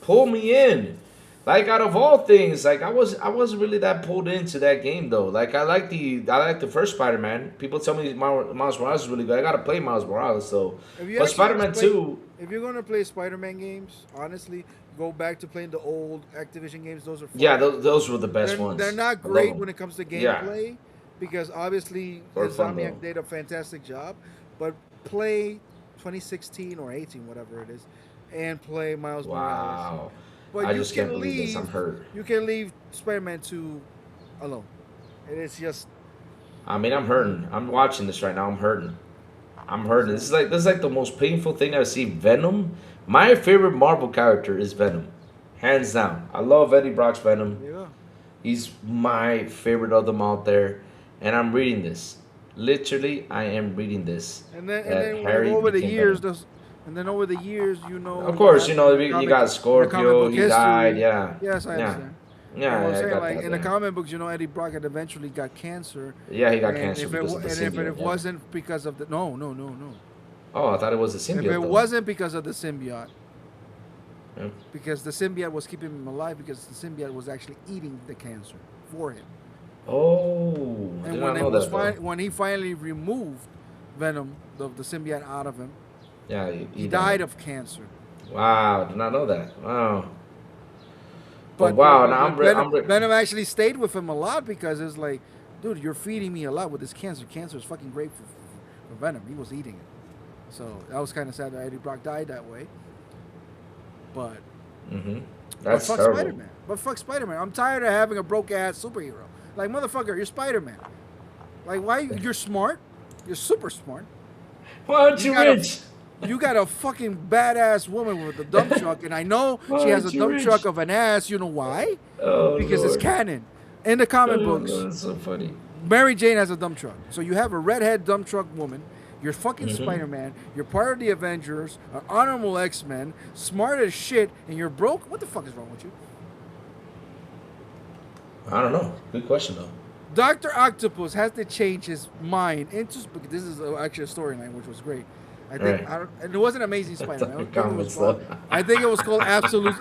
pull me in. Like out of all things, like I wasn't really that pulled into that game though. Like I like the first Spider-Man. People tell me Miles Morales is really good. I gotta play Miles Morales though. But Spider-Man 2. If you're gonna play Spider-Man games, honestly, go back to playing the old Activision games. Those are fun. Yeah, those were the best ones. They're not great when it comes to gameplay. Yeah. Because obviously Insomniac did a fantastic job, but play 2016 or 18, whatever it is, and play Miles Morales. But I just can't believe this. I'm hurt. You can leave Spider-Man 2 alone. It is just. I mean, I'm hurting. I'm watching this right now. I'm hurting. This is like the most painful thing I've seen. Venom. My favorite Marvel character is Venom, hands down. I love Eddie Brock's Venom. Yeah. He's my favorite of them out there. And I'm reading this. Literally, I am reading this. And then over the years, you know. Of course, you got Scorpio. He died. Yeah. Yes, I understand. Yeah, I'm saying, like in the comic books, Eddie Brock had eventually got cancer. Yeah, he got cancer. If it wasn't because of the no. Oh, I thought it was the symbiote. If it wasn't because of the symbiote. Yeah. Because the symbiote was keeping him alive, because the symbiote was actually eating the cancer for him. Oh, and when he finally removed Venom, the symbiote out of him, he died of cancer. Wow, did not know that. Wow. But wow, now Venom actually stayed with him a lot, because it's like, dude, you're feeding me a lot with this cancer. Cancer is fucking great for Venom. He was eating it. So that was kind of sad that Eddie Brock died that way. But that's fuck terrible. Spider-Man. But fuck Spider-Man. I'm tired of having a broke-ass superhero. Like, motherfucker, you're Spider-Man. Like, why? You're smart. You're super smart. Why aren't you rich? You got a fucking badass woman with a dump truck, and I know she has a dump truck of an ass. You know why? Oh, because Lord. It's canon. In the comic books, that's so funny. Mary Jane has a dump truck. So you have a redhead dump truck woman. You're fucking Spider-Man. You're part of the Avengers, an honorable X-Men, smart as shit, and you're broke? What the fuck is wrong with you? I don't know. Good question, though. Dr. Octopus has to change his mind into... This is actually a storyline, which was great. I think, and it wasn't Amazing Spider-Man. I think it was called Absolute...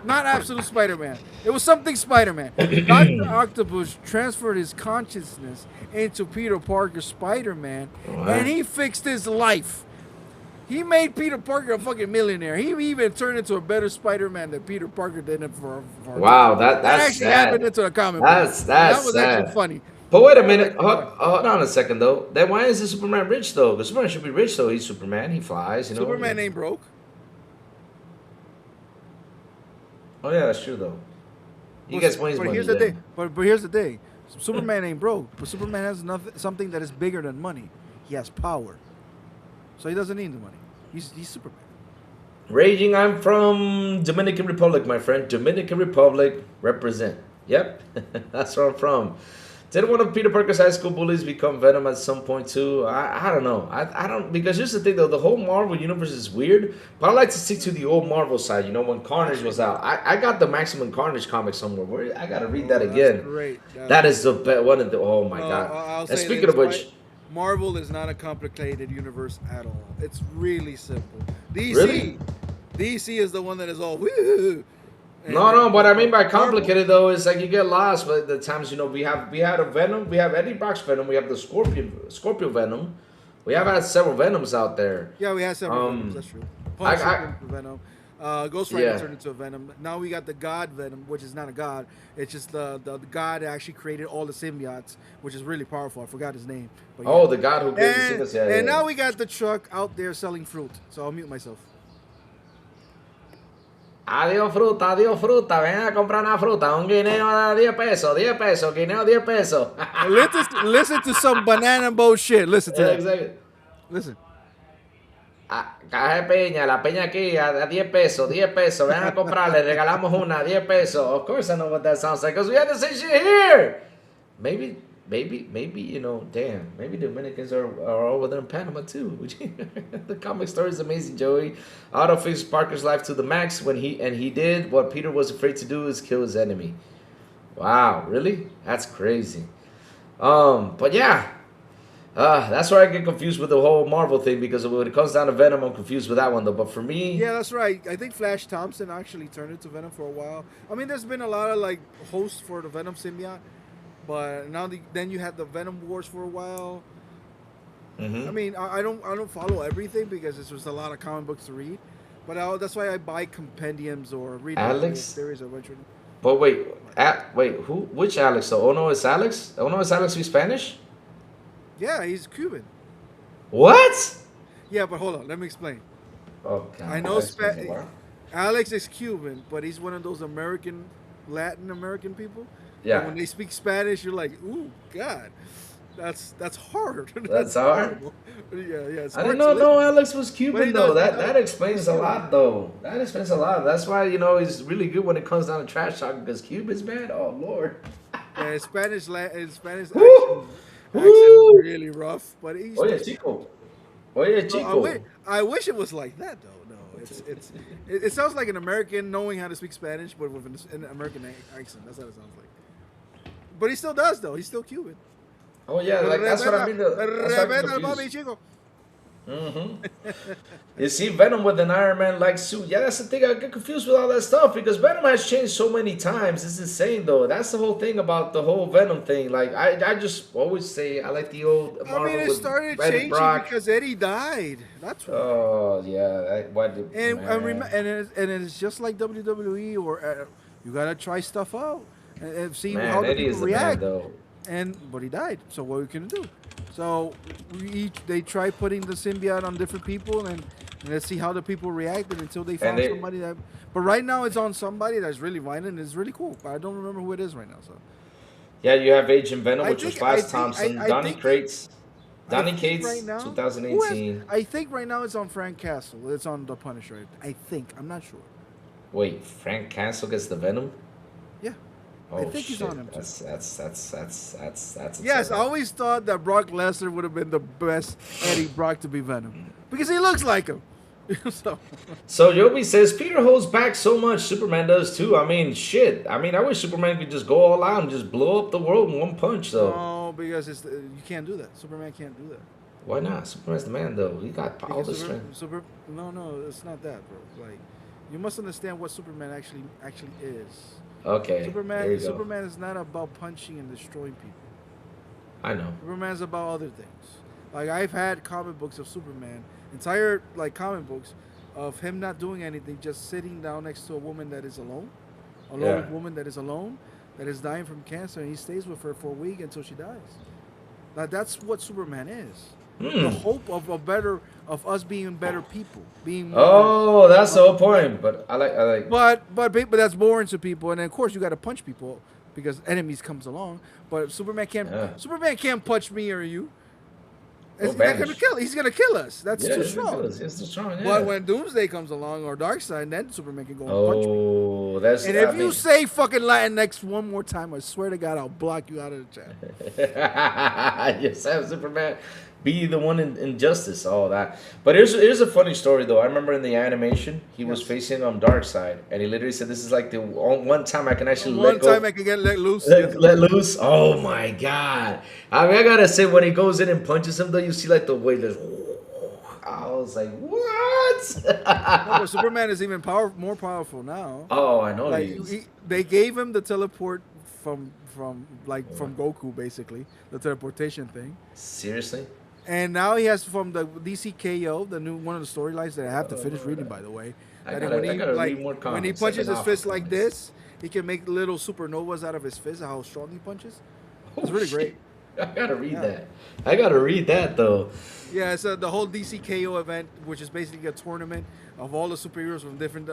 not Absolute Spider-Man. It was something Spider-Man. Dr. Octopus transferred his consciousness into Peter Parker's Spider-Man, and he fixed his life. He made Peter Parker a fucking millionaire. He even turned into a better Spider-Man than Peter Parker did for wow, that's actually sad. happened into a comic book. That was sad. Actually funny. But wait a minute. Hold on a second, though. Then why is the Superman rich, though? Because Superman should be rich, though. He's Superman. He flies, you know. Superman ain't broke. Oh, yeah, that's true, though. He gets money. But here's the thing. But here's the thing. Superman ain't broke. But Superman has something that is bigger than money. He has power. So he doesn't need the money. He's Superman. Raging, I'm from Dominican Republic, my friend. Dominican Republic, represent. Yep, that's where I'm from. Did one of Peter Parker's high school bullies become Venom at some point too? I don't know. I don't, because here's the thing though, the whole Marvel universe is weird, but I like to stick to the old Marvel side. You know, when Carnage was out, I got the Maximum Carnage comic somewhere. I gotta read that again. That's great. That is the best one of the. Oh my god! And speaking of which, Marvel is not a complicated universe at all. It's really simple. DC is the one that is all woo. No, what I mean by complicated though is like you get lost. But the times, you know, we had a Venom, we have Eddie Brock's Venom, we have the Scorpio Venom, we have had several Venoms out there. Yeah, we had several Venoms. That's true. Venom. Ghost Rider Yeah. turned into a Venom. Now we got the God Venom, which is not a god. It's just the god that actually created all the symbiotes, which is really powerful. I forgot his name. But Oh, yeah. the god who gave the sickness. Yeah, And yeah. now we got the truck out there selling fruit. So I'll mute myself. Adiós fruta, ven a comprar una fruta, un guineo a 10 pesos, 10 pesos, guineo 10 pesos. Listen to some banana bullshit. Listen to that. Exactly. Listen. Caja de peña, la peña aquí a 10 pesos, 10 pesos, ven a comprar, le regalamos una, 10 pesos. Of course I know what that sounds like, because we had the same shit here. Maybe, you know, damn, maybe the Dominicans are over there in Panama too. The comic story is amazing, Joey. Otto fixed Parker's life to the max when he did what Peter was afraid to do, is kill his enemy. Wow, really? That's crazy. But yeah. That's where I get confused with the whole Marvel thing, because when it comes down to Venom, I'm confused with that one though. But for me, Yeah, that's right. I think Flash Thompson actually turned into Venom for a while. I mean, there's been a lot of like hosts for the Venom symbiote, but now then you have the Venom Wars for a while. mhm. I mean, I don't follow everything because it's just a lot of comic books to read, but that's why I buy compendiums or read the whole Alex? series eventually. But wait, who? Which Alex? So Ono is Alex? Ono is Alex with Spanish? Yeah, he's Cuban. What? Yeah, but hold on, let me explain. Oh God. I know that's crazy. Wow. Alex is Cuban, but he's one of those Latin American people. Yeah. And when they speak Spanish, you're like, ooh, God, that's hard. That's hard? horrible. Yeah. It's I hard didn't to know listen. Alex was But Cuban he though. does- That explains a lot though. That explains a lot. That's why, you know, he's really good when it comes down to trash talking, because Cuban's bad. Oh Lord. Yeah, his Spanish accent Woo! is Woo! really rough, but he's. Oye, chico. Oye, chico. I wish it was like that though. No, it sounds like an American knowing how to speak Spanish, but with an American accent. That's how it sounds like. But he still does though. He's still Cuban. Oh yeah, like that's what I mean. That's why I'm Respeta al confused. papi, chico. You see Venom with an Iron Man like suit. Yeah, that's the thing. I get confused with all that stuff, because Venom has changed so many times. It's insane though. That's the whole thing about the whole Venom thing. Like I just always say I like the old Marvel I mean, it with started Eddie changing Brock. because Eddie died. That's why. Oh yeah, why did And it's just like WWE, or you gotta try stuff out and see man, how the Eddie people is the man react. though. But he died. So what are we gonna do? So they try putting the symbiote on different people, and let's see how the people reacted until they found somebody that. But right now it's on somebody that's really violent. And it's really cool. But I don't remember who it is right now. So Yeah, you have Agent Venom, I which was think- Flash I think- Thompson, I Donny think- Cates, I Donny think Cates, right now- 2018. I think right now it's on Frank Castle. It's on the Punisher. I think. I'm not sure. Wait, Frank Castle gets the Venom? Yeah. Oh I think shit, he's on him too. That's Yes, I insane. always thought that Brock Lesnar would have been the best Eddie Brock to be Venom because he looks like him. So Yobi says Peter holds back so much. Superman does too. I mean, shit. I mean, I wish Superman could just go all out and just blow up the world in one punch, though. No, because you can't do that. Superman can't do that. Why not? Superman's the man, though. He got all the Because strength. no, it's not that, bro. Like, you must understand what Superman actually is. Okay. There you go. Superman is not about punching and destroying people. I know. Superman's about other things. Like, I've had comic books of Superman, entire like comic books of him not doing anything, just sitting down next to a woman that is alone, Yeah. woman that is alone, that is dying from cancer, and he stays with her for a week until she dies. Now that's what Superman is. The hope of us being better people, being more, Oh, that's the whole point. But I like. but that's boring to people, and then of course you got to punch people because enemies comes along. But Superman can't punch me or you. He's not gonna kill. He's gonna kill us. That's too strong. It's too strong. Yeah. But when Doomsday comes along or Darkseid, then Superman can go and punch me. Oh, that's. And if you say fucking Latinx one more time, I swear to God, I'll block you out of the chat. Yes, have Superman be the one in justice, all that. But here's a funny story though. I remember in the animation, he was facing Darkseid, and he literally said, "This is like the one time I can actually One time I can get let loose. let loose." Oh my God! I mean, I gotta say, when he goes in and punches him, though, you see like the way there's. I was like, what? No, but Superman is even more powerful now. Oh, I know. Like he is. they gave him the teleport from Goku, basically the teleportation thing. Seriously? And now he has from the DCKO, the new one of the storylines that I have to finish reading, by the way. I That gotta, when I he gotta like read more comics. when he I've punches been his off fist of like comics. this, he can make little supernovas out of his fist. How strong he punches. It's Oh, really shit. great. I gotta read Yeah. that. I gotta read that though. Yeah, it's the whole DCKO event, which is basically a tournament of all the superheroes from different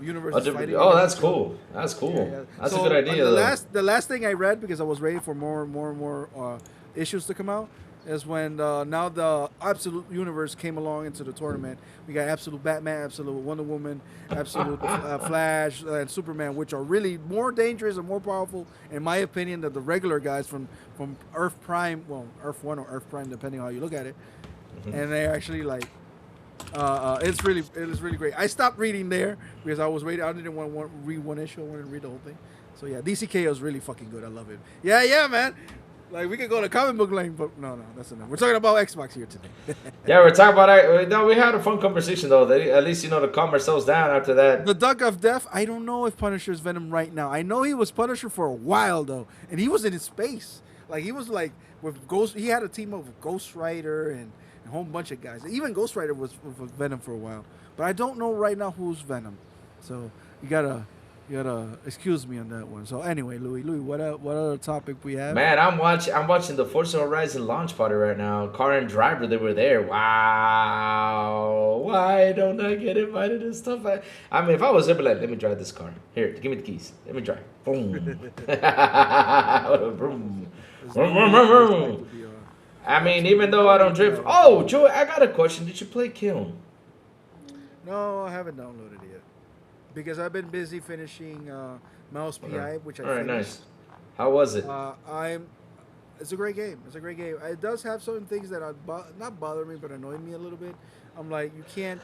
universes fighting. Oh, against that's each other. cool. That's cool. Yeah. That's So, a good idea the though. last thing I read, because I was ready for more issues to come out, is when now the Absolute Universe came along into the tournament. We got Absolute Batman, Absolute Wonder Woman, Absolute Flash, and Superman, which are really more dangerous and more powerful, in my opinion, than the regular guys from Earth Prime, well, Earth One or Earth Prime, depending on how you look at it. And they actually like. It was really great. I stopped reading there because I was waiting. I didn't want to read one issue. I wanted to read the whole thing. So yeah, DCK is really fucking good. I love it. Yeah, man. Like we could go to comic book lane, but no, that's enough. We're talking about Xbox here today. Yeah, we're talking about. No, we had a fun conversation though. At least to calm ourselves down after that. The Duck of Death. I don't know if Punisher's Venom right now. I know he was Punisher for a while though, and he was in space. Like he was like with Ghost. He had a team of Ghost Rider and a whole bunch of guys. Even Ghost Rider was Venom for a while, but I don't know right now who's Venom. So you gotta excuse me on that one. So anyway, Louis, what other topic we have? Man, I'm watching the Forza Horizon launch party right now. Car and driver, they were there. Wow. Why don't I get invited and stuff like? I mean, if I was there, I'd be like, let me drive this car. Here, give me the keys. Let me drive. Boom. Boom. Vroom. I mean, even though I don't drift. Oh, Joey, I got a question. Did you play Kiln? No, I haven't downloaded it yet because I've been busy finishing Mouse PI, which I All right, finished. nice. How was it? It's a great game. It's a great game. It does have certain things that are not bother me, but annoy me a little bit. I'm like, you can't.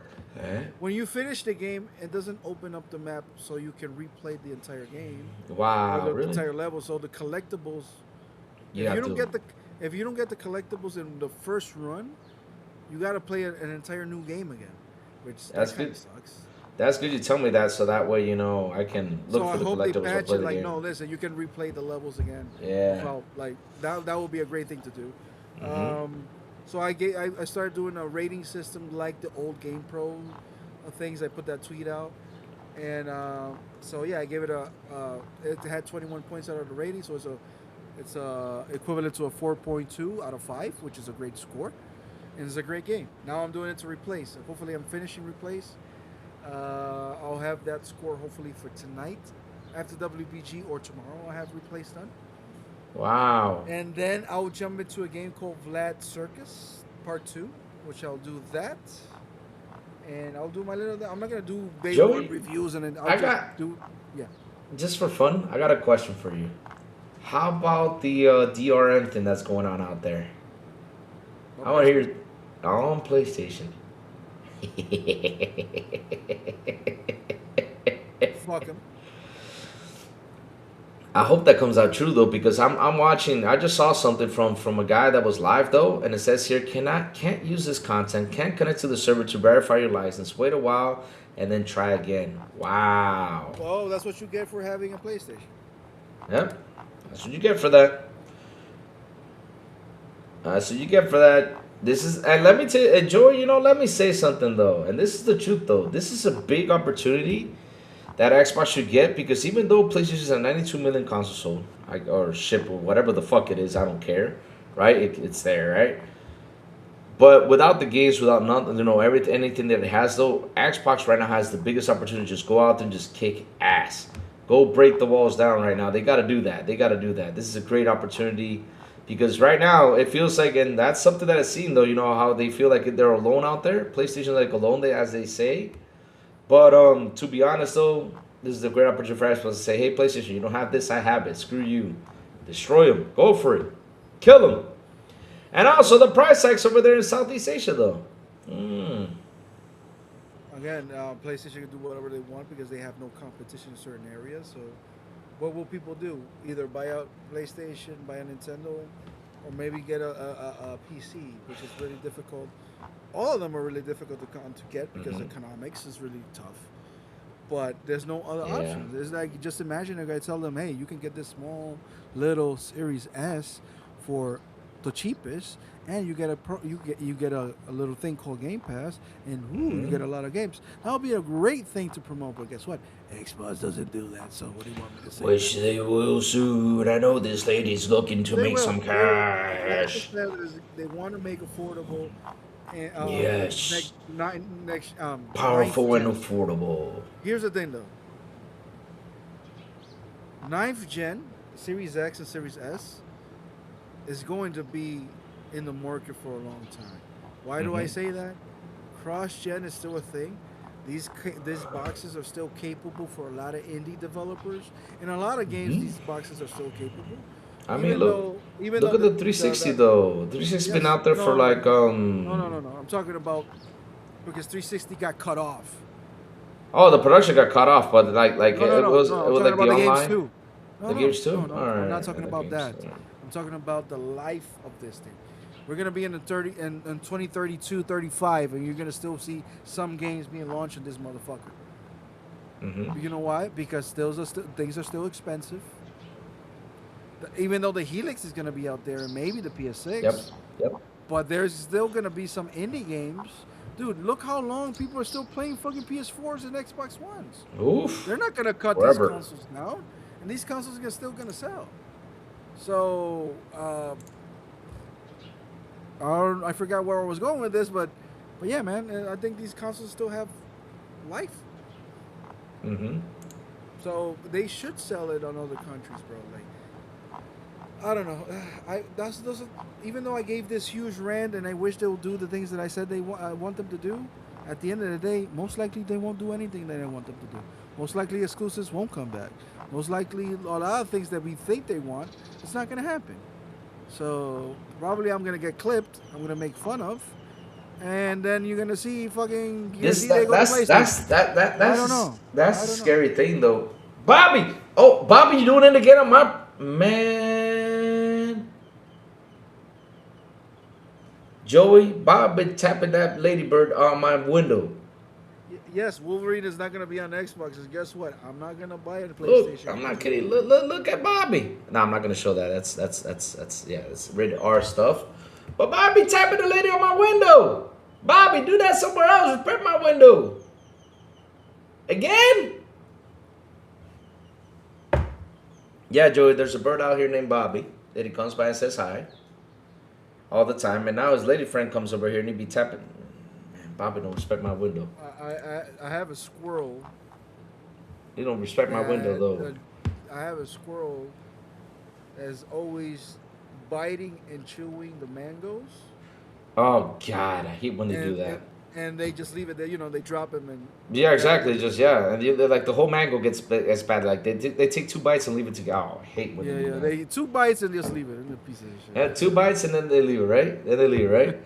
When you finish the game, it doesn't open up the map so you can replay the entire game. Wow, or the really? entire level. So the collectibles. You if have you don't to. get the if you don't get the collectibles in the first run, you got to play an entire new game again, which That's that kind good. of sucks. That's good you tell me that, so that way I can look So for I the hope they collectibles or patch play it. the Like, game. no, listen, you can replay the levels again. Yeah. Well, like that would be a great thing to do. Mhm. So I started doing a rating system like the old Game Pro things. I put that tweet out, and so yeah, I gave it it had 21 points out of the rating, so it's equivalent to a 4.2 out of 5, which is a great score, and it's a great game. Now I'm doing it to Replace. Hopefully, I'm finishing Replace. I'll have that score hopefully for tonight after WBG, or tomorrow I'll have Replace done. Wow. And then I'll jump into a game called Vlad Circus Part 2, which I'll do that. And I'll do my little. I'm not gonna do day Joey, one reviews, and then I'll I just got- do. Yeah. Just for fun, I got a question for you. How about the DRM thing that's going on out there? I want to hear on PlayStation. Fuck him. I hope that comes out true though, because I'm watching. I just saw something from a guy that was live though, and it says here can't use this content, can't connect to the server to verify your license. Wait a while and then try again. Wow. Well, that's what you get for having a PlayStation. Yep. That's what you get for that. That's what you get for that. This is, and let me tell you, Joy, let me say something though, and this is the truth though. This is a big opportunity that Xbox should get, because even though PlayStation is a 92 million console sold, or ship, or whatever the fuck it is, I don't care, right? It's there, right? But without the games, without nothing, anything that it has though, Xbox right now has the biggest opportunity to just go out there and just kick ass. Go break the walls down right now. They got to do that. This is a great opportunity, because right now it feels like, and that's something that I've seen though, how they feel like they're alone out there. PlayStation like alone, as they say. But to be honest though, this is a great opportunity for Xbox to say, hey PlayStation, you don't have this, I have it. Screw you. Destroy them. Go for it. Kill them. And also the price hikes over there in Southeast Asia though. Again, PlayStation can do whatever they want because they have no competition in certain areas. So, what will people do? Either buy a PlayStation, buy a Nintendo, or maybe get a PC, which is really difficult. All of them are really difficult to get because economics is really tough. But there's no other options. It's like, just imagine if I tell them, hey, you can get this small little Series S for the cheapest, and you get a little thing called Game Pass, and you get a lot of games. That would be a great thing to promote. But guess what? Xbox doesn't do that. So what do you want me to say? Wish they will soon. I know this lady's looking to make some cash. They want to make affordable. And, Yes. Next, Powerful and ninth gen. affordable. Here's the thing, though. 9th gen, Series X and Series S, is going to be in the market for a long time. Why do I say that? Cross-gen is still a thing. These boxes are still capable for a lot of indie developers. In a lot of games, these boxes are still capable. I mean, look at the 360 though. 360 been out there for like No. I'm talking about because 360 got cut off. Oh, the production got cut off, but like No, it was I'm like talking the about the games online. too. The games too? No, All right, I'm not talking the about games, that. all right. I'm talking about the life of this thing. We're gonna be in 2032, 35, and you're gonna still see some games being launched in this motherfucker. You know why? Because things are still expensive. Even though the Helix is gonna be out there and maybe the PS6. Yep. But there's still gonna be some indie games. Dude, look how long people are still playing fucking PS4s and Xbox Ones. Oof. They're not gonna cut Forever. these consoles down, and these consoles are still gonna sell. So I forgot where I was going with this, but yeah, man, I think these consoles still have life. So they should sell it on other countries, bro. Like, I don't know. Even though I gave this huge rant and I wish they would do the things that I said I want them to do, at the end of the day, most likely they won't do anything that I want them to do. Most likely exclusives won't come back. Most likely a lot of things that we think they want, it's not going to happen. So probably I'm going to get clipped. I'm going to make fun of. And then you're going to see fucking... That's I don't know. That's a scary thing though. Bobby! Oh, Bobby, you doing it again on my... Man... Joey, Bob been tapping that ladybird on my window. Yes, Wolverine is not going to be on Xbox. And guess what? I'm not going to buy it on Look, PlayStation. I'm not kidding. Look at Bobby. No, I'm not gonna show that. That's yeah, it's rated R stuff. But Bobby tapping the lady on my window. Bobby, do that somewhere else. Respect my window. Again? Yeah, Joey, there's a bird out here named Bobby that he comes by and says hi all the time. And now his lady friend comes over here and he be tapping. Man, Bobby don't respect my window. I have a squirrel. He don't respect my window though. I have a squirrel that's always biting and chewing the mangoes. Oh God, I hate when they do that. And they just leave it there. You know, they drop him and. Yeah, exactly. Just and like the whole mango gets bad. Like they take 2 bites and leave it to. Oh, I hate when they do that. They eat 2 bites and just leave it in a piece of shit. Yeah, 2 bites and then they leave, right? Then they leave, right?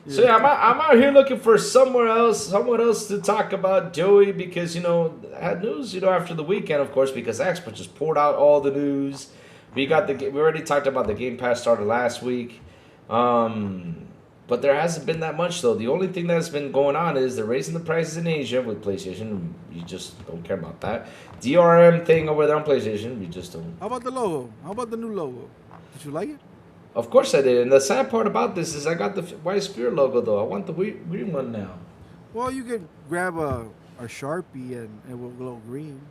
So yeah, I'm out here looking for someone else to talk about, Joey, because I had news, after the weekend, of course, because Xbox just poured out all the news. We already talked about the Game Pass started last week, but there hasn't been that much though. The only thing that's been going on is they're raising the prices in Asia with PlayStation. You just don't care about that. DRM thing over there on PlayStation, we just don't. How about the logo? How about the new logo? Did you like it? Of course I did. And the sad part about this is I got the White Spear logo, though. I want the green one now. Well, you can grab a Sharpie and it will glow green.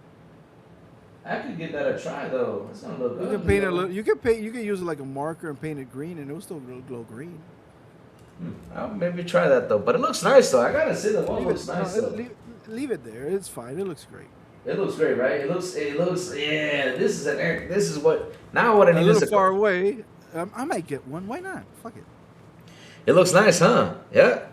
I could give that a try, though. It's going to look good. You can paint a little. You can use it like a marker and paint it green, and it will still glow green. I'll maybe try that, though. But it looks nice, though. I got to say the logo looks nice, though. Leave it there. It's fine. It looks great. It looks great, right? It looks. Yeah. This is what. Now what I need a is little far away. I might get one. Why not? Fuck it. It looks nice, huh? Yeah.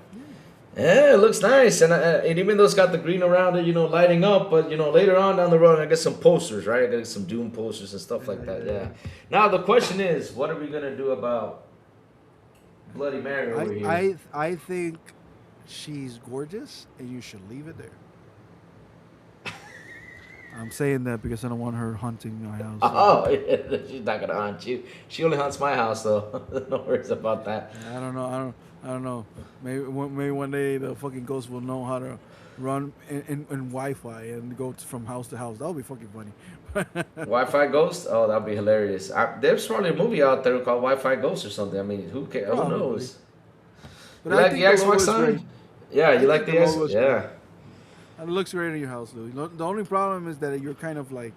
Yeah, it looks nice, and even though it's got the green around it, lighting up, but later on down the road, I get some posters, right? I get some Doom posters and stuff like that. Yeah. Now the question is, what are we gonna do about Bloody Mary over here? I think she's gorgeous, and you should leave it there. I'm saying that because I don't want her hunting my house. Oh, yeah, she's not gonna hunt you. She only hunts my house, though. No worries about that. I don't know. Maybe one day the fucking ghost will know how to run in Wi-Fi and go from house to house. That would be fucking funny. Wi-Fi Ghost? Oh, that'd be hilarious. There's probably a movie out there called Wi-Fi Ghost or something. I mean, who cares? Who Probably. knows? But You I like the think the logo Xbox is sign? great. Yeah, I you like think the the logo S? is Yeah. great. And it looks great in your house, Louis. The only problem is that you're kind of like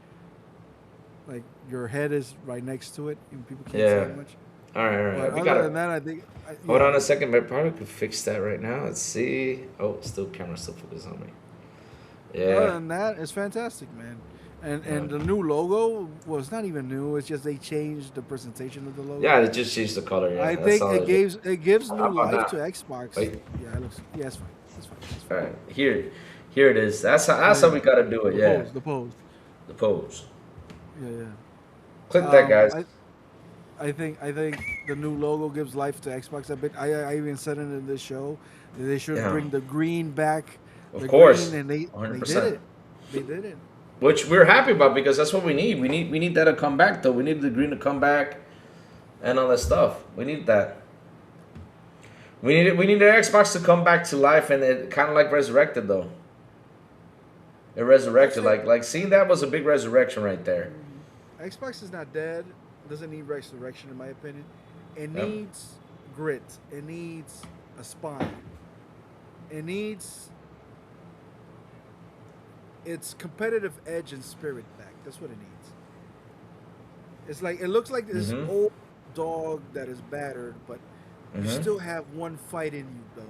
your head is right next to it, and people can't Yeah. see it much. All right, all right. But We other gotta than that, I think. hold on a second. I probably could fix that right now. Let's see. Oh, still camera still focused on me. Other Yeah. than that, it's fantastic, man. And Yeah. the new logo was not even new. It's just they changed the presentation of the logo. Yeah, they just changed the color. Yeah, I that's think all it gives new How about life that? to Xbox. Wait. Yeah, it looks. Yeah, it's fine. It's fine. It's All fine. right, here it is. That's how we gotta do it. Yeah, The pose. the pose. Yeah. Click that, Um, guys. I think the new logo gives life to Xbox a bit. I even said it in this show that they should Yeah. bring the green back. Of the course. green, and they 100%. did it. They did it. Which we're happy about because that's what we need. We need that to come back though. We need the green to come back, and all that stuff. We need that. We need the Xbox to come back to life, and it kind of like resurrected though. It resurrected like seeing that was a big resurrection right there. Xbox is not dead. Doesn't need resurrection, in my opinion. It Yep. needs grit. It needs a spine. It needs its competitive edge and spirit back. That's what it needs. It's like it looks like this Mhm. old dog that is battered, but you Mhm. still have one fight in you, dog.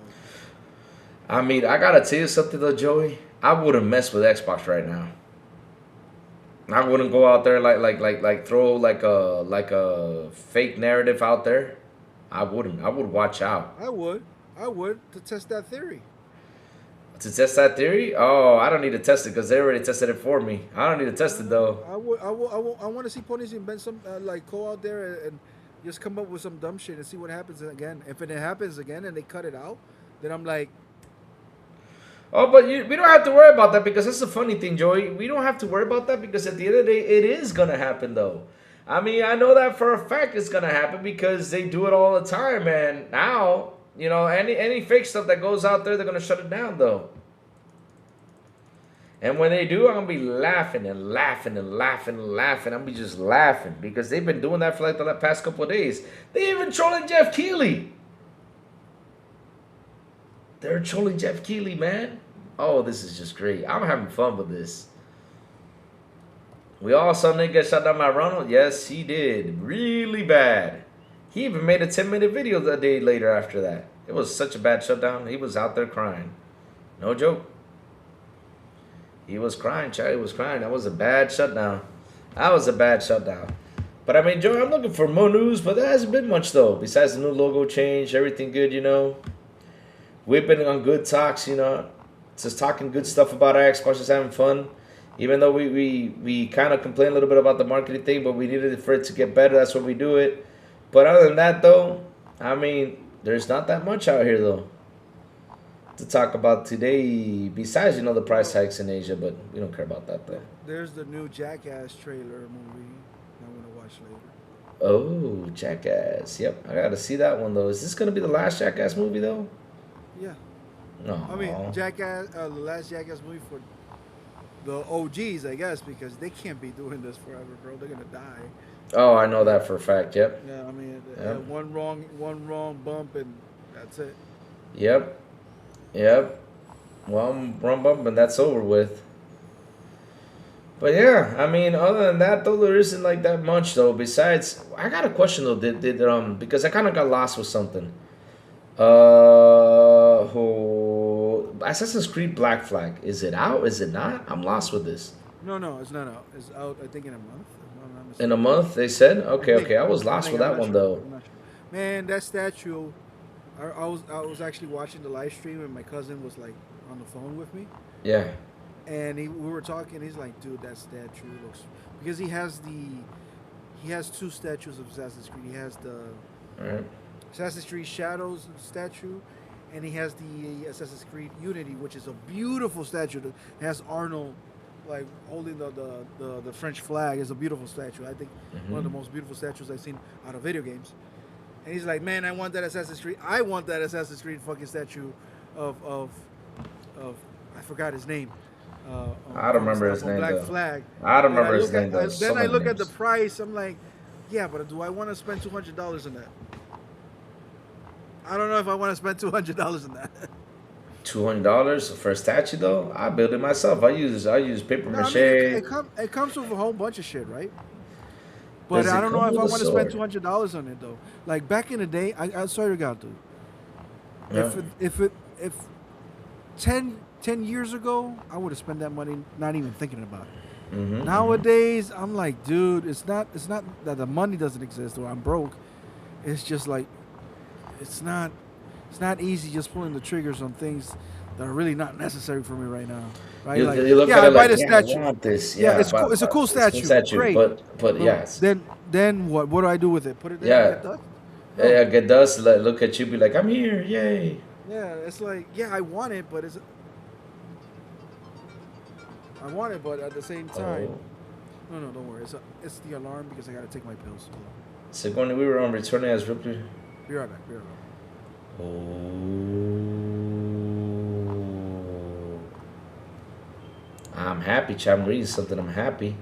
I mean, I gotta tell you something though, Joey. I wouldn't mess with Xbox right now. I wouldn't go out there like throw like a fake narrative out there. I wouldn't. I would watch out. I would to test that theory. To test that theory? Oh, I don't need to test it because they already tested it for me. I don't need to test it though. I want to see ponies invent some go out there and just come up with some dumb shit and see what happens again. If it happens again and they cut it out, then I'm like, Oh, but we don't have to worry about that because that's the funny thing, Joey. We don't have to worry about that because at the end of the day, it is gonna happen though. I mean, I know that for a fact it's gonna happen because they do it all the time, and now any fake stuff that goes out there, they're gonna shut it down though. And when they do, I'm gonna be laughing and laughing and laughing and laughing. I'm gonna be just laughing because they've been doing that for like the past couple of days. They even trolling Jeff Keighley. They're trolling Jeff Keighley, man. Oh, this is just great. I'm having fun with this. We all saw nigga shut down my Ronald. Yes, he did. Really bad. He even made a 10-minute video a day later after that. It was such a bad shutdown. He was out there crying. No joke. He was crying, Charlie was crying. That was a bad shutdown. That was a bad shutdown. But I mean, Joe, I'm looking for more news, but there hasn't been much though. Besides the new logo change, everything good, We've been on good talks, just talking good stuff about our Xbox, just having fun. Even though we kind of complain a little bit about the marketing thing, but we needed it for it to get better. That's why we do it. But other than that, though, I mean, there's not that much out here, though, to talk about today. Besides, the price hikes in Asia, but we don't care about that, though. there's the new Jackass trailer movie I'm gonna watch later. Oh, Jackass. Yep, I got to see that one, though. Is this going to be the last Jackass movie, though? Yeah, No. I mean Jackass, the last Jackass movie for the OGs, I guess, because they can't be doing this forever, bro. They're gonna die. Oh, I know that for a fact. Yep. Yeah, I mean, Yeah. one wrong bump and that's it. Yep. Well, run bump and that's over with. But yeah, I mean, other than that though, there isn't like that much though. Besides, I got a question though. Did because I kind of got lost with something. Who Assassin's Creed Black Flag? Is it out? Is it not? I'm lost with this. No, it's not out. It's out, I think, in a month. if I'm not mistaken. In a month, they said. Okay, I think- I was lost I with think, that I'm one not sure. though. I'm not sure. Man, that statue. I was actually watching the live stream and my cousin was like on the phone with me, Yeah. and we were talking. He's like, "Dude, that statue looks," because he has two statues of Assassin's Creed. He has the All right. Assassin's Creed Shadows statue, and he has the Assassin's Creed Unity, which is a beautiful statue. It has Arnold like holding the French flag. It's a beautiful statue. I think one of the most beautiful statues I've seen out of video games. And he's like, "Man, I want that Assassin's Creed. I want that Assassin's Creed fucking statue of I forgot his name. I don't From remember his on name Black though. Flag. I don't But remember his name though. So then I many look at the names. price. I'm like, yeah, but do I want to spend $200 on that? I don't know if I want to spend $200 on that. $200 for a statue though. I build it myself. I use paper No, mache. I mean it comes with a whole bunch of shit, right? But Does I it don't know come if with I a want to spend sword? $200 on it though. Like back in the day, I swear to God, dude. Yeah. If 10 years ago, I would have spent that money not even thinking about it. Mm-hmm. Nowadays, I'm like, dude, it's not that the money doesn't exist or I'm broke. It's just like it's not easy just pulling the triggers on things that are really not necessary for me right now. Right? You, Like, you look yeah, at I it buy like, the yeah, I statue. want this. Yeah, Yeah, it's cool. It's a cool statue. Great. But yes. Then what? What do I do with it? Put it there and Yeah. get dust? Yeah, get dust. Look at you, be like, I'm here, yay. Yeah, it's like, yeah, I want it, but but at the same time, no, don't worry. It's the alarm because I gotta take my pills. Hold on. Sigourney Weaver on Returning as Ripley. Be right back. Be right back. Oh. I'm happy, Chad. I'm reading something. I'm happy.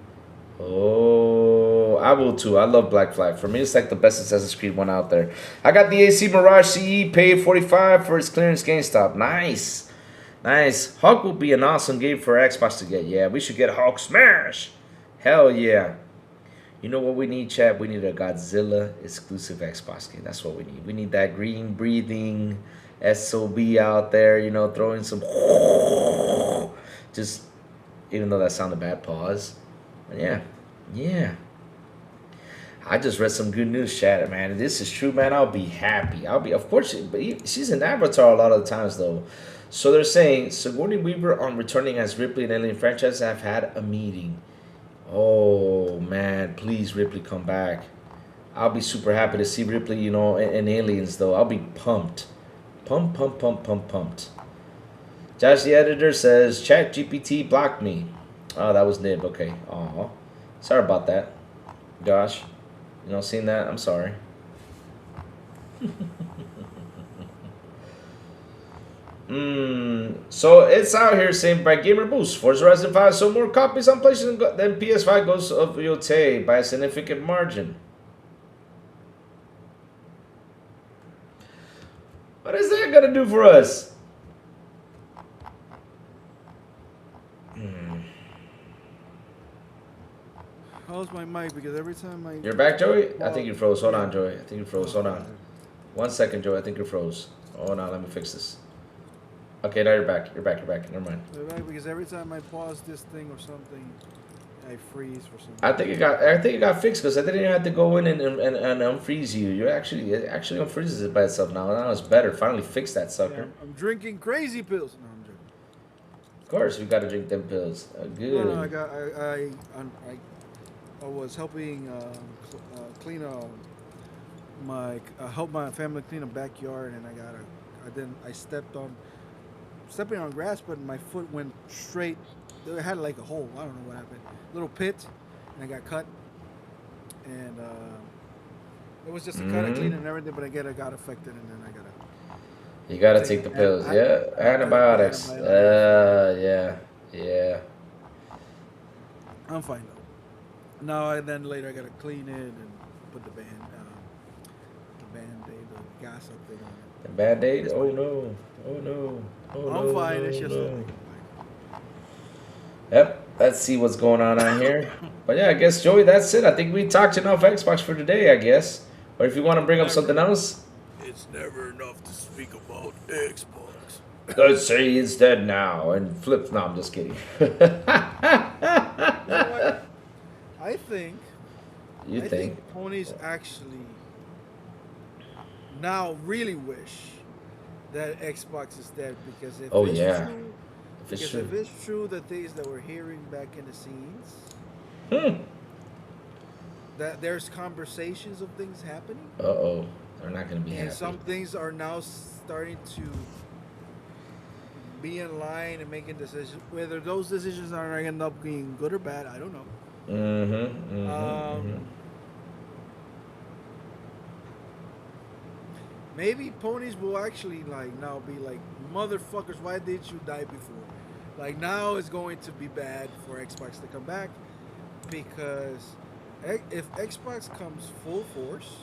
Oh, I will too. I love Black Flag. For me, it's like the best Assassin's Creed one out there. I got the AC Mirage CE, paid $45 for its clearance GameStop. Nice. Nice. Hulk will be an awesome game for Xbox to get. Yeah, we should get Hulk Smash. Hell yeah. You know what we need, chat? We need a Godzilla exclusive Xbox game. That's what we need. We need that green breathing SOB out there, you know, throwing some just, even though that sounded bad, pause. But yeah. I just read some good news, chat, man. If this is true, man, I'll be happy. Of course, she's an avatar a lot of the times, though. So they're saying Sigourney Weaver on returning as Ripley in Alien franchise have had a meeting. Oh man, please Ripley come back. I'll be super happy to see Ripley, you know, in Aliens though. I'll be pumped. Pumped. Josh the editor says Chat GPT blocked me. Oh, that was Nib, okay. Oh. Sorry about that. Josh. You know, seeing that? I'm sorry. So it's out here saying by Gamer Boost, Forza Horizon 5 sold more copies on PlayStation than PS5 goes of Yote by a significant margin. What is that gonna do for us? How's my mic? Because every time I... You're back, Joey? I think you froze. Hold on, Joey. I think you froze. Hold on. 1 second, Joey. I think you froze. Hold on, let me fix this. Okay, now you're back. You're back. Never mind. Because every time I pause this thing or something, I freeze for some reason. I think it got fixed because I didn't have to go in and unfreeze you. It actually unfreezes it by itself now. Now it's better. Finally fixed that sucker. Yeah, I'm drinking crazy pills. No, I'm joking. Of course, we got to drink them pills. Good. No, I was helping clean help my family clean a backyard, and I stepping on grass, but my foot went straight. It had like a hole. I don't know what happened. Little pit, and I got cut. And it was just a cut. I cleaned it and everything, but I got affected, and then I gotta. You gotta take the pills. Antibiotics. Yeah. I'm fine though. No, and then later I gotta clean it and put the band-aid, the gas up there on it. The Band-Aid? Oh no. I'm fine. It's just. Yep. Let's see what's going on here. But yeah, I guess Joey, that's it. I think we talked enough Xbox for today. I guess. Or if you want to bring up something else. It's never enough to speak about Xbox. Let's say it's dead now and flip. No, I'm just kidding. You know what? I think. You think? Ponies actually now really wish that Xbox is dead because if Oh, it's yeah. true, If it's because true. if it's true the things that we're hearing back in the scenes, that there's conversations of things happening, Uh-oh. They're not going to be and happy. some things are now starting to be in line and making decisions. Whether those decisions are going to end up being good or bad, I don't know. Maybe ponies will actually like now be like, motherfuckers, why did you die before? Like now it's going to be bad for Xbox to come back because if Xbox comes full force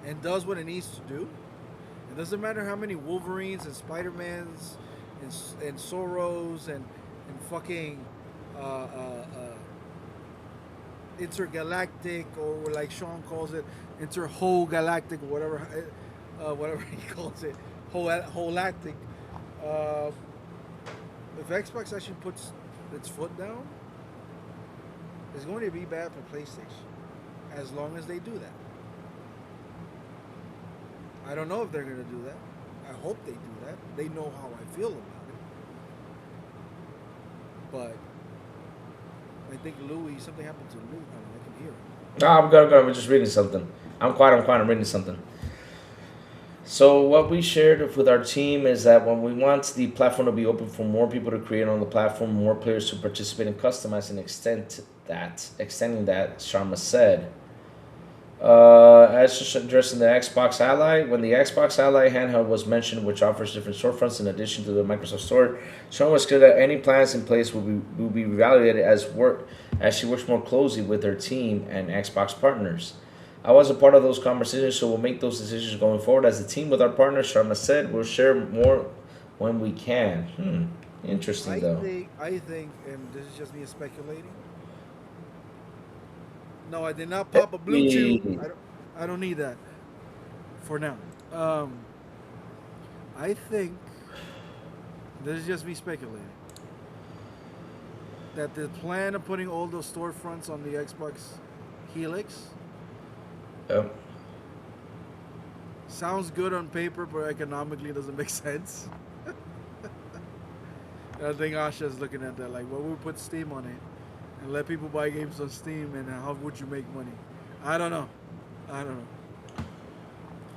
and does what it needs to do, it doesn't matter how many Wolverines and Spider-Mans and Soros and fucking uh, uh, uh, intergalactic, or like Sean calls it, interwhole galactic, or whatever he calls it, wholactic. Uh, if Xbox actually puts its foot down, it's going to be bad for PlayStation. As long as they do that, I don't know if they're going to do that. I hope they do that. They know how I feel about it. But I think Louis, something happened to Louis. I can hear him. No, I'm good. I'm just reading something. I'm quiet. I'm reading something. So what we shared with our team is that when we want the platform to be open for more people to create on the platform, more players to participate and customize and extending that, Sharma said. As just addressing the Xbox Ally, when the Xbox Ally handheld was mentioned, which offers different storefronts in addition to the Microsoft Store, Sharma was clear that any plans in place will be evaluated as she works more closely with her team and Xbox partners. I was a part of those conversations, so we'll make those decisions going forward. As a team with our partners, Sharma said, we'll share more when we can. Interesting, though. I think, and this is just me speculating. No, I did not pop a Bluetooth. I don't need that for now. I think this is just me speculating that the plan of putting all those storefronts on the Xbox Helix sounds good on paper, but economically doesn't make sense. I think Asha's looking at that like, well, we put Steam on it and let people buy games on Steam, and how would you make money? I don't know.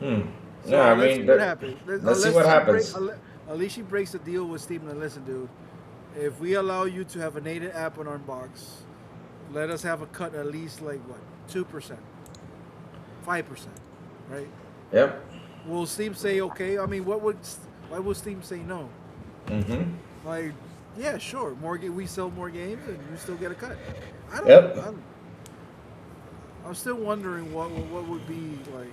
So Yeah, I let's mean, see what happens. let's see what happens. At least she breaks the deal with Steam and listen, dude. If we allow you to have a native app on our box, let us have a cut at least like what, 2%, 5%, right? Yep. Will Steam say okay? I mean, why would Steam say no? Like, yeah, sure. We sell more games, and you still get a cut. I don't know. I'm still wondering what would be like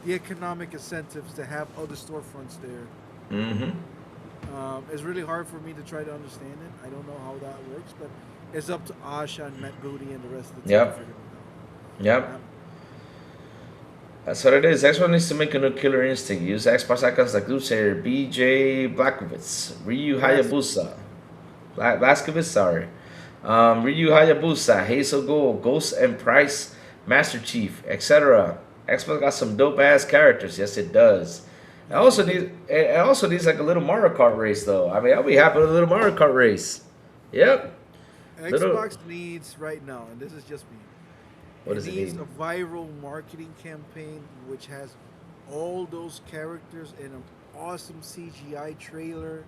the economic incentives to have other storefronts there. It's really hard for me to try to understand it. I don't know how that works, but it's up to Asha and Matt Booty and the rest of the team to figure it out. Yep. That's what it is. Xbox needs to make a new Killer Instinct. Use Xbox icons like Lucer, BJ Blazkowicz, Ryu Hayabusa. Blazkowicz, sorry. Ryu Hayabusa, Hazel Gold, Ghost and Price, Master Chief, etc. Xbox got some dope ass characters. Yes, it does. It also needs like a little Mario Kart race, though. I mean, I'll be happy with a little Mario Kart race. Yep. Xbox needs right now, and this is just me. What does it needs need? a viral marketing campaign which has all those characters in an awesome CGI trailer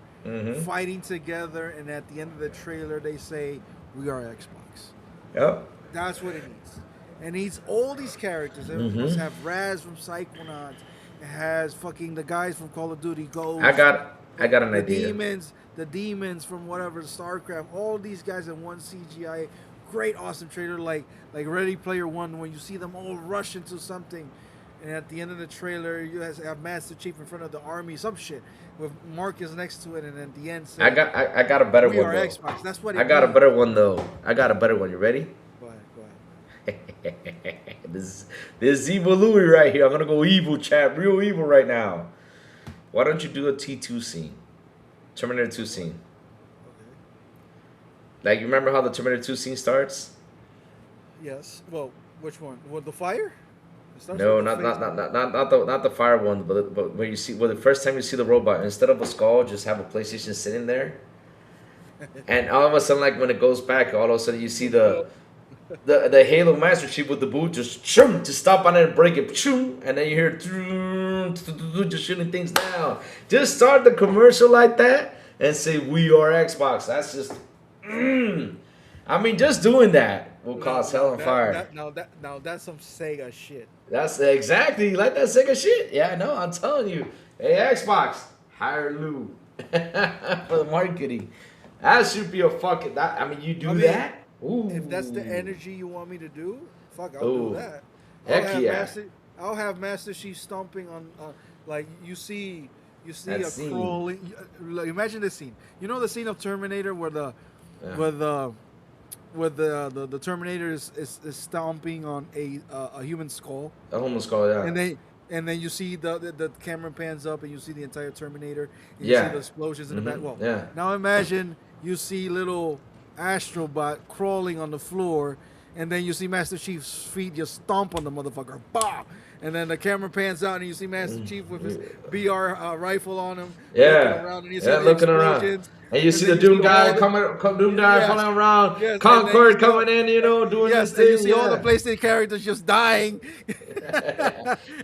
fighting together, and at the end of the trailer they say, "We are Xbox." Yep. That's what it needs. It needs all these characters. It must have Raz from Psychonauts. It has fucking the guys from Call of Duty Ghost. I got an idea. The demons from whatever, StarCraft. All these guys in one CGI. Great, awesome trailer, like Ready Player One, when you see them all rush into something, and at the end of the trailer, you have Master Chief in front of the army, some shit, with Marcus next to it, and at the end, say, I got a better one, we are though. Xbox. That's what I got a better one, though. I got a better one. You ready? Go ahead. This is evil Louis right here. I'm gonna go evil, chat, real evil right now. Why don't you do a T2 scene, Terminator 2 scene? Like, you remember how the Terminator 2 scene starts? Yes. Well, which one? Well, the fire? No, not the fire one, but when the first time you see the robot, instead of a skull, just have a PlayStation sitting there, and all of a sudden, like when it goes back, all of a sudden you see the Halo Master Chief with the boot just stop on it and break it, and then you hear just shooting things down. Just start the commercial like that and say, "We are Xbox." That's just. I mean, just doing that will cause hell and fire. Now that's some Sega shit. That's exactly like that Sega shit. Yeah, I know. I'm telling you. Hey, Xbox, hire Lou. For the marketing. That should be a fucking. That I mean, you do that. Ooh. If that's the energy you want me to do, fuck, I'll Ooh. do that. Heck yeah. I'll have Master Chief stomping on, like you see That a scene. crawling. Like, imagine this scene. You know the scene of Terminator where Yeah. where the Terminator is stomping on a human skull, The homeless call, yeah. and then you see the camera pans up and you see the entire Terminator. And Yeah. You see the explosions in the back. Well, yeah. now imagine you see little Astrobot crawling on the floor, and then you see Master Chief's feet just stomp on the motherfucker. Bah! And then the camera pans out and you see Master Chief with his BR rifle on him. Yeah. Looking around and you see Yeah, the looking around. explosions. And you see the then Doom see guy all the- Doom guy Yes. falling around, Yes, and then Concord you see all- coming in, you know, doing Yes, this and you thing. see all the Yeah. PlayStation characters just dying.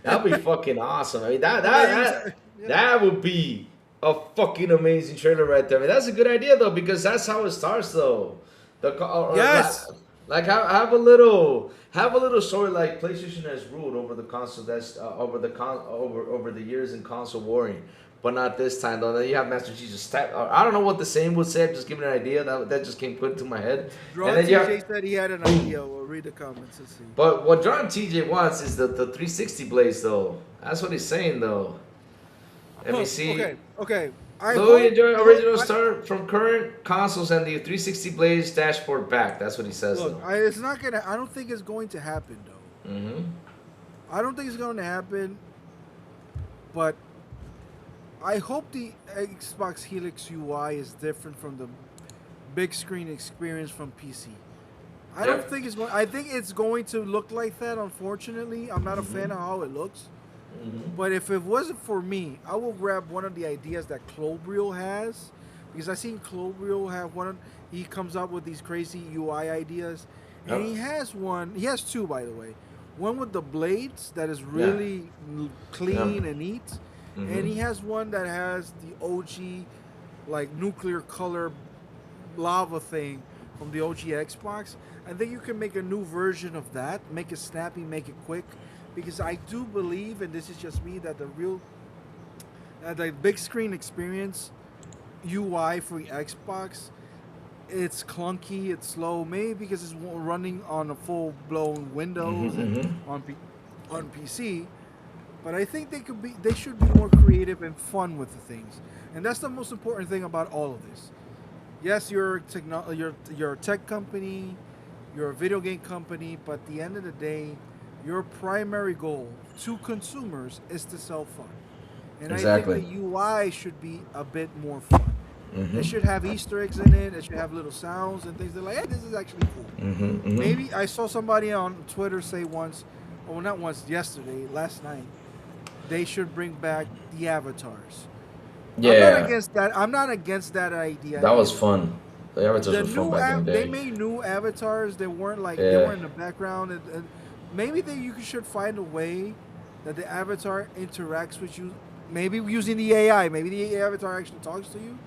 That'd be fucking awesome. I mean, that would be a fucking amazing trailer right there. I mean, that's a good idea though, because that's how it starts though. Yes. Like have a little story like PlayStation has ruled over the console. That's over the years in console warring, but not this time though. Then you have Master Chief just stab. I don't know what the same would say. I'm just giving an idea that just came put into my head. Draw And then you TJ have- said he had an idea. We'll read the comments and see. But what John TJ wants is the 360 blades though. That's what he's saying though. Let me see. Okay. Louis enjoy original start from current consoles and the 360 blades dashboard back. That's what he says Look, though. it's not gonna. I don't think it's going to happen though. Mm-hmm. I don't think it's going to happen. But I hope the Xbox Helix UI is different from the big screen experience from PC. I don't Yep. think it's going. I think it's going to look like that. Unfortunately, I'm not a fan of how it looks. But if it wasn't for me, I will grab one of the ideas that Clobriel has, because I've seen Clobriel have one. He comes up with these crazy UI ideas, and Yep. he has one. He has two, by the way. One with the blades that is really clean and neat, and he has one that has the OG, like nuclear color lava thing from the OG Xbox. I think you can make a new version of that, make it snappy, make it quick. Because I do believe, and this is just me, that the big screen experience UI for the Xbox, it's clunky, it's slow, maybe because it's running on a full-blown Windows and on PC. But I think they should be more creative and fun with the things, and that's the most important thing about all of this. Yes, you're a tech company, you're a video game company, but at the end of the day, your primary goal to consumers is to sell fun. And Exactly. I think the UI should be a bit more fun. It should have Easter eggs in it. It should have little sounds and things. They're like, hey, this is actually cool. Maybe I saw somebody on Twitter say once, or not once, yesterday, last night, they should bring back the avatars. Yeah. I'm not against that. I'm not against that idea. That was fun. The avatars The were fun new back in the day. they made new avatars. They weren't like they Yeah. were in the background. And maybe you should find a way that the avatar interacts with you. Maybe using the AI. Maybe the avatar actually talks to you.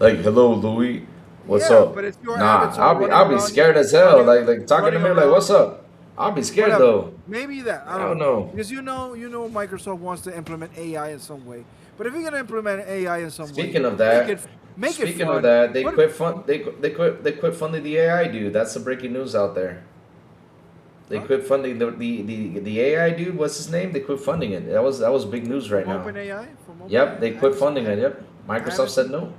Like, hello, Louis. What's Yeah, up? but it's your nah, avatar running I'll be around, scared as hell. running- Like talking to running me like, around. what's up? I'll be scared Whatever. though. Maybe that. I I don't don't know. know. Because you know, Microsoft wants to implement AI in some way. But if you're gonna implement AI in some Speaking way, of that, make it Speaking fun. of that, they Put- quit fund. They quit funding the AI dude. That's the breaking news out there. They Huh? quit funding the AI dude. What's his name? They quit funding it. That was big news right now. OpenAI. Yep, they quit funding it. Yep, Microsoft said no.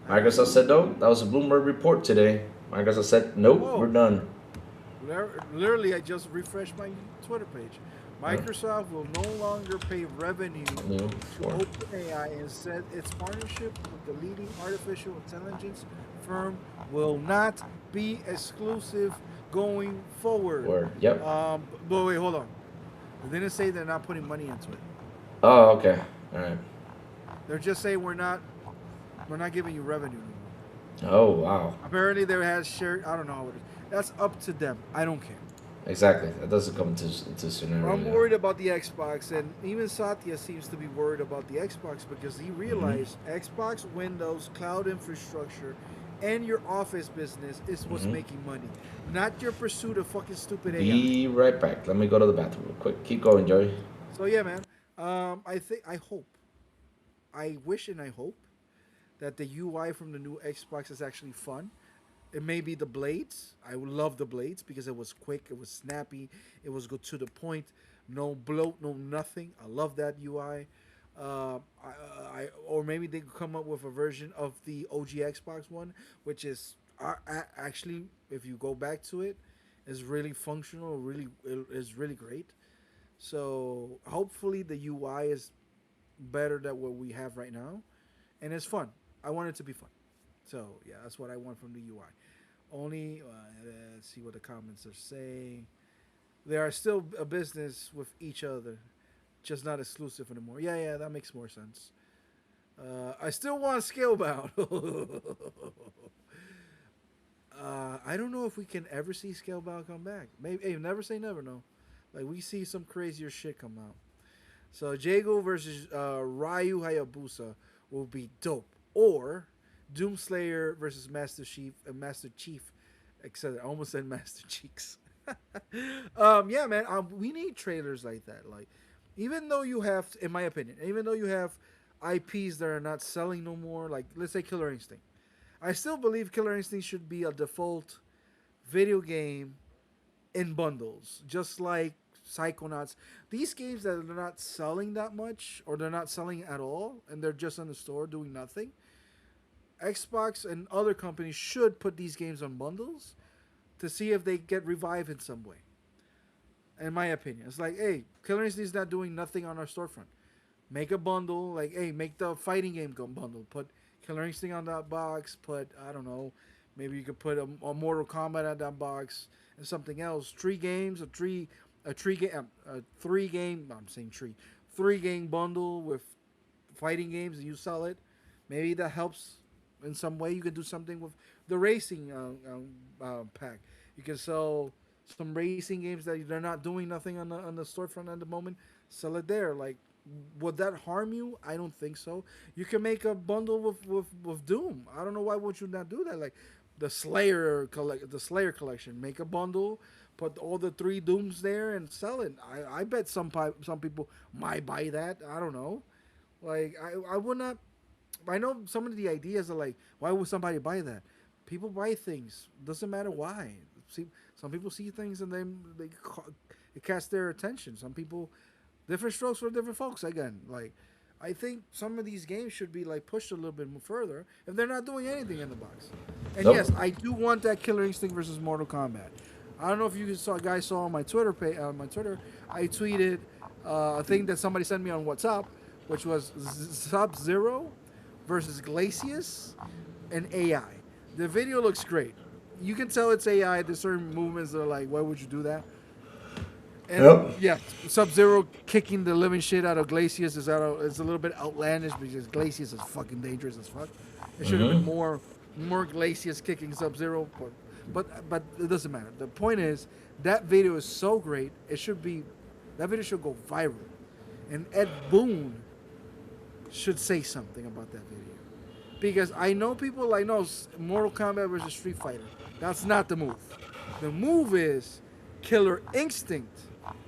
Microsoft said no. That was a Bloomberg report today. Microsoft said nope. Whoa. We're done. Literally, I just refreshed my Twitter page. Microsoft will no longer pay revenue No, to for- OpenAI and said its partnership with the leading artificial intelligence firm will not be exclusive going forward. Word. Yep. But wait, hold on. They didn't say they're not putting money into it. Oh, okay. All right. They're just saying we're not giving you revenue anymore. Oh, wow. Apparently, there has shared. I don't know how it is. That's up to them. I don't care. Exactly. That doesn't come into scenario. I'm yeah. worried about the Xbox, and even Satya seems to be worried about the Xbox because he realized Xbox, Windows, cloud infrastructure, and your office business is what's making money, not your pursuit of fucking stupid AI. Be right back. Let me go to the bathroom real quick. Keep going, Joey. So yeah, man. I wish and I hope that the UI from the new Xbox is actually fun. It may be the blades. I would love the blades because it was quick, it was snappy, it was good to the point. No bloat, no nothing. I love that UI. Or maybe they could come up with a version of the OG Xbox One, which is actually, if you go back to it, is really functional. Really, it is really great. So hopefully the UI is better than what we have right now, and it's fun. I want it to be fun. So yeah, that's what I want from the UI. Only let's see what the comments are saying. They are still a business with each other, just not exclusive anymore. Yeah, yeah, that makes more sense. I still want Scalebound. I don't know if we can ever see Scalebound come back. Maybe, hey, never say never. No, like we see some crazier shit come out. So Jago versus Ryu Hayabusa will be dope. Or Doomslayer versus Master Chief, etc. I almost said Master Cheeks. Yeah, man. We need trailers like that. Like, even though you have, in my opinion, even though you have IPs that are not selling no more, like let's say Killer Instinct, I still believe Killer Instinct should be a default video game in bundles, just like Psychonauts. These games that are not selling that much, or they're not selling at all, and they're just in the store doing nothing. Xbox and other companies should put these games on bundles to see if they get revived in some way. In my opinion, it's like, hey, Killer Instinct is not doing nothing on our storefront. Make a bundle, like, hey, make the fighting game bundle. Put Killer Instinct on that box. Put, I don't know, maybe you could put a Mortal Kombat on that box and something else. Three game. I'm saying three game bundle with fighting games, and you sell it. Maybe that helps in some way. You can do something with the racing pack. You can sell some racing games that they're not doing nothing on the storefront at the moment. Sell it there. Like, would that harm you? I don't think so. You can make a bundle with Doom. I don't know why would you not do that. Like the Slayer collection. Make a bundle. Put all the 3 Dooms there and sell it. I bet some people might buy that. I don't know. Like I would not. I know some of the ideas are like, why would somebody buy that? People buy things. Doesn't matter why. See, some people see things and it catch their attention. Some people, different strokes for different folks. Again, like, I think some of these games should be like pushed a little bit further if they're not doing anything in the box. And yes, I do want that Killer Instinct versus Mortal Kombat. I don't know if you guys saw on my Twitter page. On my Twitter, I tweeted a thing that somebody sent me on WhatsApp, which was Sub-Zero versus Glacius and AI. The video looks great. You can tell it's AI. There's certain movements that are like, why would you do that? And yeah, Sub-Zero kicking the living shit out of Glacius is a little bit outlandish because Glacius is fucking dangerous as fuck. It should have been more Glacius kicking Sub-Zero, but it doesn't matter. The point is that video is so great. That video should go viral, and Ed Boon should say something about that video. Because I know people like, no, Mortal Kombat versus Street Fighter. That's not the move. The move is Killer Instinct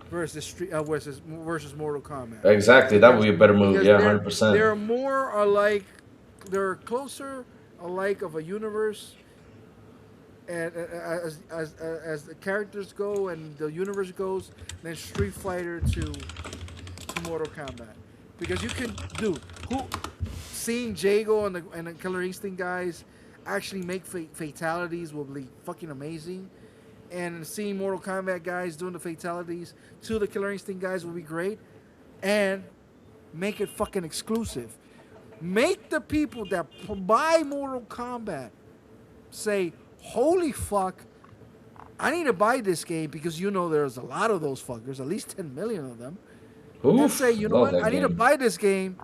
versus versus Mortal Kombat. Exactly, that would be a better move. Yeah, 100%. They're more alike. They're closer alike of a universe, and as the characters go and the universe goes, than Street Fighter to Mortal Kombat. Because you can seeing Jago and the Killer Instinct guys actually make fatalities will be fucking amazing, and seeing Mortal Kombat guys doing the fatalities to the Killer Instinct guys will be great, and make it fucking exclusive. Make the people that buy Mortal Kombat say, holy fuck, I need to buy this game because there's a lot of those fuckers, at least 10 million of them. Oof, and say, you know what, I need to buy this game.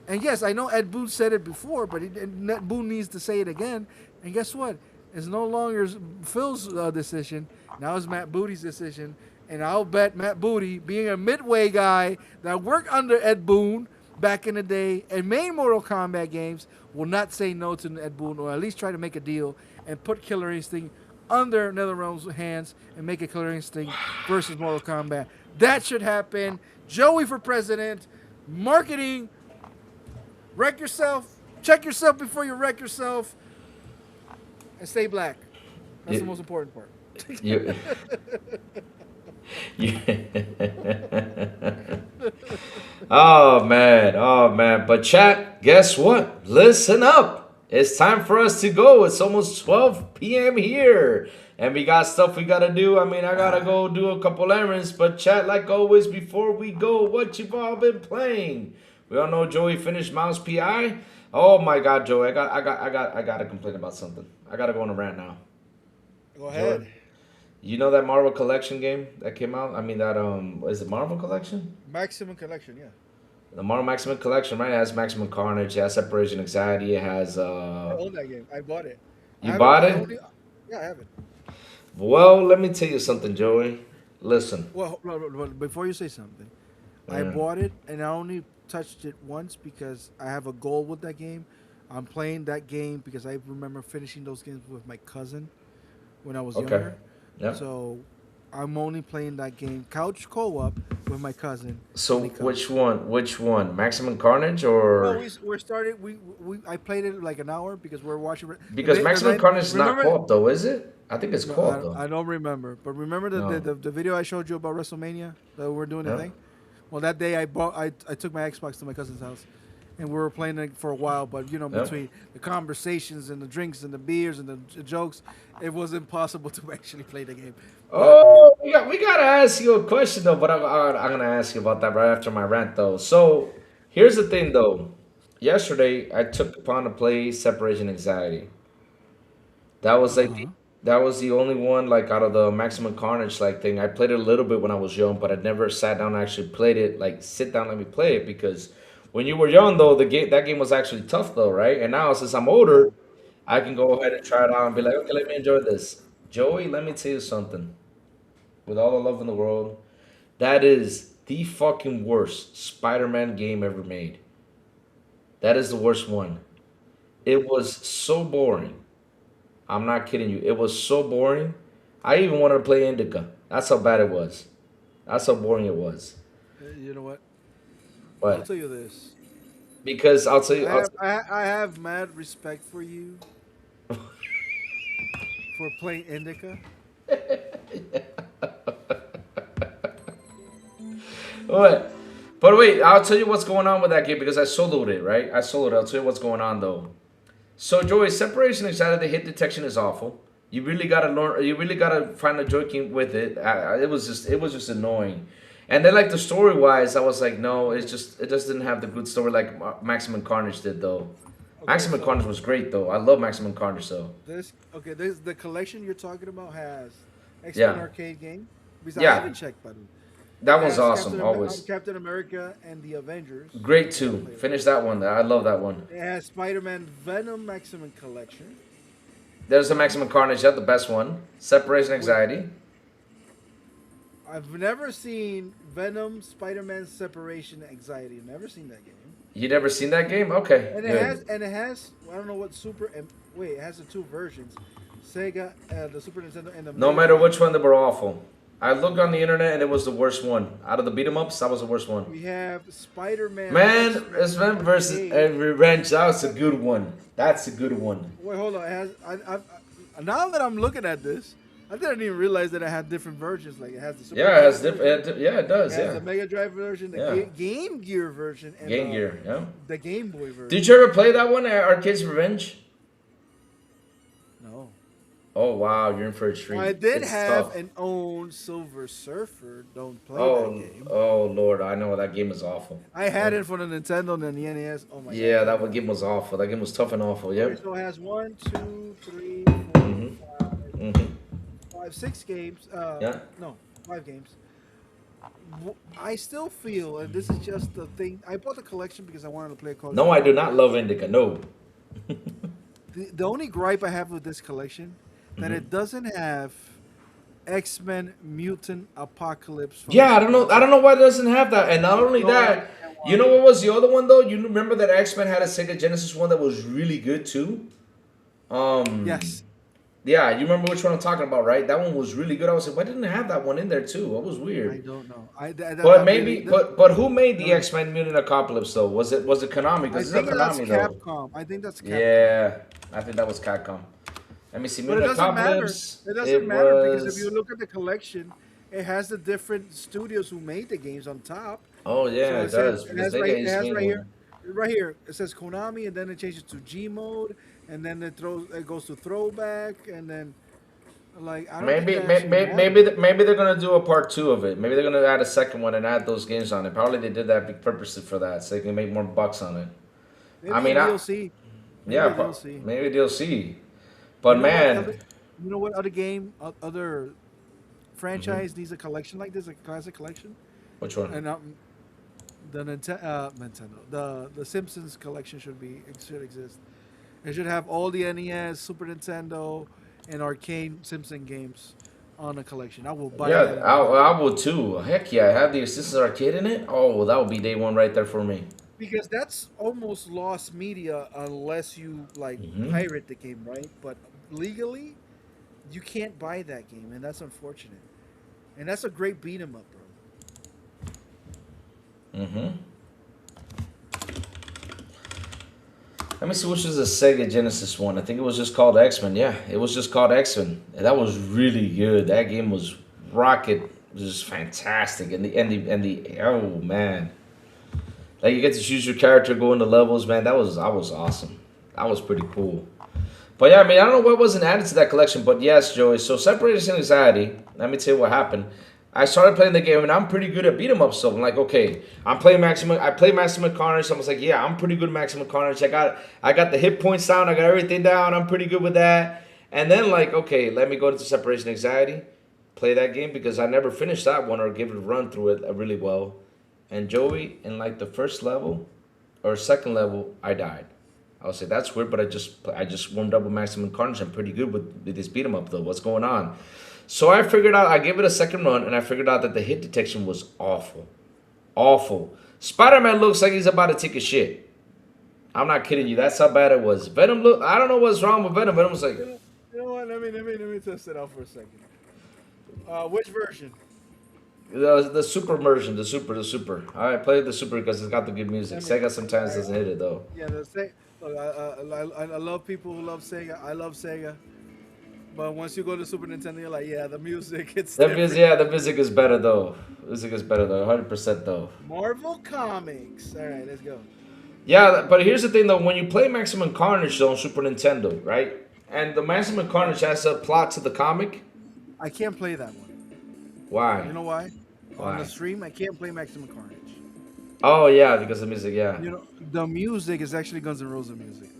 And yes, I know Ed Boon said it before, but Ed Boon needs to say it again. And guess what? It's no longer Phil's decision. Now it's Matt Booty's decision. And I'll bet Matt Booty, being a Midway guy that worked under Ed Boon back in the day and made Mortal Kombat games, will not say no to Ed Boon, or at least try to make a deal and put Killer Instinct under NetherRealm's hands and make a Killer Instinct versus Mortal Kombat. That should happen. Joey for president. Marketing. Wreck yourself. check yourself before you wreck yourself, and stay black. That's the most important part. You, you oh man. But chat, guess what? Listen up. It's time for us to go. It's almost 12 p.m. here. And we got stuff we gotta do. I mean, I gotta go do a couple errands. But chat, like always, before we go, what you've all been playing? We all know Joey finished Mouse PI. Oh my God, Joey, I gotta complain about something. I gotta go on a rant now. Go ahead. Joey, you know that Marvel Collection game that came out? I mean, that is it Marvel Collection? Maximum Collection, yeah. The Marvel Maximum Collection, right? It has Maximum Carnage, it has Separation Anxiety, it has I own that game. I bought it. You bought it? Yeah, I have it. Well, let me tell you something, Joey. Listen. Well, before you say something, I Yeah. bought it and I only touched it once because I have a goal with that game. I'm playing that game because I remember finishing those games with my cousin when I was Okay. younger. Yeah. So I'm only playing that game couch co-op with my cousin. So when he comes. which one? Maximum Carnage or Well, we're started. I played it like an hour because we're watching. because Maximum Carnage is not remember- co-op though, is it? I think it's No, co-op though. I don't remember, but remember No. the video I showed you about WrestleMania that we're doing the Yeah. thing. Well, that day I took my Xbox to my cousin's house, and we were playing it for a while. But you know, Yeah. between the conversations and the drinks and the beers and the jokes, it was impossible to actually play the game. Oh, we gotta ask you a question though, but I'm gonna ask you about that right after my rant though. So here's the thing though. Yesterday I took upon to play Separation Anxiety. That was like that was the only one like out of the Maximum Carnage like thing. I played it a little bit when I was young, but I never sat down and actually played it. Like sit down, let me play it because when you were young though, that game was actually tough though, right? And now since I'm older, I can go ahead and try it out and be like, okay, let me enjoy this. Joey, let me tell you something. With all the love in the world, that is the fucking worst Spider-Man game ever made. That is the worst one. It was so boring. I'm not kidding you. It was so boring. I even wanted to play Indica. That's how bad it was. That's how boring it was. You know what? I'll But tell you this. because I'll tell you, I have mad respect for you for playing Indica. what? But wait, I'll tell you what's going on with that game because I soloed it, right? I soloed it. I'll tell you what's going on though. So Joey, separation anxiety, the hit detection is awful. You really gotta learn. You really gotta find a joking with it. It was just annoying. And then like the story wise, I was like, no, it just didn't have the good story like Maximum Carnage did though. Maximum so- Carnage was great though. I love Maximum Carnage though. This the collection you're talking about has X-Men Yeah. arcade game. Because Yeah. I haven't checked, by the way. That It one's has awesome. Always Captain America and the Avengers. great too. Finish that one. I love that one. It has Spider-Man Venom Maximum Collection. There's the Maximum Carnage, yeah, the best one. Separation anxiety. I've never seen Venom Spider-Man Separation Anxiety. I've never seen that game. You never seen that game? Okay. And good. it has I don't know what super and wait, it has the two versions. Sega, the Super Nintendo and the No Mega matter Drive. which one, they were awful. I looked on the internet and it was the worst one. Out of the beat 'em ups, that was the worst one. We have Spider-Man. Man, X-Men X-Men versus Arcade. Revenge, that was a good one. That's a good one. Wait, hold on. It has, now that I'm looking at this, I didn't even realize that it had different versions. Like it has the Super Yeah, it has Nintendo different. version, Yeah, it does. it has Yeah. the Mega Drive version, the Yeah. Game Gear version, and Game Gear. Yeah. the Game Boy version. Did you ever play that one, Arcade's Revenge? No. Oh wow, you're in for a treat. I did It's have tough. an own Silver Surfer. Don't play Oh, that game. oh Lord, I know that game is awful. I had it for the Nintendo and the NES. Oh my god. Yeah, that one game was awful. That game was tough and awful. Okay, Yep. so it has 1, 2, 3, 4, Mhm. 5, Mhm. 6 games. Yeah. No, 5 games. I still feel, and this is just the thing. I bought the collection because I wanted to play a Call of No, Duty. I do not love Indica. No. The only gripe I have with this collection that Mm-hmm. it doesn't have X-Men Mutant Apocalypse. from Yeah, the- I don't know why it doesn't have that. And not only No, that, you know what was the other one though? You remember that X-Men had a Sega Genesis one that was really good too? Yes. Yeah, you remember which one I'm talking about, right? That one was really good. I was like, why didn't it have that one in there too? That was I weird. don't know. But That really. maybe, but who made the No, X Men Mutant Apocalypse though? Was it Konami? I Because it's not think that's Konami though. Capcom. I think that's Capcom. Yeah, I think that was Capcom. Let me see, But it Mutant doesn't matter. Apocalypse. It doesn't It matter because if you was. look at the collection, it has the different studios who made the games on top. Oh So yeah, it it says does because they it just has made right here, one. right here. It says Konami, and then it changes to G mode, and then it goes to throwback, and then like I don't think Maybe, that actually maybe, matters. maybe they're gonna do a part two of it. Maybe they're gonna add a second one and add those games on it. Probably they did that purposely for that, so they can make more bucks on it. I Maybe a mean, DLC. Maybe yeah, a DLC. maybe DLC. You But know what man, other? You know what other game, other hmm franchise needs a collection like this, a classic collection? which one? And the Nintendo, the Simpsons collection should exist. It should have all the NES, Super Nintendo, and arcade Simpson games on a collection. I will buy that Yeah, in a heartbeat I would too. Heck yeah, have the Assistance Arcade in it. Oh, that would be day one right there for me. because that's almost lost media unless you like Hmm pirate the game, right? But legally, you can't buy that game, and that's unfortunate. And that's a great beat 'em up, bro. hmm Let me see which is the Sega Genesis one. I think it was just called X Men. Yeah, it was just called X Men. And that was really good. That game was rocket. It was just fantastic. And the oh man, like you get to choose your character, go into levels. Man, that was awesome. That was pretty cool. But yeah, I mean, I don't know what wasn't added to that collection, but yes, Joey. So separation anxiety. Let me tell you what happened. I started playing the game, and I'm pretty good at beat 'em up. So I'm like, okay, I'm playing maximum. I play maximum carnage. So I was like, yeah, I'm pretty good at maximum carnage. I got the hit points down. I got everything down. I'm pretty good with that. And then like, okay, let me go into separation anxiety, play that game because I never finished that one or give it a run through it really well. And Joey, in like the first level or second level, I died. I was like, that's weird, but I just warmed up with maximum carnage. I'm pretty good with this beat 'em up though. What's going on? So I figured out. I gave it a second run, and I figured out that the hit detection was awful, awful. Spider-Man looks like he's about to take a shit. I'm not kidding you. That's how bad it was. Venom look. I don't know what's wrong with Venom. Venom was like You know what? Let me test it out for a second. Which version? the super version, the super. All right, play the super because it's got the good music. Sega sometimes doesn't hit it though. Yeah, the Sega. Look, I love people who love Sega. I love Sega. But once you go to Super Nintendo, you're like, yeah, the music, it's The music, different. yeah, the music is better though. Music is better though, 100% though. Marvel Comics. All right, let's go. Yeah, but here's the thing though. When you play Maximum Carnage though on Super Nintendo, right? And the Maximum Carnage has a plot to the comic. I can't play that one. You Why? know why? On the Why? stream, I can't play Maximum Carnage. Oh yeah, because of music. Yeah. You know, the music is actually Guns N' Roses music.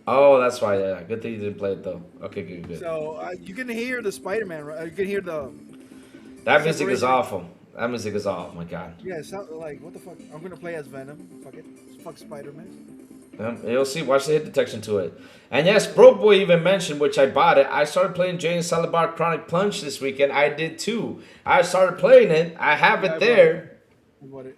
Oh, that's why. Yeah. Good thing you didn't play it though. Okay, good, good. So you can hear the Spider-Man, right? You can hear the That music is separation. awful. That music is awful. My God. Yeah, it sounds like, what the fuck? I'm gonna play as Venom. Fuck it. Fuck Spider-Man. You'll see. Watch the hit detection to it. And yes, Broke Boy even mentioned, which I bought it. I started playing Jay and Silent Bob Chronic Punch this weekend. I did too. I started playing it. I have Yeah, it there. I bought it.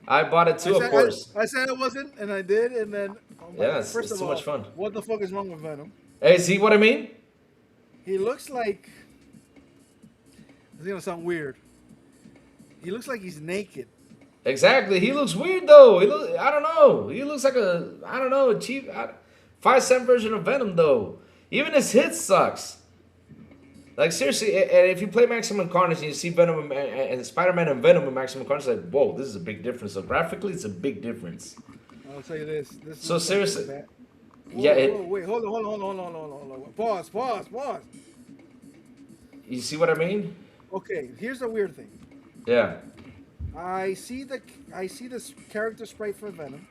I bought it too, of course. I said I wasn't, and I did, and then Yeah, first it's of too all, much fun. what the fuck is wrong with Venom? Hey, see what I mean? He looks like it's gonna sound weird. He looks like he's naked. Exactly. He looks weird though. I don't know. He looks like I don't know, a cheap 5 cent version of Venom though. Even his hit sucks. Like seriously, and if you play Maximum Carnage and you see Venom and Spider-Man and Venom and Maximum Carnage, like whoa, this is a big difference. So graphically, it's a big difference. I'll tell you this. This So looks like seriously, bad. yeah. Whoa, wait, hold on. Pause. You see what I mean? Okay, here's the weird thing. Yeah. I see the character sprite for Venom,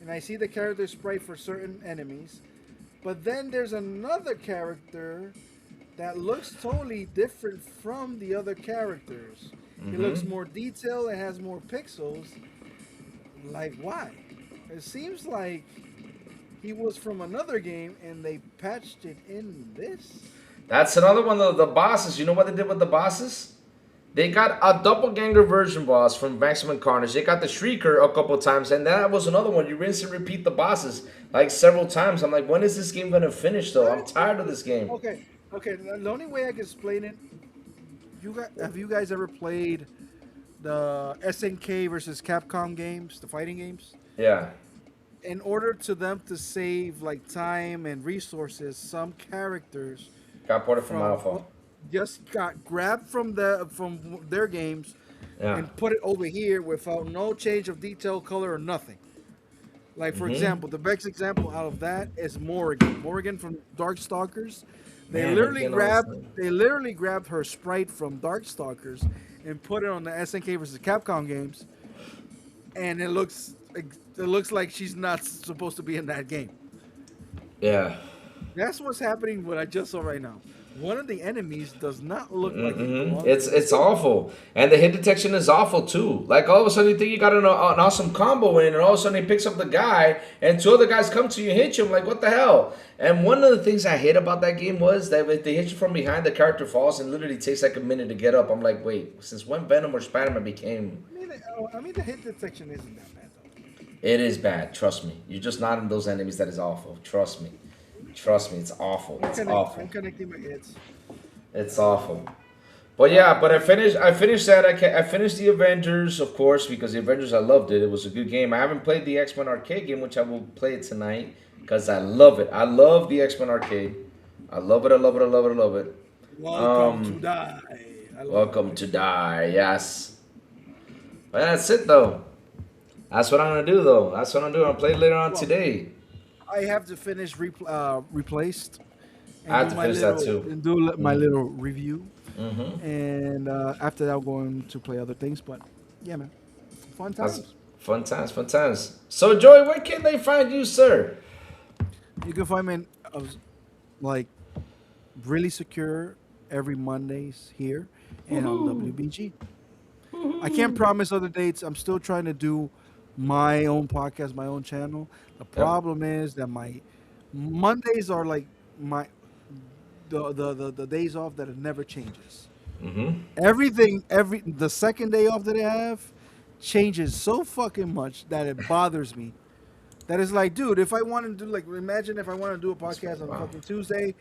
and I see the character sprite for certain enemies, but then there's another character that looks totally different from the other characters. It looks more detailed. It has more pixels. Like why? It seems like he was from another game and they patched it in this. That's another one of the bosses. You know what they did with the bosses? They got a doppelganger version boss from Maximum Carnage. They got the Shrieker a couple times, and that was another one. You rinse and repeat the bosses like several times. I'm like, when is this game gonna finish though? I'm tired of this game. Okay, okay. The only way I can explain it, have you guys ever played the SNK versus Capcom games, the fighting games? Yeah. In order to them to save like time and resources, some characters Got ported from Alpha. just got grabbed from their games Yeah. and put it over here without no change of detail, color, or nothing. Like for example, the best example out of that is Morrigan. Morrigan from Darkstalkers. Man, again, They literally grabbed her sprite from Darkstalkers and put it on the SNK versus Capcom games, and it looks like she's not supposed to be in that game. Yeah. That's what's happening. What I just saw right now. One of the enemies does not look like it belongs. It's awful, and the hit detection is awful too. Like all of a sudden you think you got an awesome combo in, and all of a sudden he picks up the guy, and two other guys come to you and hit you. I'm like, what the hell? And one of the things I hate about that game was that if they hit you from behind, the character falls and literally takes like a minute to get up. I'm like, wait, since when Venom or Spider-Man became? I mean, the hit detection isn't that bad though. It is bad. Trust me. You're just not in those enemies. That is awful. Trust me. Trust me. It's awful. It's awful. I'm connecting my hits. It's awful. But yeah, but I finished that. I finished the Avengers, of course, because the Avengers, I loved it. It was a good game. I haven't played the X-Men arcade game, which I will play it tonight because I love it. I love the X-Men arcade. I love it. I love it. I love it. I love it. Welcome to die. Welcome to die. Yes. But that's it though. That's what I'm gonna do though. That's what I'm doing. I'll play it later on today. I have to finish Replaced. And I have to finish that too. And do my little review. Mm-hmm. And after that, I'm going to play other things. But yeah, man, fun times. Fun times, fun times. So, Joey, where can they find you, sir? You can find me in, like really secure every Mondays here and on WBG. I can't promise other dates. I'm still trying to do my own podcast, my own channel. The problem is that my Mondays are like the days off that it never changes. The second day off that I have changes so fucking much that it bothers me. That is like, dude, if I want to do, like, imagine if I want to do a podcast on fucking Tuesday.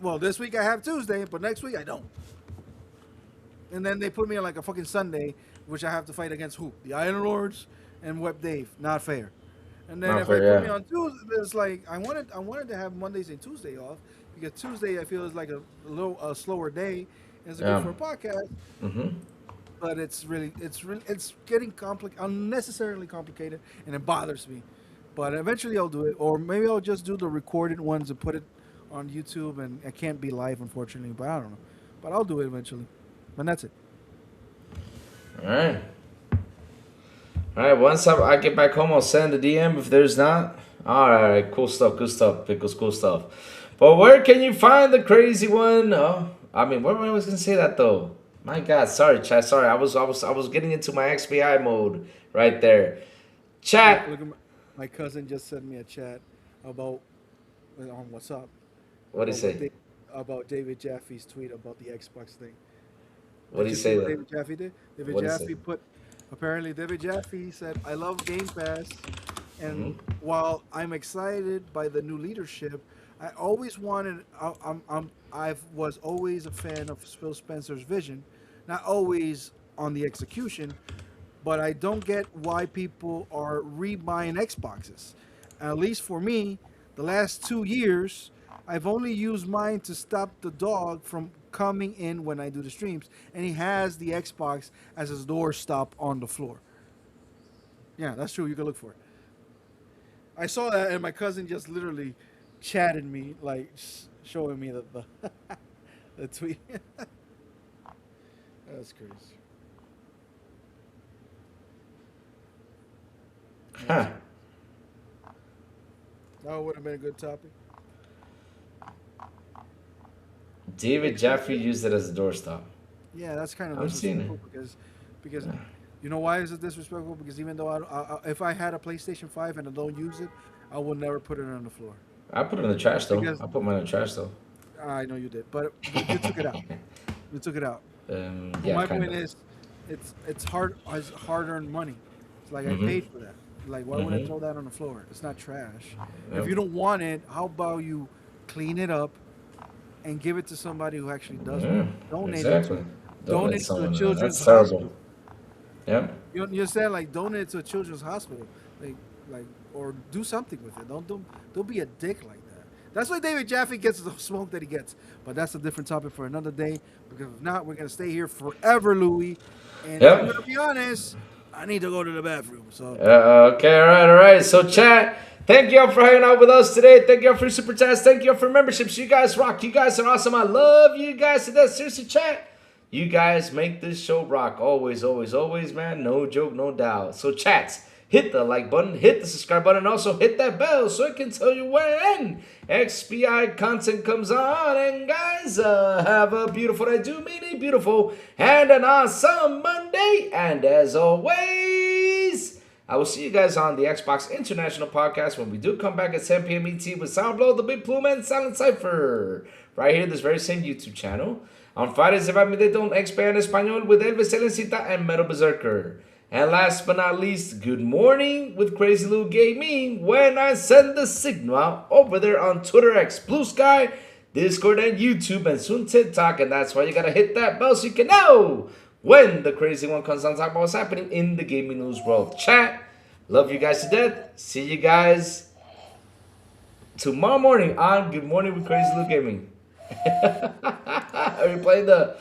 Well, this week I have Tuesday, but next week I don't. And then they put me on like a fucking Sunday, which I have to fight against who? The Iron Lords and Web Dave. Not fair. And then if they put me on Tuesday, it's like I wanted to have Mondays and Tuesday off because Tuesday I feel is like a slower day. And it's good for a podcast. But it's getting unnecessarily complicated, and it bothers me. But eventually I'll do it, or maybe I'll just do the recorded ones and put it on YouTube. And it can't be live, unfortunately. But I don't know. But I'll do it eventually. And that's it. All right. All right. Once I get back home, I'll send a DM if there's not. All right. Cool stuff. Good stuff. Pickles. Cool stuff. But where can you find the crazy one? Oh, I mean, where was I gonna say that though? My God, sorry, chat. Sorry, I was getting into my XBI mode right there. Chat. Look at my cousin just sent me a chat about on WhatsApp. What did he say? About David Jaffe's tweet about the Xbox thing. What did he say? David Jaffe did. David Jaffe put. Apparently, David Jaffe said, "I love Game Pass, and while I'm excited by the new leadership, I always wanted. I was always a fan of Phil Spencer's vision, not always on the execution, but I don't get why people are rebuying Xboxes. At least for me, the last 2 years, I've only used mine to stop the dog from coming in when I do the streams, and he has the Xbox as his doorstop on the floor." Yeah, that's true. You can look for it. I saw that, and my cousin just literally chatted me, like showing me the the tweet. That's crazy. Huh. That would have been a good topic. David Jaffe used it as a doorstop. Yeah, that's kind of I've seen disrespectful because you know why is it disrespectful? Because even though if I had a PlayStation 5 and I don't use it, I would never put it on the floor. I put it in the trash though. I put mine in the trash though. I know you did, but you took it out. You took it out. But Yeah, my kind point of. is, it's hard-earned money. It's like I Mm-hmm. paid for that. Like, why would I Mm-hmm. throw that on the floor? It's not trash. If Yep. you don't want it, how about you clean it up and give it to somebody who actually does want Yeah, it? exactly. Donate Donate to a someone. children's That's terrible. hospital. Yep. You understand? Like, donate it to a children's hospital. Like, or do something with it. Don't be a dick like that. That's why David Jaffe gets the smoke that he gets. But that's a different topic for another day. Because if not, we're gonna stay here forever, Louis. And I'm Yep. gonna be honest, I need to go to the bathroom. So Okay, all right. So, chat, thank y'all for hanging out with us today. Thank y'all for super chats. Thank y'all for memberships. You guys rock. You guys are awesome. I love you guys to death. Seriously, chat. You guys make this show rock. Always, always, always, man. No joke, no doubt. So, chats, hit the like button, hit the subscribe button, and also hit that bell so it can tell you when XPI content comes on. And guys, have a beautiful day. Do mean a beautiful and an awesome Monday. And as always, I will see you guys on the Xbox International Podcast when we do come back at 10 p.m. ET with Soundblow, The Big Plume, and Silent Cypher. Right here, this very same YouTube channel. On Fridays, se va a meter un XP en español with Elvis Elencita and Metal Berserker. And last but not least, good morning with Crazy Lou Gaming when I send the signal out over there on Twitter, X, Blue Sky, Discord, and YouTube, and soon TikTok. And that's why you gotta hit that bell so you can know when the crazy one comes on top of what's happening in the gaming news world. Chat, love you guys to death. See you guys tomorrow morning on Good Morning with Crazy Lou Gaming. Are we playing the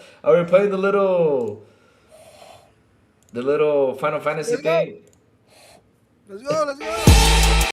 little Final Fantasy let's go. thing? Let's go.